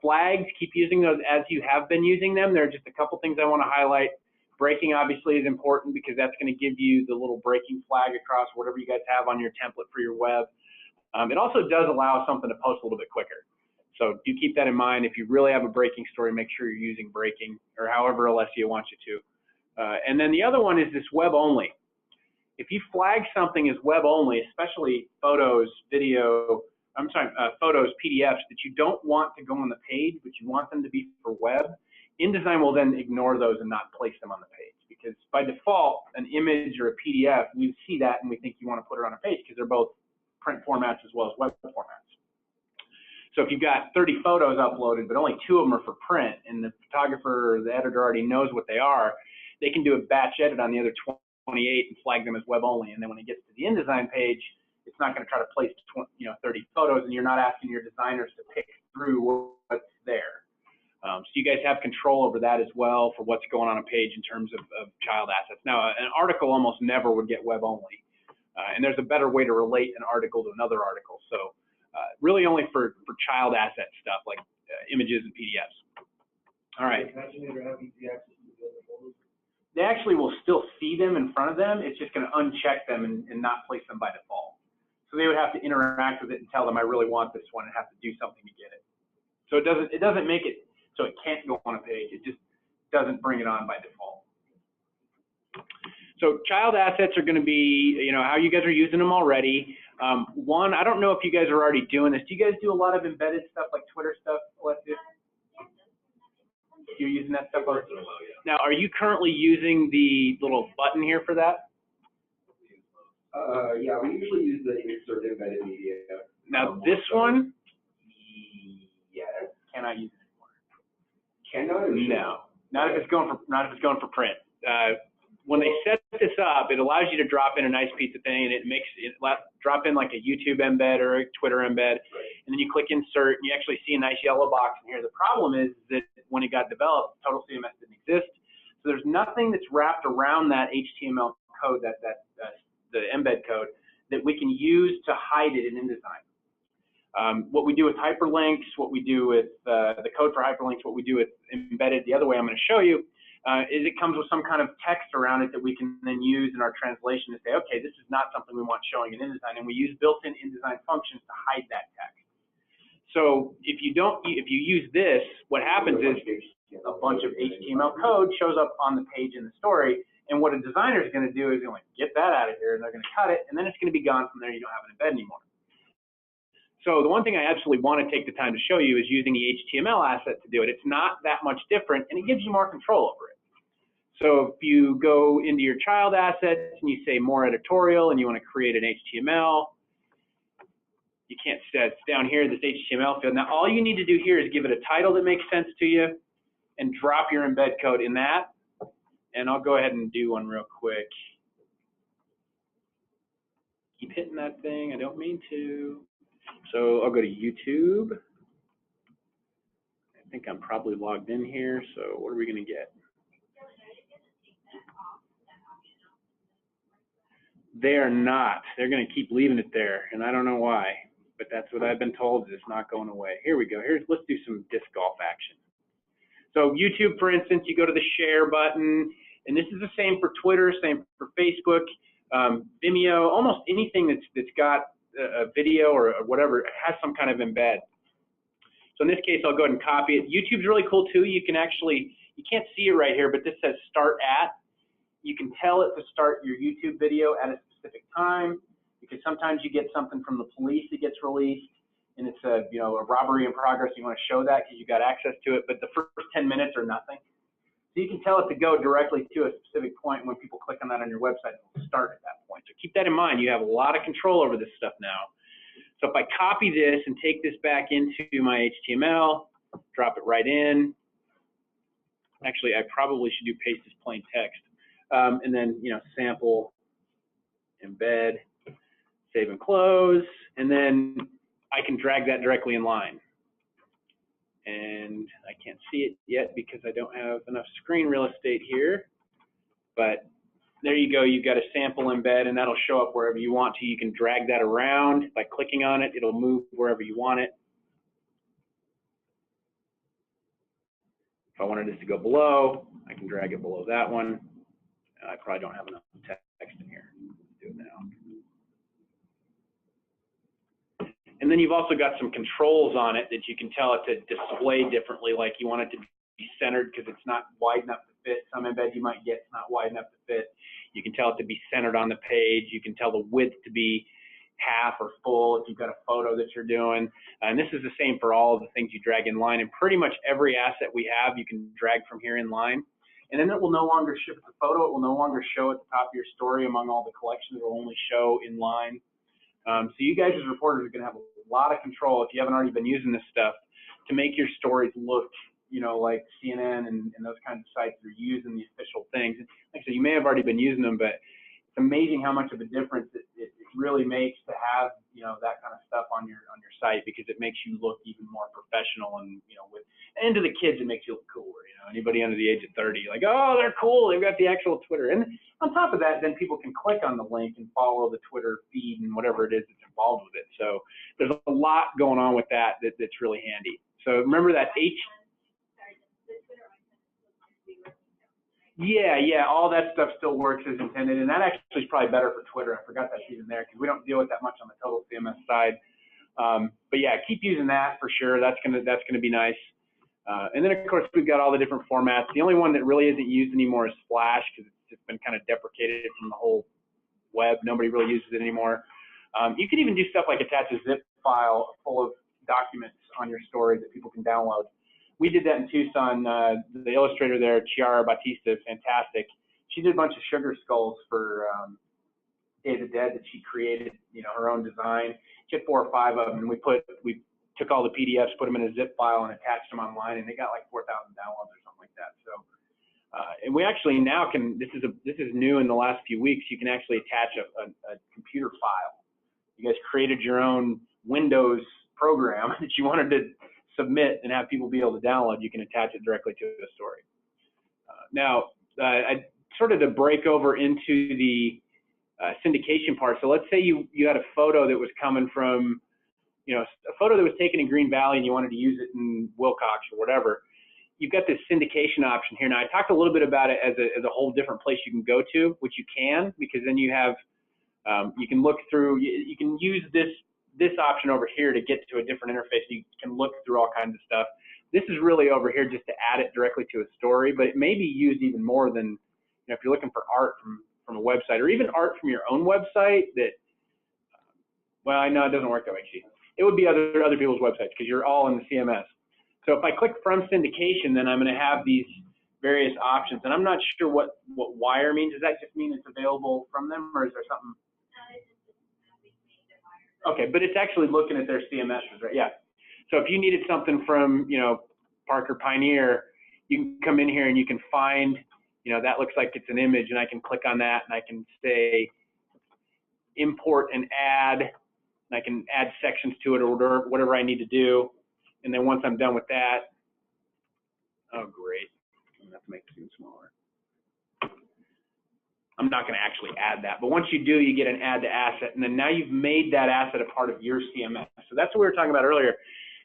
Flags, keep using those as you have been using them. There are just a couple things I want to highlight. Breaking obviously is important because that's going to give you the little breaking flag across whatever you guys have on your template for your web. It also does allow something to post a little bit quicker. So do keep that in mind. If you really have a breaking story, make sure you're using breaking or however Alessia wants you to. And then the other one is this web only. If you flag something as web only, especially photos, video, photos, PDFs that you don't want to go on the page, but you want them to be for web, InDesign will then ignore those and not place them on the page. Because by default, an image or a PDF, we see that and we think you want to put it on a page because they're both print formats as well as web formats. So if you've got 30 photos uploaded, but only 2 of them are for print, and the photographer or the editor already knows what they are, they can do a batch edit on the other 28 and flag them as web only. And then when it gets to the InDesign page, it's not going to try to place 30 photos, and you're not asking your designers to pick through what's there. So you guys have control over that as well for what's going on a page in terms of child assets. Now, an article almost never would get web only, and there's a better way to relate an article to another article. So really only for child asset stuff like images and PDFs. All right. They actually will still see them in front of them. It's just going to uncheck them and not place them by default. So they would have to interact with it and tell them, I really want this one, and have to do something to get it. So it doesn't make it so it can't go on a page. It just doesn't bring it on by default. So child assets are going to be, how you guys are using them already. One, I don't know if you guys are already doing this. Do you guys do a lot of embedded stuff like Twitter stuff, Alessia? You're using that stuff already? Now, are you currently using the little button here for that? Yeah, we usually use the insert embedded media. Now this one? Yes. Cannot use it anymore. Cannot? No, not if it's going for print. When they set this up, it allows you to drop in a nice piece of thing, and it makes it drop in like a YouTube embed or a Twitter embed, and then you click insert, and you actually see a nice yellow box in here. The problem is that when it got developed, Total CMS didn't exist, so there's nothing that's wrapped around that HTML code, the embed code, that we can use to hide it in InDesign. What we do with hyperlinks, what we do with the code for hyperlinks, what we do with embedded the other way I'm going to show you, is it comes with some kind of text around it that we can then use in our translation to say, okay, this is not something we want showing in InDesign, and we use built-in InDesign functions to hide that text. So if you use this, what happens is a bunch of HTML code shows up on the page in the story, and what a designer is going to do is going to get that out of here, and they're going to cut it, and then it's going to be gone from there. You don't have an embed anymore. So the one thing I absolutely want to take the time to show you is using the HTML asset to do it. It's not that much different, and it gives you more control over it. So if you go into your child assets and you say more editorial and you want to create an HTML, you can't see it's down here, this HTML field. Now all you need to do here is give it a title that makes sense to you and drop your embed code in that. And I'll go ahead and do one real quick. Keep hitting that thing, I don't mean to. So I'll go to YouTube. I think I'm probably logged in here, so what are we going to get? They're not. They're going to keep leaving it there, and I don't know why, but that's what I've been told. It's not going away. Here we go. Let's do some disc golf action. So YouTube, for instance, you go to the share button, and this is the same for Twitter, same for Facebook, Vimeo, almost anything that's got a video or whatever has some kind of embed. So in this case, I'll go ahead and copy it. YouTube's really cool too. You can actually, you can't see it right here, but this says start at. You can tell it to start your YouTube video at a specific time, because sometimes you get something from the police that gets released, and it's a robbery in progress. You want to show that because you got access to it, but the first 10 minutes are nothing. So you can tell it to go directly to a specific point, and when people click on that on your website, it'll start at that point. So keep that in mind. You have a lot of control over this stuff now. So if I copy this and take this back into my HTML, drop it right in. Actually, I probably should do paste as plain text. And then, sample, embed, save and close, and then I can drag that directly in line. And I can't see it yet because I don't have enough screen real estate here, but there you go. You've got a sample embed, and that'll show up wherever you want to. You can drag that around by clicking on it. It'll move wherever you want it. If I wanted this to go below, I can drag it below that one. I probably don't have enough text in here. Let's do it now. And And then you've also got some controls on it that you can tell it to display differently, like you want it to be centered because it's not wide enough to fit. Some embed you might get, it's not wide enough to fit. You can tell it to be centered on the page. You can tell the width to be half or full if you've got a photo that you're doing. And this is the same for all of the things you drag in line. And pretty much every asset we have, you can drag from here in line. And then it will no longer ship the photo. It will no longer show at the top of your story among all the collections. It will only show in line. So you guys as reporters are going to have a lot of control, if you haven't already been using this stuff, to make your stories look, you know, like CNN and those kinds of sites that are using the official things. Like I said, you may have already been using them, but it's amazing how much of a difference it really makes to have, you know, that kind of stuff on your site, because it makes you look even more professional. And, you know, and to the kids, it makes you look cooler. You know, anybody under the age of 30, like, oh, they're cool. They've got the actual Twitter. And on top of that, then people can click on the link and follow the Twitter feed and whatever it is that's involved with it. So there's a lot going on with that's really handy. So remember that Yeah, all that stuff still works as intended, and that actually is probably better for Twitter. I forgot that's even there because we don't deal with that much on the total CMS side. But yeah, keep using that for sure. That's gonna be nice. And then of course we've got all the different formats. The only one that really isn't used anymore is Flash, because it's just been kind of deprecated from the whole web. Nobody really uses it anymore. You can even do stuff like attach a zip file full of documents on your story that people can download. We did that in Tucson. The illustrator there, Chiara Batista, fantastic. She did a bunch of sugar skulls for Day of the Dead that she created, you know, her own design. She had 4 or 5 of them, and we took all the PDFs, put them in a zip file, and attached them online, and they got like 4,000 downloads or something like that. So, and we actually now can. This is new in the last few weeks. You can actually attach a computer file. You guys created your own Windows program that you wanted to submit and have people be able to download. You can attach it directly to the story. Now, I sort of to break over into the syndication part. So let's say you had a photo that was coming from, you know, a photo that was taken in Green Valley and you wanted to use it in Wilcox or whatever. You've got this syndication option here. Now, I talked a little bit about it as a whole different place you can go to, which you can, because then you have, you can look through, you can use this option over here to get to a different interface. You can look through all kinds of stuff. This is really over here just to add it directly to a story, but it may be used even more than, you know, if you're looking for art from a website, or even art from your own website that, well, I know it doesn't work that way, Chief. It would be other people's websites because you're all in the CMS. So if I click from syndication, then I'm going to have these various options, and I'm not sure what wire means. Does that just mean it's available from them, or is there something? Okay, but it's actually looking at their CMSs, right? Yeah. So if you needed something from, you know, Parker Pioneer, you can come in here and you can find, you know, that looks like it's an image, and I can click on that and I can say import and add, and I can add sections to it or whatever I need to do. And then once I'm done with that, oh great, I'm gonna have to make it even smaller. I'm not going to actually add that, but once you do, you get an add to asset, and then now you've made that asset a part of your CMS. So that's what we were talking about earlier.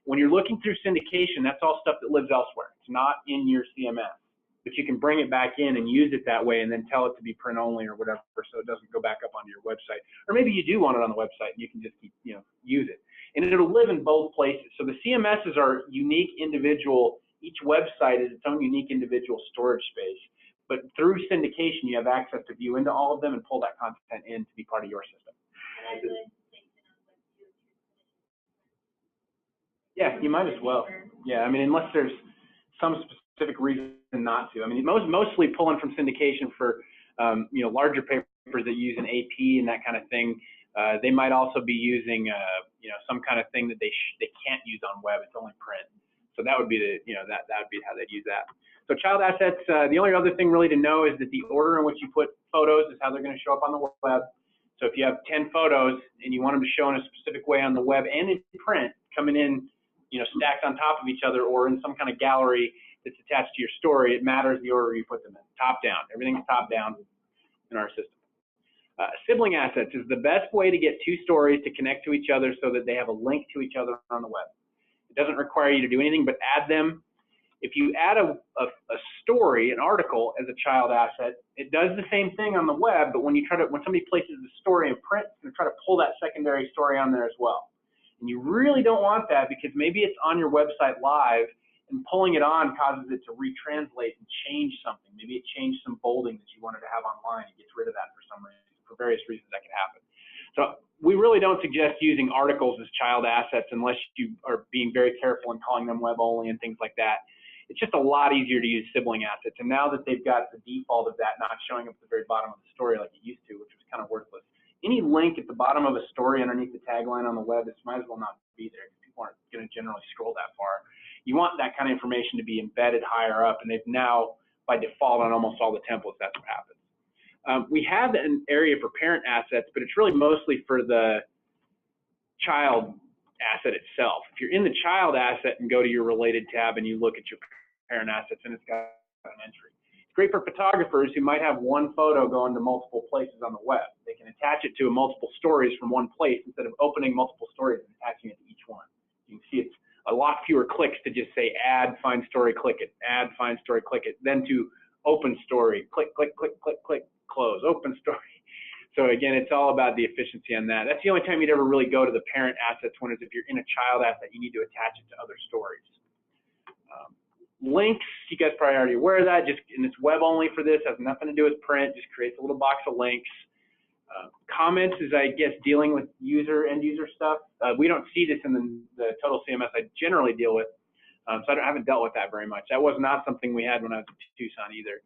When you're looking through syndication, that's all stuff that lives elsewhere. It's not in your CMS, but you can bring it back in and use it that way, and then tell it to be print only or whatever, so it doesn't go back up onto your website. Or maybe you do want it on the website, and you can just keep, you know, use it, and it'll live in both places. So the CMSs are unique individual. Each website is its own unique individual storage space. But through syndication, you have access to view into all of them and pull that content in to be part of your system. Yeah, you might as well. Yeah, I mean, unless there's some specific reason not to. I mean, mostly pulling from syndication for, you know, larger papers that use an AP and that kind of thing. They might also be using, you know, some kind of thing that they can't use on web. It's only print. So that would be the, you know, that would be how they'd use that. So child assets, the only other thing really to know is that the order in which you put photos is how they're going to show up on the web. So if you have 10 photos and you want them to show in a specific way on the web and in print, coming in, you know, stacked on top of each other or in some kind of gallery that's attached to your story, it matters the order you put them in, top down. Everything's top down in our system. Sibling assets is the best way to get 2 stories to connect to each other so that they have a link to each other on the web. It doesn't require you to do anything but add them. If you add a story, an article as a child asset, it does the same thing on the web, but when somebody places the story in print, it's going to try to pull that secondary story on there as well. And you really don't want that because maybe it's on your website live and pulling it on causes it to retranslate and change something. Maybe it changed some bolding that you wanted to have online. It gets rid of that for some reason. For various reasons that can happen. So we really don't suggest using articles as child assets unless you are being very careful and calling them web only and things like that. It's just a lot easier to use sibling assets. And now that they've got the default of that not showing up at the very bottom of the story like it used to, which was kind of worthless. Any link at the bottom of a story underneath the tagline on the web, it might as well not be there because people aren't going to generally scroll that far. You want that kind of information to be embedded higher up, and they've now, by default on almost all the templates, that's what happens. We have an area for parent assets, but it's really mostly for the child asset itself. If you're in the child asset and go to your related tab and you look at your parent assets, and it's got an entry. It's great for photographers who might have one photo going to multiple places on the web. They can attach it to multiple stories from one place instead of opening multiple stories and attaching it to each one. You can see it's a lot fewer clicks to just say add, find story, click it, add, find story, click it, then to open story, click, click, click, click, click, close, open story. So again, it's all about the efficiency on that. That's the only time you'd ever really go to the parent assets one is if you're in a child asset, you need to attach it to other stories. Links, you guys probably already aware of that, just, and it's web only for this, has nothing to do with print, just creates a little box of links. Comments is, I guess, dealing with end user stuff. We don't see this in the total CMS I generally deal with, so I haven't dealt with that very much. That was not something we had when I was in Tucson either.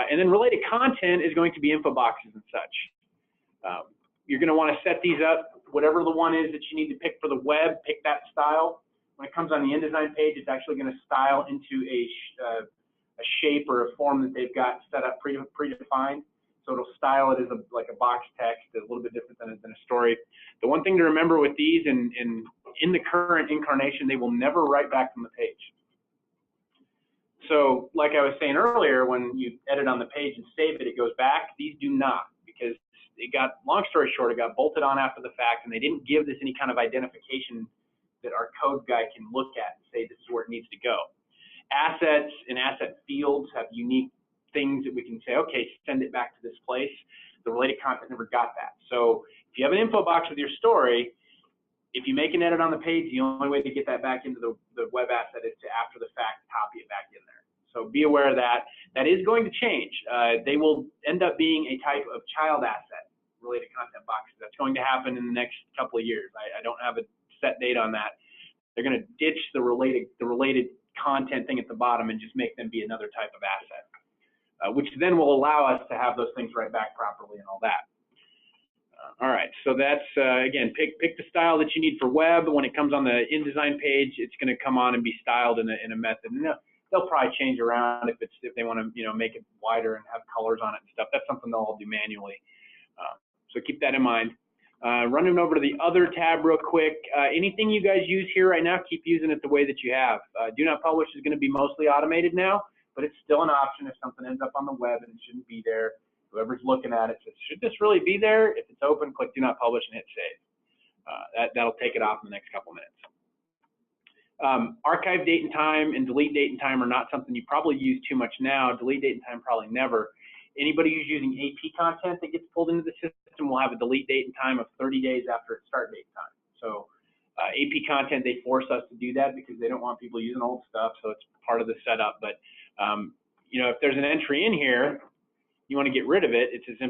And then related content is going to be info boxes and such. You're going to want to set these up, whatever the one is that you need to pick for the web, pick that style. When it comes on the InDesign page, it's actually going to style into a shape or a form that they've got set up predefined. So it'll style it as like a box text, a little bit different than a story. The one thing to remember with these, in the current incarnation, they will never write back from the page. So like I was saying earlier, when you edit on the page and save it, it goes back. These do not, because it got, long story short, it got bolted on after the fact, and they didn't give this any kind of identification that our code guy can look at and say this is where it needs to go. Assets and asset fields have unique things that we can say, okay, send it back to this place. The related content never got that. So if you have an info box with your story, if you make an edit on the page, the only way to get that back into the web asset is to, after the fact, copy it back in there. So be aware of that. That is going to change. They will end up being a type of child asset related content boxes. That's going to happen in the next couple of years. I don't have a set date on that. They're going to ditch the related content thing at the bottom and just make them be another type of asset, which then will allow us to have those things right back properly and all that. All right, so that's, again, pick the style that you need for web. When it comes on the InDesign page, it's going to come on and be styled in a method. And they'll probably change around if they want to, make it wider and have colors on it and stuff. That's something they'll all do manually. So keep that in mind. Running over to the other tab real quick. Anything you guys use here right now, keep using it the way that you have. Do not publish is going to be mostly automated now, but it's still an option if something ends up on the web and it shouldn't be there. Whoever's looking at it says, should this really be there? If it's open, click do not publish and hit save. That'll take it off in the next couple minutes. Archive date and time and delete date and time are not something you probably use too much now. Delete date and time probably never. Anybody who's using AP content that gets pulled into the system will have a delete date and time of 30 days after its start date time. So AP content, they force us to do that because they don't want people using old stuff, so it's part of the setup. But if there's an entry in here, you want to get rid of it, it's as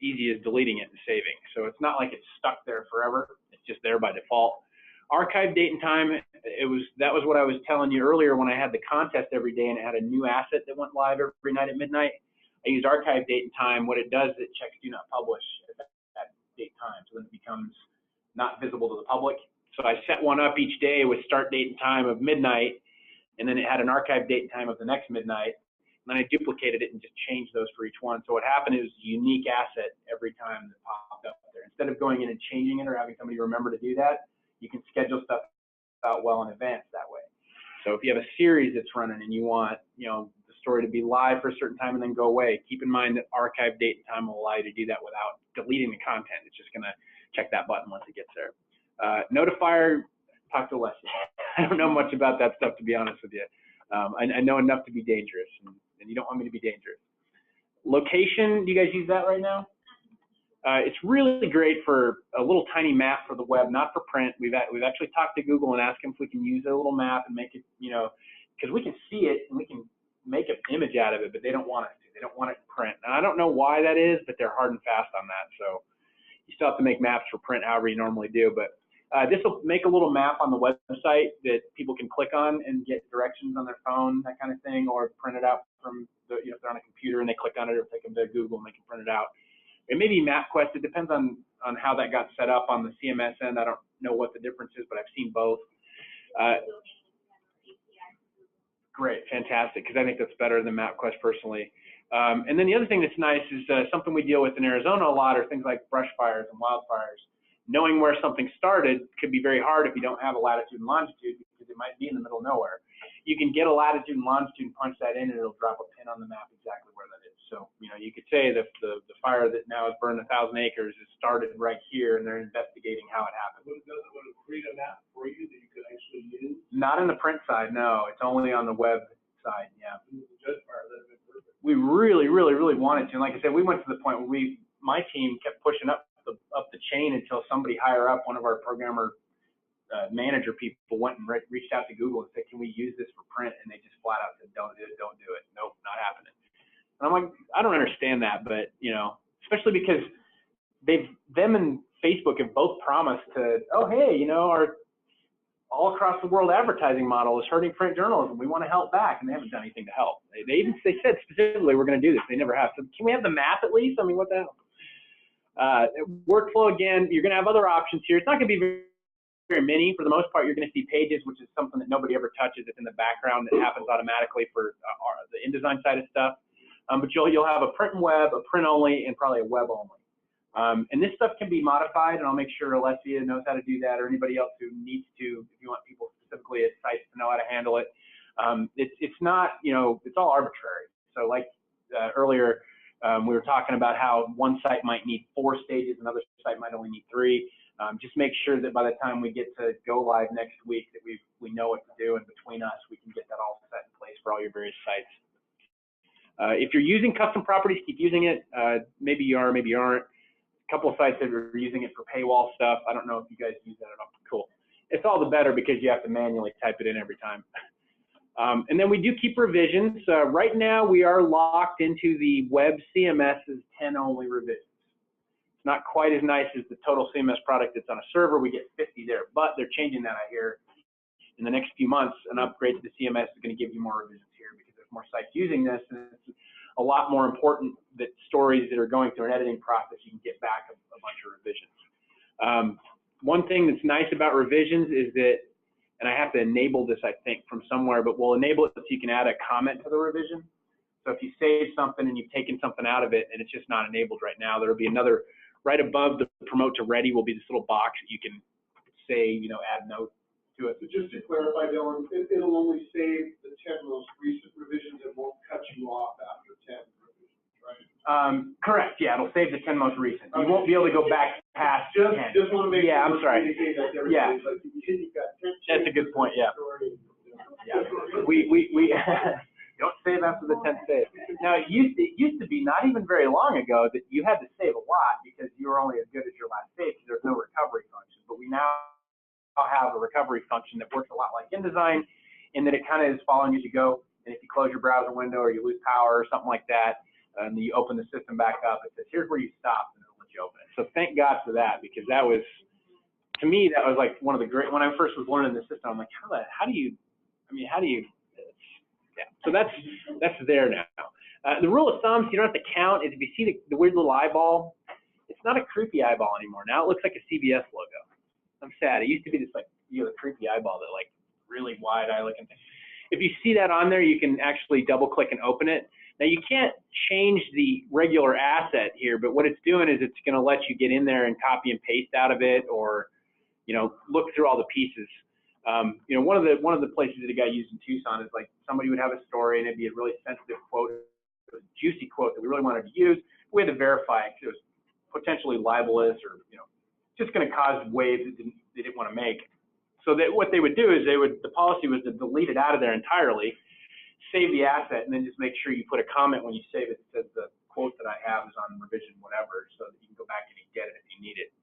easy as deleting it and saving. So it's not like it's stuck there forever. It's just there by default. Archive date and time, that was what I was telling you earlier when I had the contest every day and it had a new asset that went live every night at midnight. I used archive date and time. What it does is it checks do not publish at that date time, so then it becomes not visible to the public. So I set one up each day with start date and time of midnight, and then it had an archive date and time of the next midnight. And then I duplicated it and just changed those for each one. So what happened is a unique asset every time that popped up there. Instead of going in and changing it or having somebody remember to do that, you can schedule stuff out well in advance that way. So if you have a series that's running and you want, the story to be live for a certain time and then go away, keep in mind that archive date and time will allow you to do that without deleting the content. It's just going to check that button once it gets there. Notifier, talk to Leslie. I don't know much about that stuff, to be honest with you. I know enough to be dangerous, and you don't want me to be dangerous. Location, do you guys use that right now? It's really great for a little tiny map for the web, not for print. We've actually talked to Google and asked them if we can use a little map and make it, you know, because we can see it and we can make an image out of it, but they don't want us to. They don't want it in print. And I don't know why that is, but they're hard and fast on that. So you still have to make maps for print however you normally do. But this will make a little map on the website that people can click on and get directions on their phone, that kind of thing, or print it out from the, you know, if they're on a computer and they click on it, or take them to Google and they can print it out. It may be MapQuest. It depends on how that got set up on the CMS end. I don't know what the difference is, but I've seen both. Great, fantastic, because I think that's better than MapQuest personally. And then the other thing that's nice is something we deal with in Arizona a lot are things like brush fires and wildfires. Knowing where something started could be very hard if you don't have a latitude and longitude, because it might be in the middle of nowhere. You can get a latitude and longitude and punch that in, and it'll drop a pin on the map exactly where that is. So, you know, you could say that the fire that now has burned 1,000 acres is started right here, and they're investigating how it happened. Would it create a map for you that you could actually use? Not in the print side, no. It's only on the web side, yeah. We really, really, really wanted to. And like I said, we went to the point where my team kept pushing up the chain until somebody higher up, one of our programmer manager people, went and reached out to Google and said, can we use this for print? And they just flat out said, don't do it. Nope, not happening. And I'm like, I don't understand that, but, you know, especially because them and Facebook have both promised to, oh, hey, you know, our all across the world advertising model is hurting print journalism. We want to help back, and they haven't done anything to help. They said specifically we're going to do this. They never have. So can we have the map at least? I mean, what the hell? Workflow, again, you're going to have other options here. It's not going to be very many. For the most part, you're going to see pages, which is something that nobody ever touches. It's in the background that happens automatically for the InDesign side of stuff. But you'll have a print and web, a print only, and probably a web only. And this stuff can be modified, and I'll make sure Alessia knows how to do that, or anybody else who needs to, if you want people specifically at sites to know how to handle it. It's not, you know, it's all arbitrary. So like earlier, we were talking about how one site might need 4 stages, another site might only need 3. Just make sure that by the time we get to go live next week that we know what to do, and between us, we can get that all set in place for all your various sites. If you're using custom properties, keep using it. Maybe you are, maybe you aren't. A couple of sites that are using it for paywall stuff. I don't know if you guys use that at all. Cool. It's all the better because you have to manually type it in every time. And then we do keep revisions. Right now, we are locked into the web CMS's 10 only revisions. It's not quite as nice as the total CMS product that's on a server. We get 50 there, but they're changing that, I hear. In the next few months, an upgrade to the CMS is going to give you more revisions here because there's more sites using this, and it's a lot more important that stories that are going through an editing process, you can get back a bunch of revisions. One thing that's nice about revisions is that, and I have to enable this, I think, from somewhere, but we'll enable it so you can add a comment to the revision. So if you save something and you've taken something out of it and it's just not enabled right now, there'll be another, right above the promote to ready will be this little box that you can say, you know, add note to it. So just to clarify, Dylan, it'll only save the 10 most recent revisions. It won't cut you off after 10 revisions, right? Correct. Yeah, it'll save the 10 most recent. You won't be able to go back past 10. Just want to make yeah, sure. I'm sorry. Yeah, like, you've got 10 that's a good point. Yeah. Yeah. We don't save after the 10th save. Now it used to be not even very long ago that you had to save a lot because you were only as good as your last save because there's no recovery function. But we now have a recovery function that works a lot like InDesign in that it kind of is following as you go. And if you close your browser window or you lose power or something like that, and you open the system back up, it says, here's where you stopped, and it'll let you open it. So thank God for that, because that was, to me, that was like one of the great, when I first was learning the system, I'm like, how do you, yeah. So that's there now. The rule of thumb, so you don't have to count, is if you see the weird little eyeball, it's not a creepy eyeball anymore. Now it looks like a CBS logo. I'm sad. It used to be this like, you know, the creepy eyeball that like really wide eye looking thing. If you see that on there, you can actually double click and open it. Now you can't change the regular asset here, but what it's doing is it's going to let you get in there and copy and paste out of it, or, you know, look through all the pieces. You know, one of the places that it got used in Tucson is like somebody would have a story and it'd be a really sensitive quote, a juicy quote that we really wanted to use. We had to verify it because it was potentially libelous or, you know, just going to cause waves that they didn't want to make. So that what they would do is the policy was to delete it out of there entirely, save the asset, and then just make sure you put a comment when you save it that says the quote that I have is on revision whatever, so that you can go back and get it if you need it.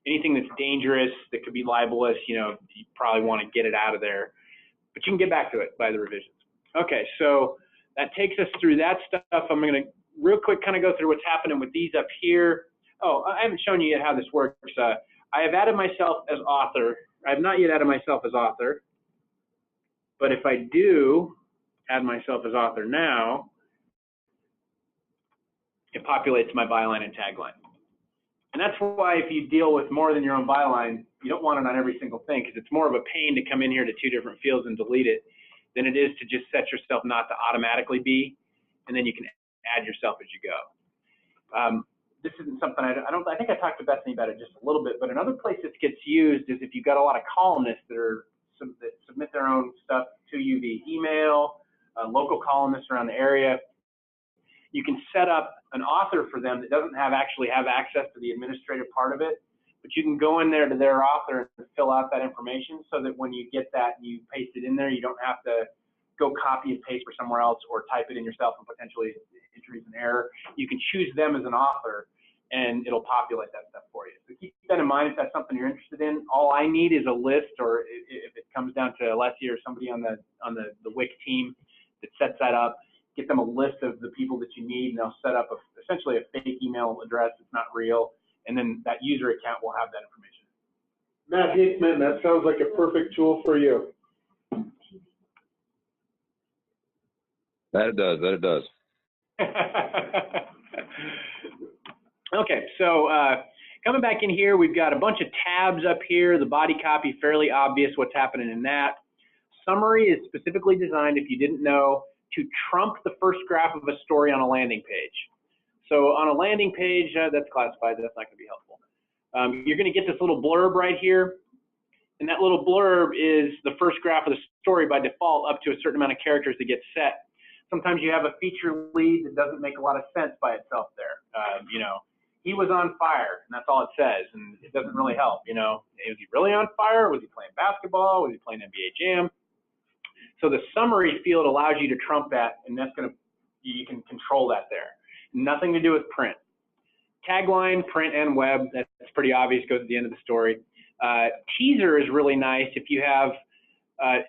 Anything that's dangerous, that could be libelous, you know, you probably want to get it out of there, but you can get back to it by the revisions. Okay, so that takes us through that stuff. I'm going to real quick kind of go through what's happening with these up here. Oh, I haven't shown you yet how this works. I have added myself as author. I have not yet added myself as author, but if I do add myself as author now, it populates my byline and tagline. And that's why if you deal with more than your own byline, you don't want it on every single thing, because it's more of a pain to come in here to 2 different fields and delete it than it is to just set yourself not to automatically be, and then you can add yourself as you go. This isn't something I think I talked to Bethany about it just a little bit, but another place this gets used is if you've got a lot of columnists that submit their own stuff to you via email, local columnists around the area. You can set up an author for them that doesn't actually have access to the administrative part of it, but you can go in there to their author and fill out that information so that when you get that and you paste it in there, you don't have to go copy and paste for somewhere else or type it in yourself and potentially entries an error. You can choose them as an author and it'll populate that stuff for you. So keep that in mind if that's something you're interested in. All I need is a list, or if it comes down to Alessia or somebody on the WIC team that sets that up, get them a list of the people that you need, and they'll set up essentially a fake email address that's not real, and then that user account will have that information. Matt Hickman, that sounds like a perfect tool for you. That it does. Okay, so coming back in here, we've got a bunch of tabs up here. The body copy, fairly obvious what's happening in that. Summary is specifically designed, if you didn't know, to trump the first graph of a story on a landing page. So on a landing page, that's classified, that's not going to be helpful. You're going to get this little blurb right here, and that little blurb is the first graph of the story by default up to a certain amount of characters that get set. Sometimes you have a feature lead that doesn't make a lot of sense by itself there. You know, he was on fire, and that's all it says, and it doesn't really help. You know, was he really on fire? Was he playing basketball? Was he playing NBA Jam? So the summary field allows you to trump that, and that's going to, you can control that there. Nothing to do with print. Tagline, print, and web, that's pretty obvious, goes at the end of the story. Teaser is really nice if you have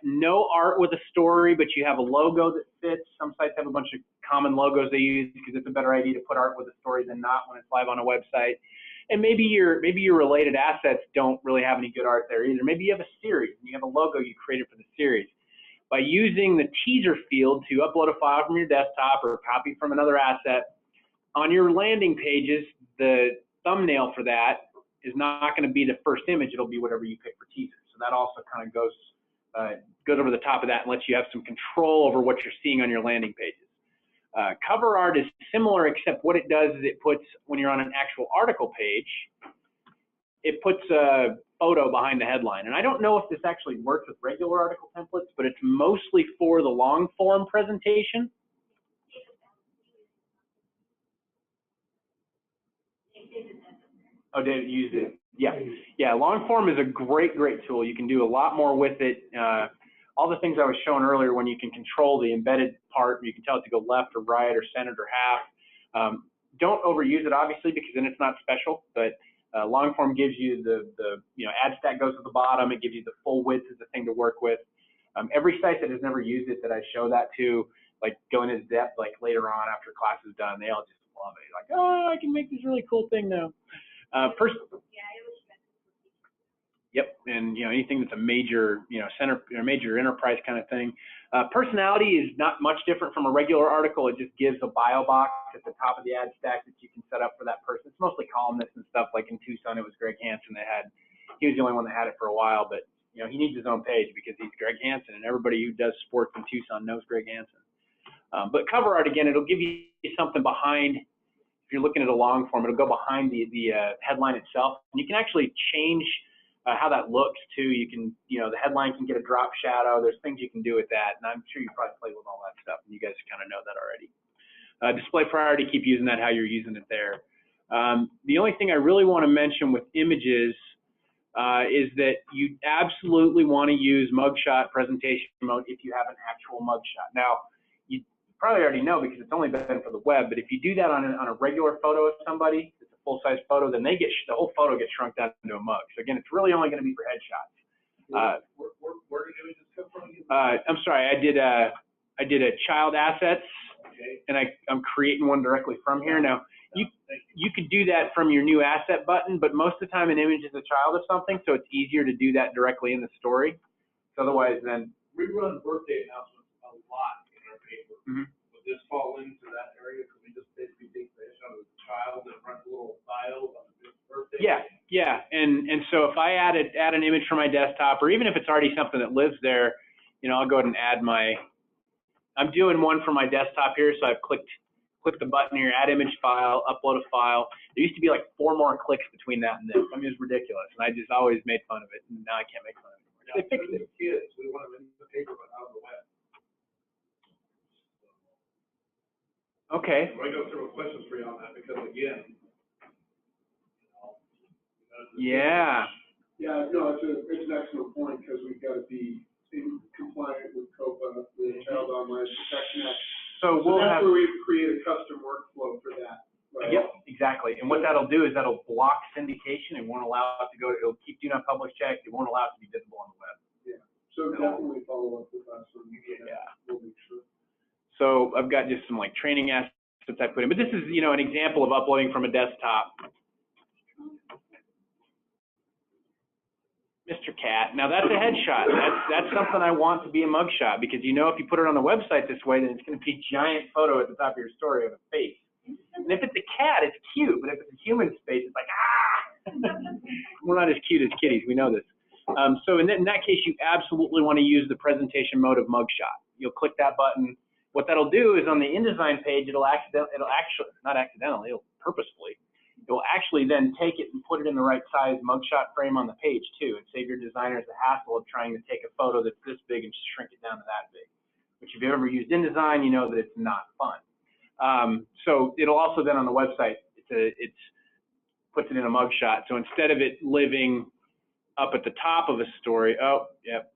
no art with a story, but you have a logo that fits. Some sites have a bunch of common logos they use because it's a better idea to put art with a story than not when it's live on a website. And maybe your related assets don't really have any good art there either. Maybe you have a series and you have a logo you created for the series. By using the teaser field to upload a file from your desktop or copy from another asset, on your landing pages, the thumbnail for that is not going to be the first image. It'll be whatever you pick for teaser. So that also kind of goes over the top of that and lets you have some control over what you're seeing on your landing pages. Cover art is similar, except what it does is it puts, when you're on an actual article page, it puts a photo behind the headline. And I don't know if this actually works with regular article templates, but it's mostly for the long form presentation. Oh, David used it. Yeah, long form is a great tool. You can do a lot more with it. All the things I was showing earlier, when you can control the embedded part, you can tell it to go left or right or centered or half. Don't overuse it, obviously, because then it's not special, but long form gives you the ad stack goes to the bottom. It gives you the full width as a thing to work with. Every site that has never used it that I show that to, like going into depth, like later on after class is done, they all just love it. Like, oh, I can make this really cool thing now. Yep, and anything that's a major, center or major enterprise kind of thing. Personality is not much different from a regular article. It just gives a bio box at the top of the ad stack that you can set up for that person. It's mostly columnists and stuff. Like in Tucson, it was Greg Hansen that he was the only one that had it for a while, but he needs his own page because he's Greg Hansen, and everybody who does sports in Tucson knows Greg Hansen. But cover art, again, it'll give you something behind. If you're looking at a long form, it'll go behind the headline itself, and you can actually change how that looks too. You can, the headline can get a drop shadow. There's things you can do with that, and I'm sure you probably played with all that stuff, and you guys kind of know that already. Display priority, keep using that how you're using it there. The only thing I really want to mention with images is that you absolutely want to use mugshot presentation mode if you have an actual mugshot. Now, probably already know because it's only been for the web, but if you do that on a regular photo of somebody, it's a full-size photo, then they get the whole photo gets shrunk down into a mug. So again, it's really only going to be for headshots. Where did images come from? I'm sorry, I did a child assets, Okay. and I'm creating one directly from here. Now, you could do that from your new asset button, but most of the time an image is a child of something, so it's easier to do that directly in the story. So otherwise, then We run birthday announcements a lot in our paper. Mhm. Would this fall into that area? Could we just basically take the headshot of the child and run a little bio on the birthday? Yeah, and so if I add an image from my desktop, or even if it's already something that lives there, you know, I'll go ahead and add I'm doing one for my desktop here, so I've clicked the button here, add image file, upload a file. There used to be like 4 more clicks between that and this. I mean, it's ridiculous, and I just always made fun of it, and now I can't make fun of it anymore. They fixed it. Kids, we want them in the paper, but out of the web. Okay. So I go through questions for you on that, because again, Yeah. Yeah, no, it's an excellent point, because we've got to be compliant with COPA, the Child Online Protection Act. So we'll that's have. where we create a custom workflow for that. Right? Yep, exactly. And what that'll do is that'll block syndication. It won't allow it to go. It'll keep do not publish check. It won't allow it to be visible on the web. Yeah. So definitely follow up with us on that. Yeah. We'll make sure. So I've got just some like training assets I put in, but this is, you know, an example of uploading from a desktop. Mr. Cat. Now that's a headshot. That's something I want to be a mugshot, because you know if you put it on the website this way, then it's going to be a giant photo at the top of your story of a face. And if it's a cat, it's cute, but if it's a human face, it's like, ah! We're not as cute as kitties. We know this. So in that case, you absolutely want to use the presentation mode of mugshot. You'll click that button. What that'll do is on the InDesign page, it'll actually then take it and put it in the right size mugshot frame on the page too, and save your designers the hassle of trying to take a photo that's this big and shrink it down to that big. Which if you've ever used InDesign, you know that it's not fun. So it'll also then on the website, it puts it in a mugshot. So instead of it living up at the top of a story, oh, yep,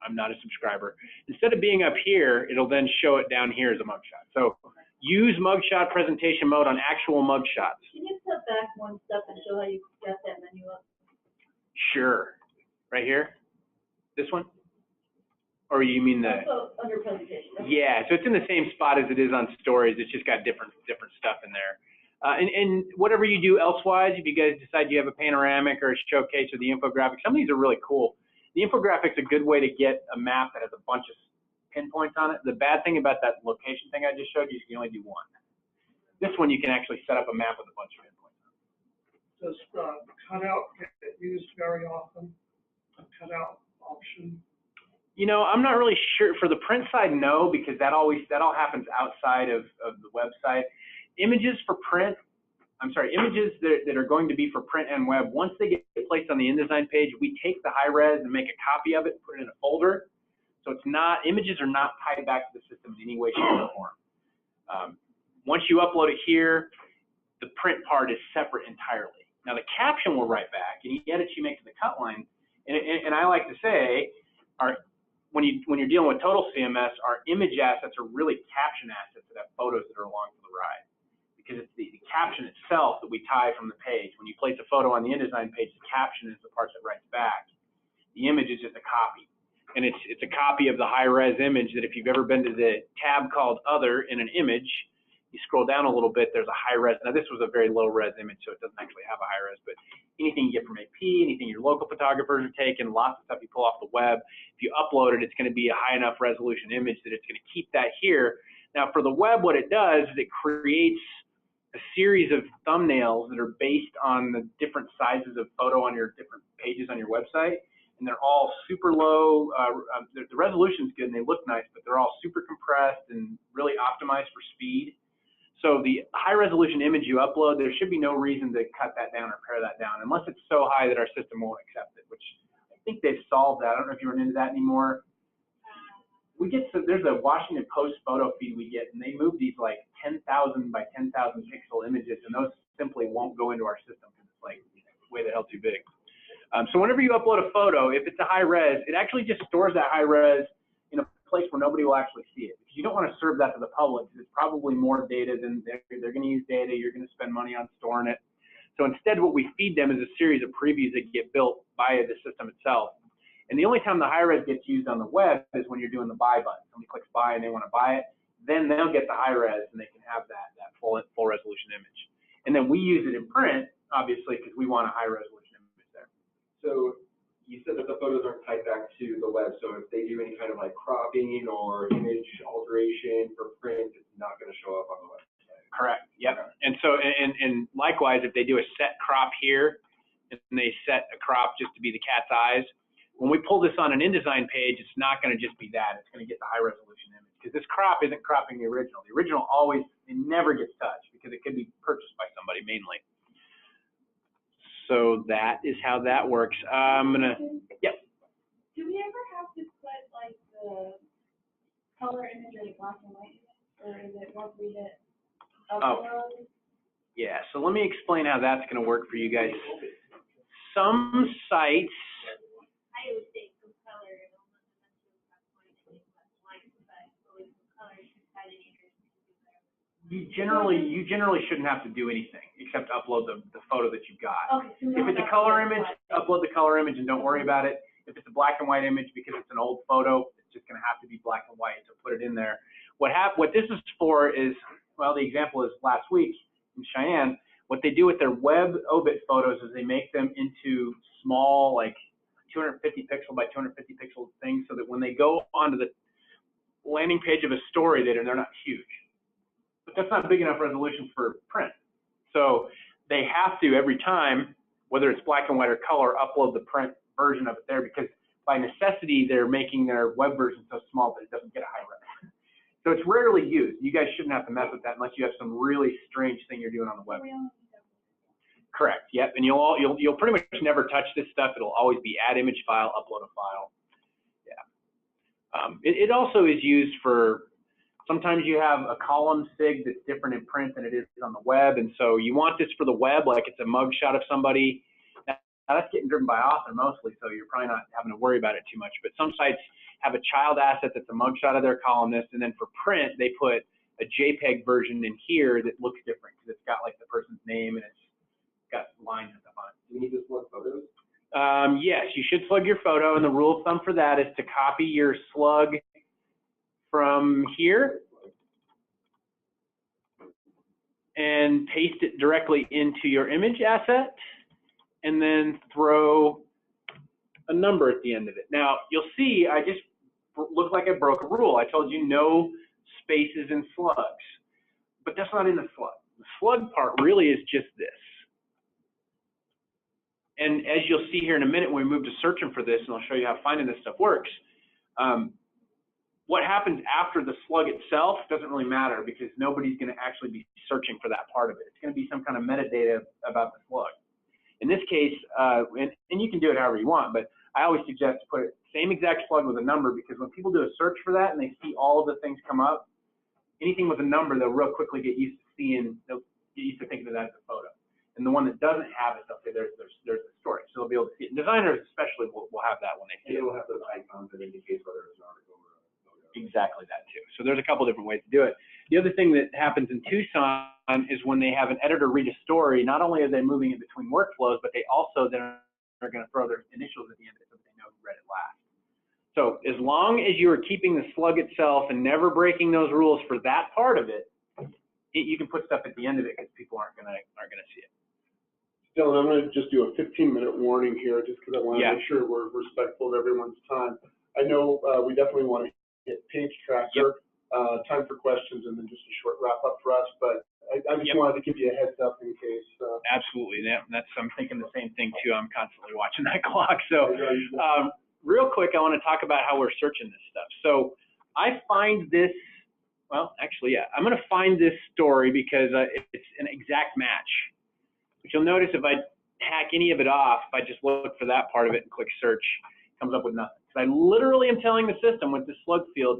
I'm not a subscriber. Instead of being up here, it'll then show it down here as a mugshot. So use mugshot presentation mode on actual mugshots. Can you step back one step and show how you got that menu up? Sure. Right here? This one? Or you mean the? Also under presentation. Right? Yeah, so it's in the same spot as it is on stories. It's just got different stuff in there. And whatever you do elsewise, if you guys decide you have a panoramic or a showcase or the infographic, some of these are really cool. The infographic's a good way to get a map that has a bunch of pinpoints on it. The bad thing about that location thing I just showed you is you can only do one. This one you can actually set up a map with a bunch of pinpoints on it. Does cutout get used very often? A cutout option? You know, I'm not really sure. For the print side, no, because that all happens outside of the website. Images for print, images that are going to be for print and web, once they get placed on the InDesign page, we take the high res and make a copy of it and put it in a folder. So it's not, images are not tied back to the system in any way, shape, or form. Once you upload it here, the print part is separate entirely. Now the caption will write back, and the edits you make to the cut line, and I like to say, when you're dealing with total CMS, our image assets are really caption assets that have photos that are along for the ride. Because it's the caption itself that we tie from the page. When you place a photo on the InDesign page, the caption is the part that writes back. The image is just a copy. And it's a copy of the high-res image that if you've ever been to the tab called Other in an image, you scroll down a little bit, there's a high-res. Now, this was a very low-res image, so it doesn't actually have a high-res, but anything you get from AP, anything your local photographers are taking, lots of stuff you pull off the web, if you upload it, it's going to be a high enough resolution image that it's going to keep that here. Now, for the web, what it does is it creates a series of thumbnails that are based on the different sizes of photo on your different pages on your website. And they're all super low, the resolution's good and they look nice, but they're all super compressed and really optimized for speed. So the high resolution image you upload, there should be no reason to cut that down or pare that down, unless it's so high that our system won't accept it, which I think they've solved that. I don't know if you run into that anymore. We get there's a Washington Post photo feed we get, and they move these like 10,000 by 10,000 pixel images, and those simply won't go into our system because it's like way the hell too big. So whenever you upload a photo, if it's a high res, it actually just stores that high res in a place where nobody will actually see it. Because you don't want to serve that to the public, because it's probably more data than they're going to use data. You're going to spend money on storing it. So instead, what we feed them is a series of previews that get built by the system itself. And the only time the high res gets used on the web is when you're doing the buy button. Somebody clicks buy and they want to buy it, then they'll get the high res and they can have that full resolution image. And then we use it in print, obviously, because we want a high resolution image there. So you said that the photos aren't tied back to the web, so if they do any kind of like cropping or image alteration for print, it's not going to show up on the website. Correct. Yep. And so, and likewise, if they do a set crop here, and they set a crop just to be the cat's eyes, when we pull this on an InDesign page, it's not going to just be that. It's going to get the high resolution image, because this crop isn't cropping the original. The original always, it never gets touched because it could be purchased by somebody mainly. So that is how that works. I'm gonna, yep. Do we ever have to put like the color image or the black and white, or is it once we hit upload? Yeah, so let me explain how that's gonna work for you guys. Some sites, I would say some color, and almost necessarily black and white, but always some color inside of it. you generally shouldn't have to do anything except upload the photo that you've got. Okay, so If it's a color image, upload the color image and don't worry about it. If it's a black and white image because it's an old photo, it's just going to have to be black and white to put it in there. What this is for is, well, the example is last week in Cheyenne. What they do with their web obit photos is they make them into small, like 250 pixel by 250 pixel things, so that when they go onto the landing page of a story, they're not huge. But that's not big enough resolution for print. So they have to, every time, whether it's black and white or color, upload the print version of it there, because by necessity, they're making their web version so small that it doesn't get a high res. So it's rarely used. You guys shouldn't have to mess with that unless you have some really strange thing you're doing on the web. Correct, yep, and you'll pretty much never touch this stuff. It'll always be add image file, upload a file. Yeah. It also is used for, sometimes you have a column sig that's different in print than it is on the web, and so you want this for the web, like it's a mugshot of somebody. Now that's getting driven by author mostly, so you're probably not having to worry about it too much, but some sites have a child asset that's a mugshot of their columnist, and then for print, they put a JPEG version in here that looks different because it's got like the person's name and it's got lines and stuff on it. Do you need to slug photos? Yes, you should slug your photo, and the rule of thumb for that is to copy your slug from here and paste it directly into your image asset, and then throw a number at the end of it. Now, you'll see I just looked like I broke a rule. I told you no spaces in slugs, but that's not in the slug. The slug part really is just this. And as you'll see here in a minute when we move to searching for this, and I'll show you how finding this stuff works, what happens after the slug itself doesn't really matter, because nobody's going to actually be searching for that part of it. It's going to be some kind of metadata about the slug. In this case, and you can do it however you want, but I always suggest to put it same exact slug with a number, because when people do a search for that and they see all of the things come up, anything with a number, they'll real quickly get used to seeing, they'll get used to thinking of that as a photo. And the one that doesn't have it, they'll say there's the story. So they'll be able to see it. And designers especially will have that when they see it. It'll have those icons that indicate whether it's an article or a photo. Exactly that too. So there's a couple different ways to do it. The other thing that happens in Tucson is when they have an editor read a story, not only are they moving it between workflows, but they also then are going to throw their initials at the end of it so that they know who read it last. So as long as you are keeping the slug itself and never breaking those rules for that part of it, you can put stuff at the end of it because people aren't going to see it. Dylan, I'm going to just do a 15-minute warning here, just because I want to make sure we're respectful of everyone's time. I know we definitely want to hit page tracker, time for questions, and then just a short wrap up for us. But I just wanted to give you a heads up in case. Absolutely, I'm thinking the same thing too. I'm constantly watching that clock. So real quick, I want to talk about how we're searching this stuff. So I find this. Well, actually, yeah, I'm going to find this story because it's an exact match. But you'll notice if I hack any of it off, if I just look for that part of it and click search, it comes up with nothing. So I literally am telling the system with this slug field,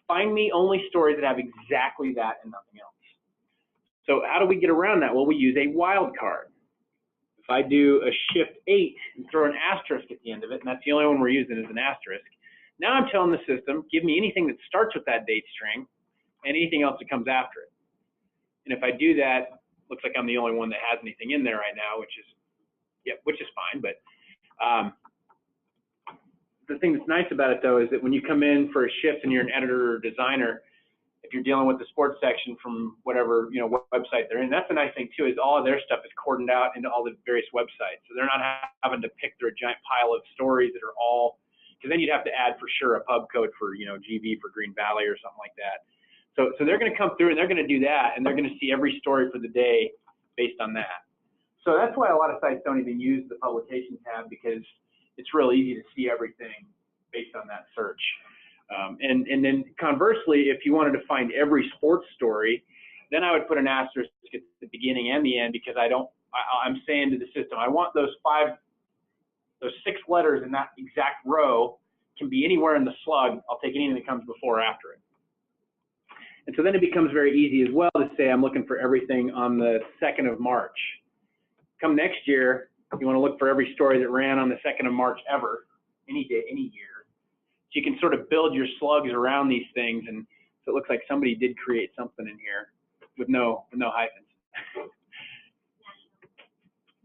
find me only stories that have exactly that and nothing else. So how do we get around that? Well, we use a wildcard. If I do a Shift 8 and throw an asterisk at the end of it, and that's the only one we're using is an asterisk, Now I'm telling the system, give me anything that starts with that date string and anything else that comes after it. And if I do that, looks like I'm the only one that has anything in there right now, which is fine. But the thing that's nice about it though is that when you come in for a shift and you're an editor or designer, if you're dealing with the sports section from whatever website they're in, that's the nice thing too, is all of their stuff is cordoned out into all the various websites. So they're not having to pick through a giant pile of stories that are all, because then you'd have to add for sure a pub code for GV for Green Valley or something like that. So they're going to come through and they're going to do that, and they're going to see every story for the day based on that. So that's why a lot of sites don't even use the publication tab, because it's real easy to see everything based on that search. And then conversely, if you wanted to find every sports story, then I would put an asterisk at the beginning and the end, because I'm saying to the system, I want those 6 letters in that exact row, can be anywhere in the slug. I'll take anything that comes before or after it. And so then it becomes very easy as well to say I'm looking for everything on the 2nd of March. Come next year, you want to look for every story that ran on the 2nd of March ever, any day, any year. So you can sort of build your slugs around these things, and so it looks like somebody did create something in here with no hyphens.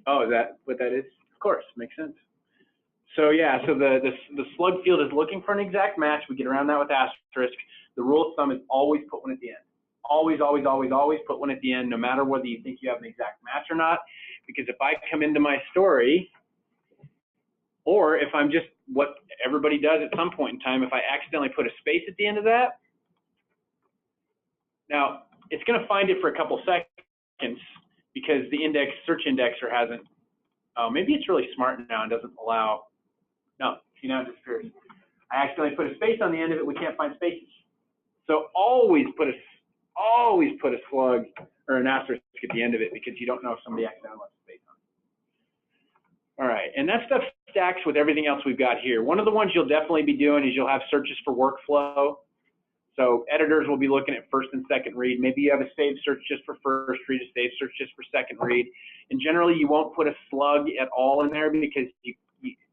Oh, is that what that is? Of course, makes sense. So yeah, so the slug field is looking for an exact match. We get around that with asterisk. The rule of thumb is always put one at the end. Always, always, always, always put one at the end, no matter whether you think you have an exact match or not. Because if I come into my story, or if I'm just what everybody does at some point in time, if I accidentally put a space at the end of that, now it's going to find it for a couple seconds because the search indexer hasn't, maybe it's really smart now and doesn't allow, no, see now it disappears. I accidentally put a space on the end of it, we can't find spaces. So always put a slug or an asterisk at the end of it, because you don't know if somebody accidentally left a space on it. All right, and that stuff stacks with everything else we've got here. One of the ones you'll definitely be doing is you'll have searches for workflow. So editors will be looking at first and second read. Maybe you have a save search just for first read, a save search just for second read. And generally you won't put a slug at all in there, because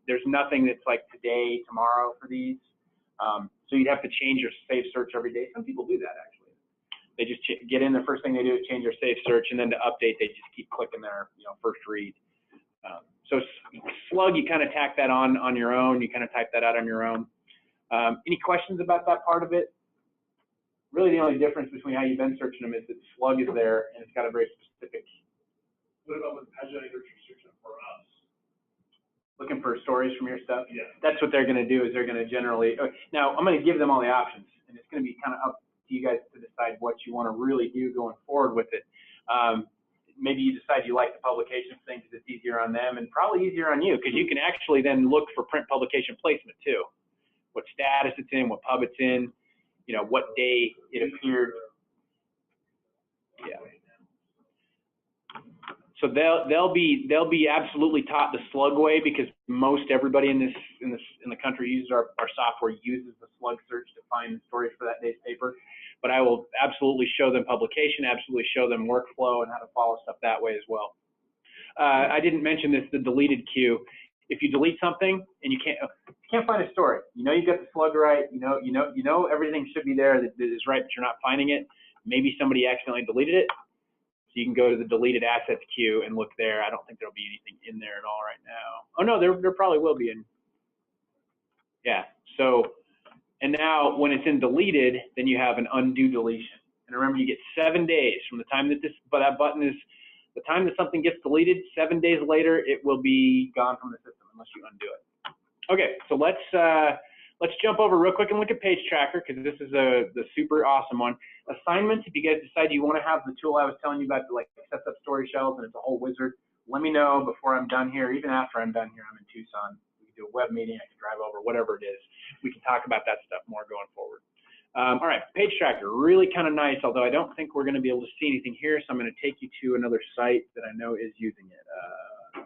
there's nothing that's like today, tomorrow for these. So you'd have to change your save search every day. Some people do that actually. They just get in, the first thing they do is change their save search, and then to update, they just keep clicking their first read. So slug, you kind of tack that on your own. You kind of type that out on your own. Any questions about that part of it? Really the only difference between how you've been searching them is that slug is there and it's got a very specific. What about with paginated restriction for us? Looking for stories from your stuff? Yeah. That's what they're going to do, is they're going to generally, now I'm going to give them all the options, and it's going to be kind of up to you guys to decide what you want to really do going forward with it. Maybe you decide you like the publication thing because it's easier on them and probably easier on you, because you can actually then look for print publication placement too. What status it's in, what pub it's in, what day it appeared. Yeah. So they'll be absolutely taught the slug way, because most everybody in the country uses our software, uses the slug search to find stories for that day's paper. But I will absolutely show them publication, absolutely show them workflow and how to follow stuff that way as well. I didn't mention this, the deleted queue. If you delete something and you can't find a story, you've got the slug right, everything should be there that is right, but you're not finding it. Maybe somebody accidentally deleted it. So you can go to the deleted assets queue and look there. I don't think there'll be anything in there at all right now. Oh no, there probably will be. Yeah. So, and now when it's in deleted, then you have an undo deletion. And remember, you get 7 days from the time that that button is, the time that something gets deleted, 7 days later, it will be gone from the system unless you undo it. Okay, so let's jump over real quick and look at Page Tracker, because this is the super awesome one. Assignments, if you guys decide you want to have the tool I was telling you about, to like set up story shelves and it's a whole wizard, let me know before I'm done here. Even after I'm done here, I'm in Tucson. We can do a web meeting, I can drive over, whatever it is. We can talk about that stuff more going forward. All right, Page Tracker, really kind of nice, although I don't think we're going to be able to see anything here, so I'm going to take you to another site that I know is using it.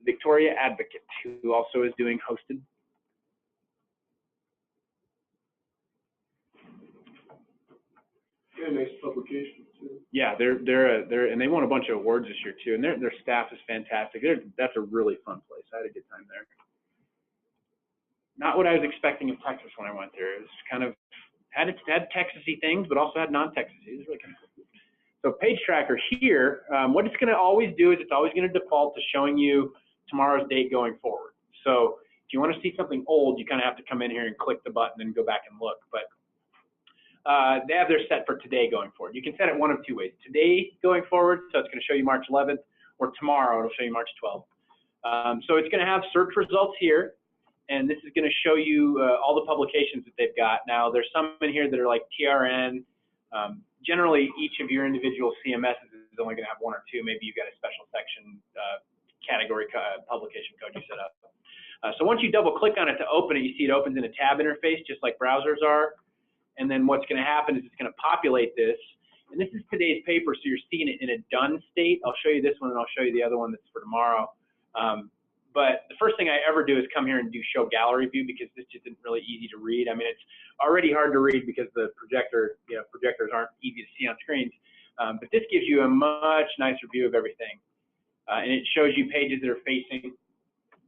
Victoria Advocate, who also is doing hosted. Yeah, nice publication too. Yeah, they're and they won a bunch of awards this year too, and their staff is fantastic. That's a really fun place. I had a good time there. not what I was expecting of Texas when I went there. It was kind of, had Texas-y things, but also had non-Texas-y. It was really kind of cool. So page tracker here, what it's going to always do is it's always going to default to showing you tomorrow's date going forward. So if you want to see something old, you kind of have to come in here and click the button and go back and look. But they have their set for today going forward. You can set it one of two ways. Today going forward, so it's going to show you March 11th, or tomorrow it'll show you March 12th. So it's going to have search results here, and this is going to show you all the publications that they've got. Now, there's some in here that are like TRN. Generally, each of your individual CMSs is only going to have one or two. Maybe you've got a special section category publication code you set up. So once you double click on it to open it, you see it opens in a tab interface just like browsers are. And then what's going to happen is it's going to populate this. And this is today's paper, so you're seeing it in a done state. I'll show you this one, and I'll show you the other one that's for tomorrow. But the first thing I ever do is come here and do show gallery view, because this just isn't really easy to read. I mean, it's already hard to read because the projectors aren't easy to see on screens. But this gives you a much nicer view of everything. And it shows you pages that are facing.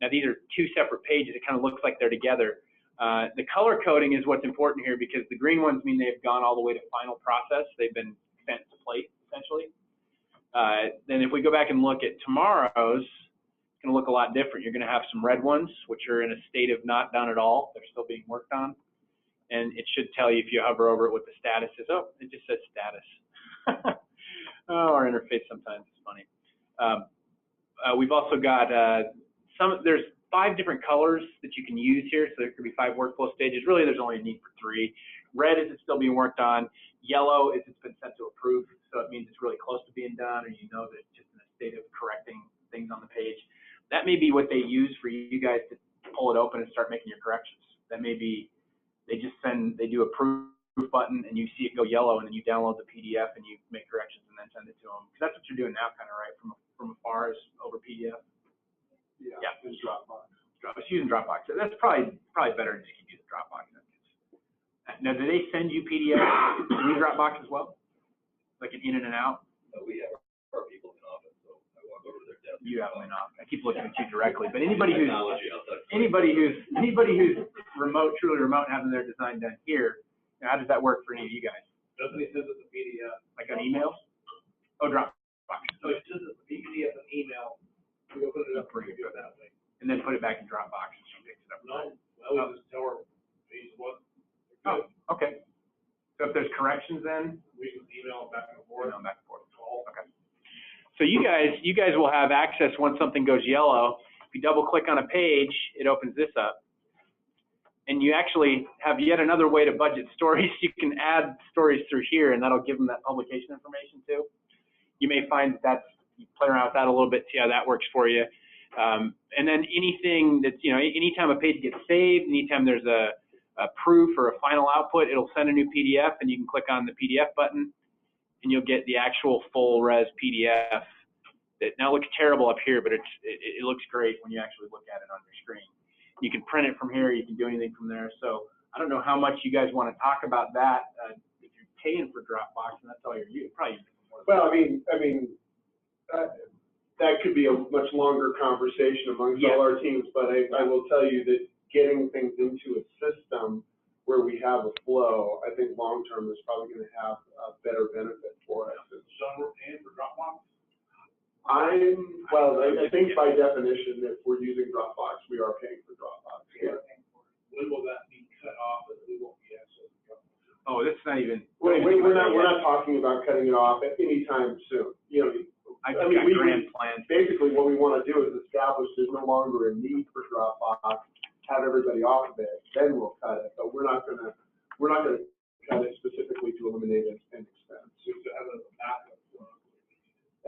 Now, these are two separate pages. It kind of looks like they're together. The color coding is what's important here, because the green ones mean they've gone all the way to final process. They've been sent to plate, essentially. Then if we go back and look at tomorrow's, it's going to look a lot different. You're going to have some red ones, which are in a state of not done at all. They're still being worked on. And it should tell you if you hover over it what the status is. Oh, it just says status. Oh, our interface sometimes is funny. We've also got there's 5 different colors that you can use here. So there could be 5 workflow stages. Really, there's only a need for 3. Red is it's still being worked on. Yellow is it's been sent to approve. So it means it's really close to being done, or you know that it's just in a state of correcting things on the page. That may be what they use for you guys to pull it open and start making your corrections. That may be, they do a proof button and you see it go yellow, and then you download the PDF and you make corrections and then send it to them. Because that's what you're doing now, kind of, right? From afar is over PDF. Yeah. It's Dropbox. It's using Dropbox. That's probably better to just keep using Dropbox. Now, do they send you PDF through Dropbox as well? Like an in and an out? We have our people in office, so I walk over to their desk. You have them in office. I keep looking at you directly, but anybody who's remote, truly remote, and having their design done here, how does that work for any of you guys? Doesn't he send us a PDF? Like on email? Oh, Dropbox. So he sends us a PDF and email. We open it up and do it that way. And then put it back in Dropbox and she picks it up. No, well, we just tell her page 1. Oh, okay. So if there's corrections, then we can email back and forth. Okay. So you guys will have access once something goes yellow. If you double click on a page, it opens this up. And you actually have yet another way to budget stories. You can add stories through here, and that'll give them that publication information too. You may find you play around with that a little bit, see how that works for you. And then anything that's, anytime a page gets saved, anytime there's a proof or a final output, it'll send a new PDF, and you can click on the PDF button, and you'll get the actual full res PDF. That now looks terrible up here, but it looks great when you actually look at it on your screen. You can print it from here. You can do anything from there. So I don't know how much you guys want to talk about that. If you're paying for Dropbox, and that's all you're using, probably. Well, I mean, that could be a much longer conversation amongst all our teams, but I will tell you that getting things into a system where we have a flow, I think long-term is probably going to have a better benefit for us. So we're paying for Dropbox? I think by definition, if we're using Dropbox, we are paying for Dropbox. Yeah. When will that be cut off and we won't be accessing Dropbox? Oh, that's not even. We're not talking about cutting it off at any time soon. Basically what we want to do is establish there's no longer a need for Dropbox, have everybody off of it, then we'll cut it. But we're not gonna cut it specifically to eliminate an expense. Just to have it as a backup.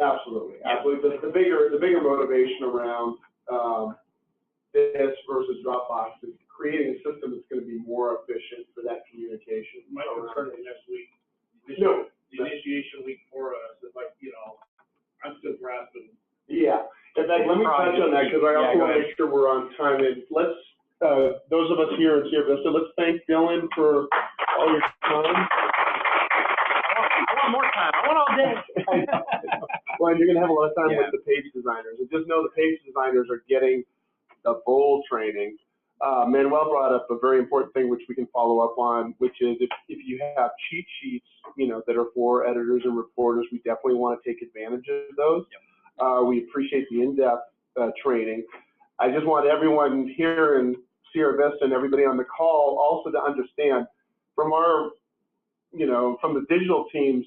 Absolutely. The bigger motivation around this versus Dropbox is creating a system that's going to be more efficient for that communication. My concern is next week. No. The initiation week for us is like, I'm still grasping. Yeah. In fact, let me touch on that because I also want to make sure we're on time. And let's, those of us here in Sierra Vista, let's thank Dylan for all your time. I want more time. I want all day. Well, and you're going to have a lot of time with the page designers. And just know the page designers are getting the full training. Manuel brought up a very important thing which we can follow up on, which is if you have cheat sheets, that are for editors and reporters, we definitely want to take advantage of those. We appreciate the in-depth training. I just want everyone here in Sierra Vista and everybody on the call also to understand from our, from the digital team's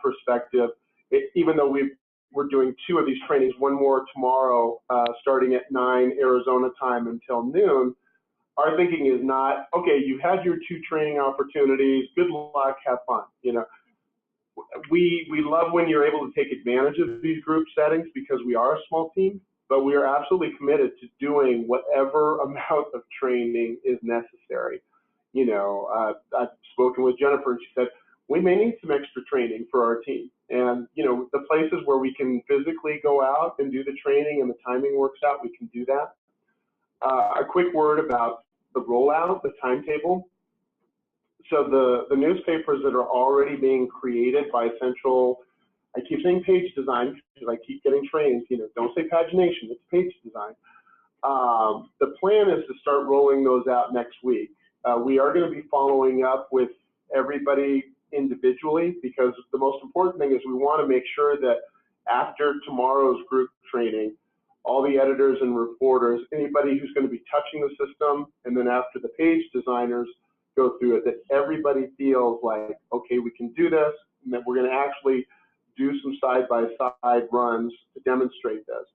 perspective, even though we're doing 2 of these trainings, one more tomorrow, starting at 9 Arizona time until noon, our thinking is not, okay, you had your 2 training opportunities, good luck, have fun. We love when you're able to take advantage of these group settings because we are a small team, but we are absolutely committed to doing whatever amount of training is necessary. I've spoken with Jennifer and she said, we may need some extra training for our team. And, the places where we can physically go out and do the training and the timing works out, we can do that. A quick word about the rollout, the timetable. So the newspapers that are already being created by Central, I keep saying page design because I keep getting trained, don't say pagination, it's page design. The plan is to start rolling those out next week. We are going to be following up with everybody individually because the most important thing is we want to make sure that after tomorrow's group training, all the editors and reporters, anybody who's going to be touching the system, and then after the page designers go through it, that everybody feels like, okay, we can do this, and that we're going to actually do some side-by-side runs to demonstrate this.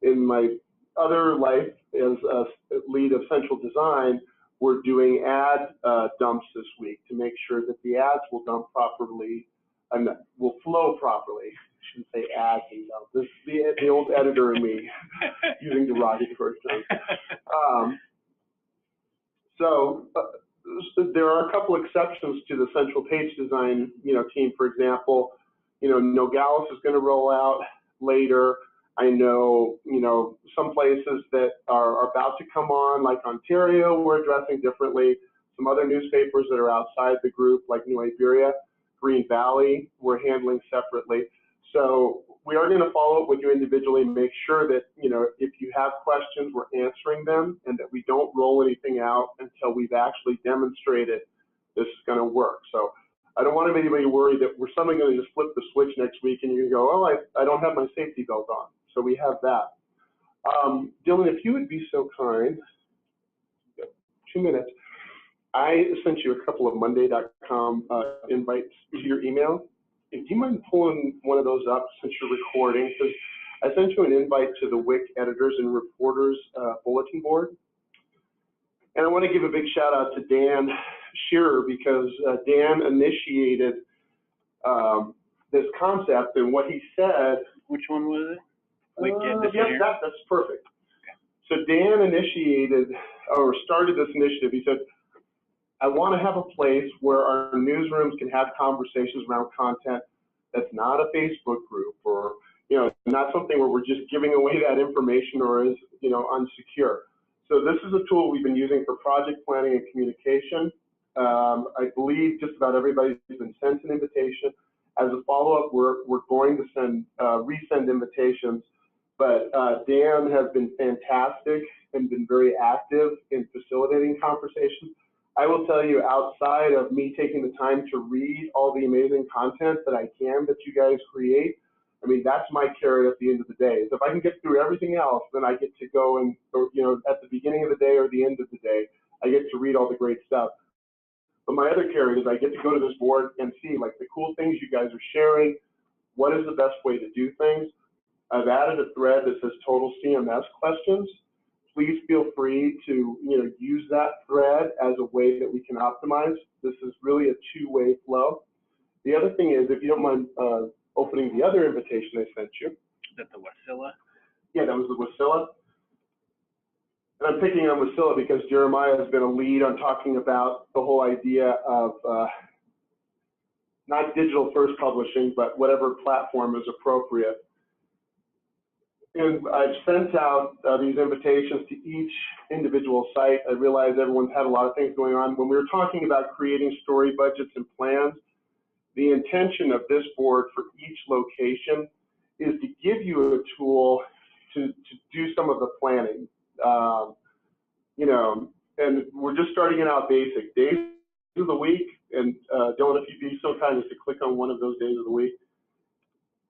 In my other life as a lead of Central Design, we're doing ad dumps this week to make sure that the ads will dump properly and will flow properly. I shouldn't say ads and dump. This is the old editor in me using derogatory terms. So there are a couple exceptions to the Central Page Design team. For example, Nogales is going to roll out later. I know, some places that are about to come on, like Ontario, we're addressing differently. Some other newspapers that are outside the group, like New Iberia, Green Valley, we're handling separately. So we are going to follow up with you individually and make sure that, if you have questions, we're answering them and that we don't roll anything out until we've actually demonstrated this is going to work. So I don't want anybody to worry that we're suddenly going to just flip the switch next week and you're going to go, oh, I don't have my safety belt on. So we have that. Dylan, if you would be so kind, 2 minutes. I sent you a couple of Monday.com invites to your email. Do you mind pulling one of those up since you're recording? Because I sent you an invite to the WIC Editors and Reporters Bulletin Board. And I want to give a big shout out to Dan Shearer because Dan initiated this concept, and what he said. Which one was it? Yes, that's perfect. So Dan initiated or started this initiative. He said, I want to have a place where our newsrooms can have conversations around content that's not a Facebook group or, not something where we're just giving away that information or is, unsecure. So this is a tool we've been using for project planning and communication. I believe just about everybody's been sent an invitation. As a follow-up, we're going to resend invitations, but Dan has been fantastic and been very active in facilitating conversations. I will tell you, outside of me taking the time to read all the amazing content that I can that you guys create, I mean, that's my carrot at the end of the day. Is if I can get through everything else, then I get to go and, at the beginning of the day or the end of the day, I get to read all the great stuff. But my other carrot is I get to go to this board and see like the cool things you guys are sharing. What is the best way to do things? I've added a thread that says total CMS questions. Please feel free to use that thread as a way that we can optimize. This is really a two-way flow. The other thing is, if you don't mind opening the other invitation I sent you. Is that the Wasilla? Yeah, that was the Wasilla. And I'm picking on Wasilla because Jeremiah has been a lead on talking about the whole idea of not digital first publishing, but whatever platform is appropriate. And I've sent out these invitations to each individual site. I realize everyone's had a lot of things going on. When we were talking about creating story budgets and plans, the intention of this board for each location is to give you a tool to do some of the planning. and we're just starting it out basic. Days of the week, and Dylan, if you'd be so kind as to click on one of those days of the week.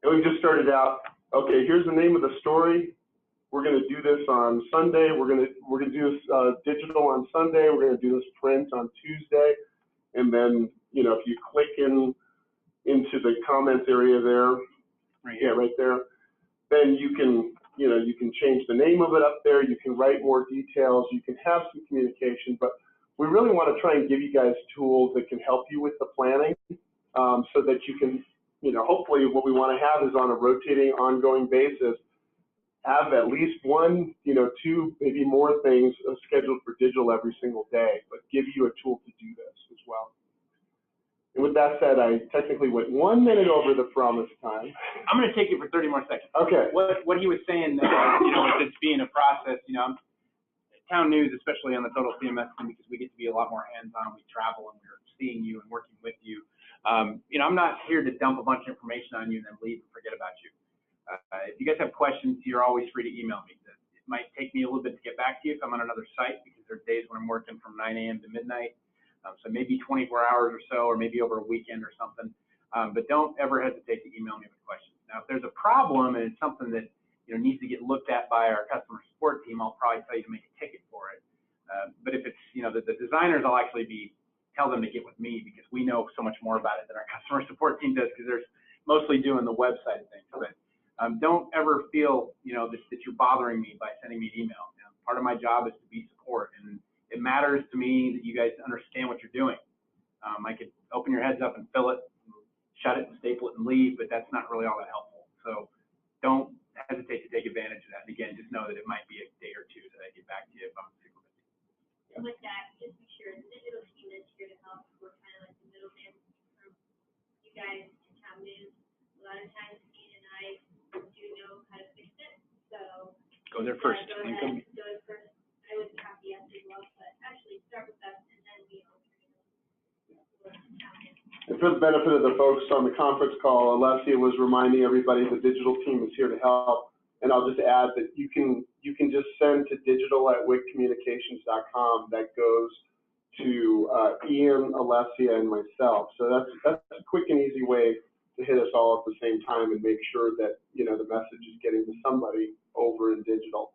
And we just started out, okay, here's the name of the story. We're going to do this on Sunday. We're going to do this digital on Sunday. We're going to do this print on Tuesday. And then, you know, if you click into the comments area there, right there, then you can, you know, you can change the name of it up there. You can write more details. You can have some communication. But we really want to try and give you guys tools that can help you with the planning, so that you can, you know, hopefully what we want to have is on a rotating, ongoing basis, have at least one, you know, two, maybe more things scheduled for digital every single day, but give you a tool to do this as well. And with that said, I technically went 1 minute over the promised time. I'm going to take it for 30 more seconds. Okay. What he was saying, you know, with this being a process, you know, town news, especially on the total CMS thing, because we get to be a lot more hands-on. We travel and we're seeing you and working with you. You know, I'm not here to dump a bunch of information on you and then leave and forget about you. If you guys have questions, you're always free to email me. It might take me a little bit to get back to you if I'm on another site, because there are days when I'm working from 9 a.m. to midnight. So maybe 24 hours or so, or maybe over a weekend or something. But don't ever hesitate to email me with questions. Now, if there's a problem and it's something that, you know, needs to get looked at by our customer support team, I'll probably tell you to make a ticket for it. But if it's, you know, the designers, I'll actually tell them to get with me, because we know so much more about it than our customer support team does, because they're mostly doing the website things. But don't ever feel, you know, that you're bothering me by sending me an email. You know, part of my job is to be support, and it matters to me that you guys understand what you're doing. I could open your heads up and fill it, and shut it and staple it and leave, but that's not really all that helpful. So don't hesitate to take advantage of that. And again, just know that it might be a day or two that I get back to you if I'm super busy. And with that, just make sure the digital team is here to help. We're kind of like the middleman from you guys to town news. A lot of times, Ian and I do know how to fix it, so go there first. Go ahead, go there first. I would be happy as well, but actually start with us, and then we alternate. And for the benefit of the folks on the conference call, Alessia was reminding everybody the digital team is here to help. And I'll just add that you can just send to digital@wigcommunications.com. That goes to Ian, Alessia, and myself. So that's a quick and easy way to hit us all at the same time and make sure that, you know, the message is getting to somebody over in digital.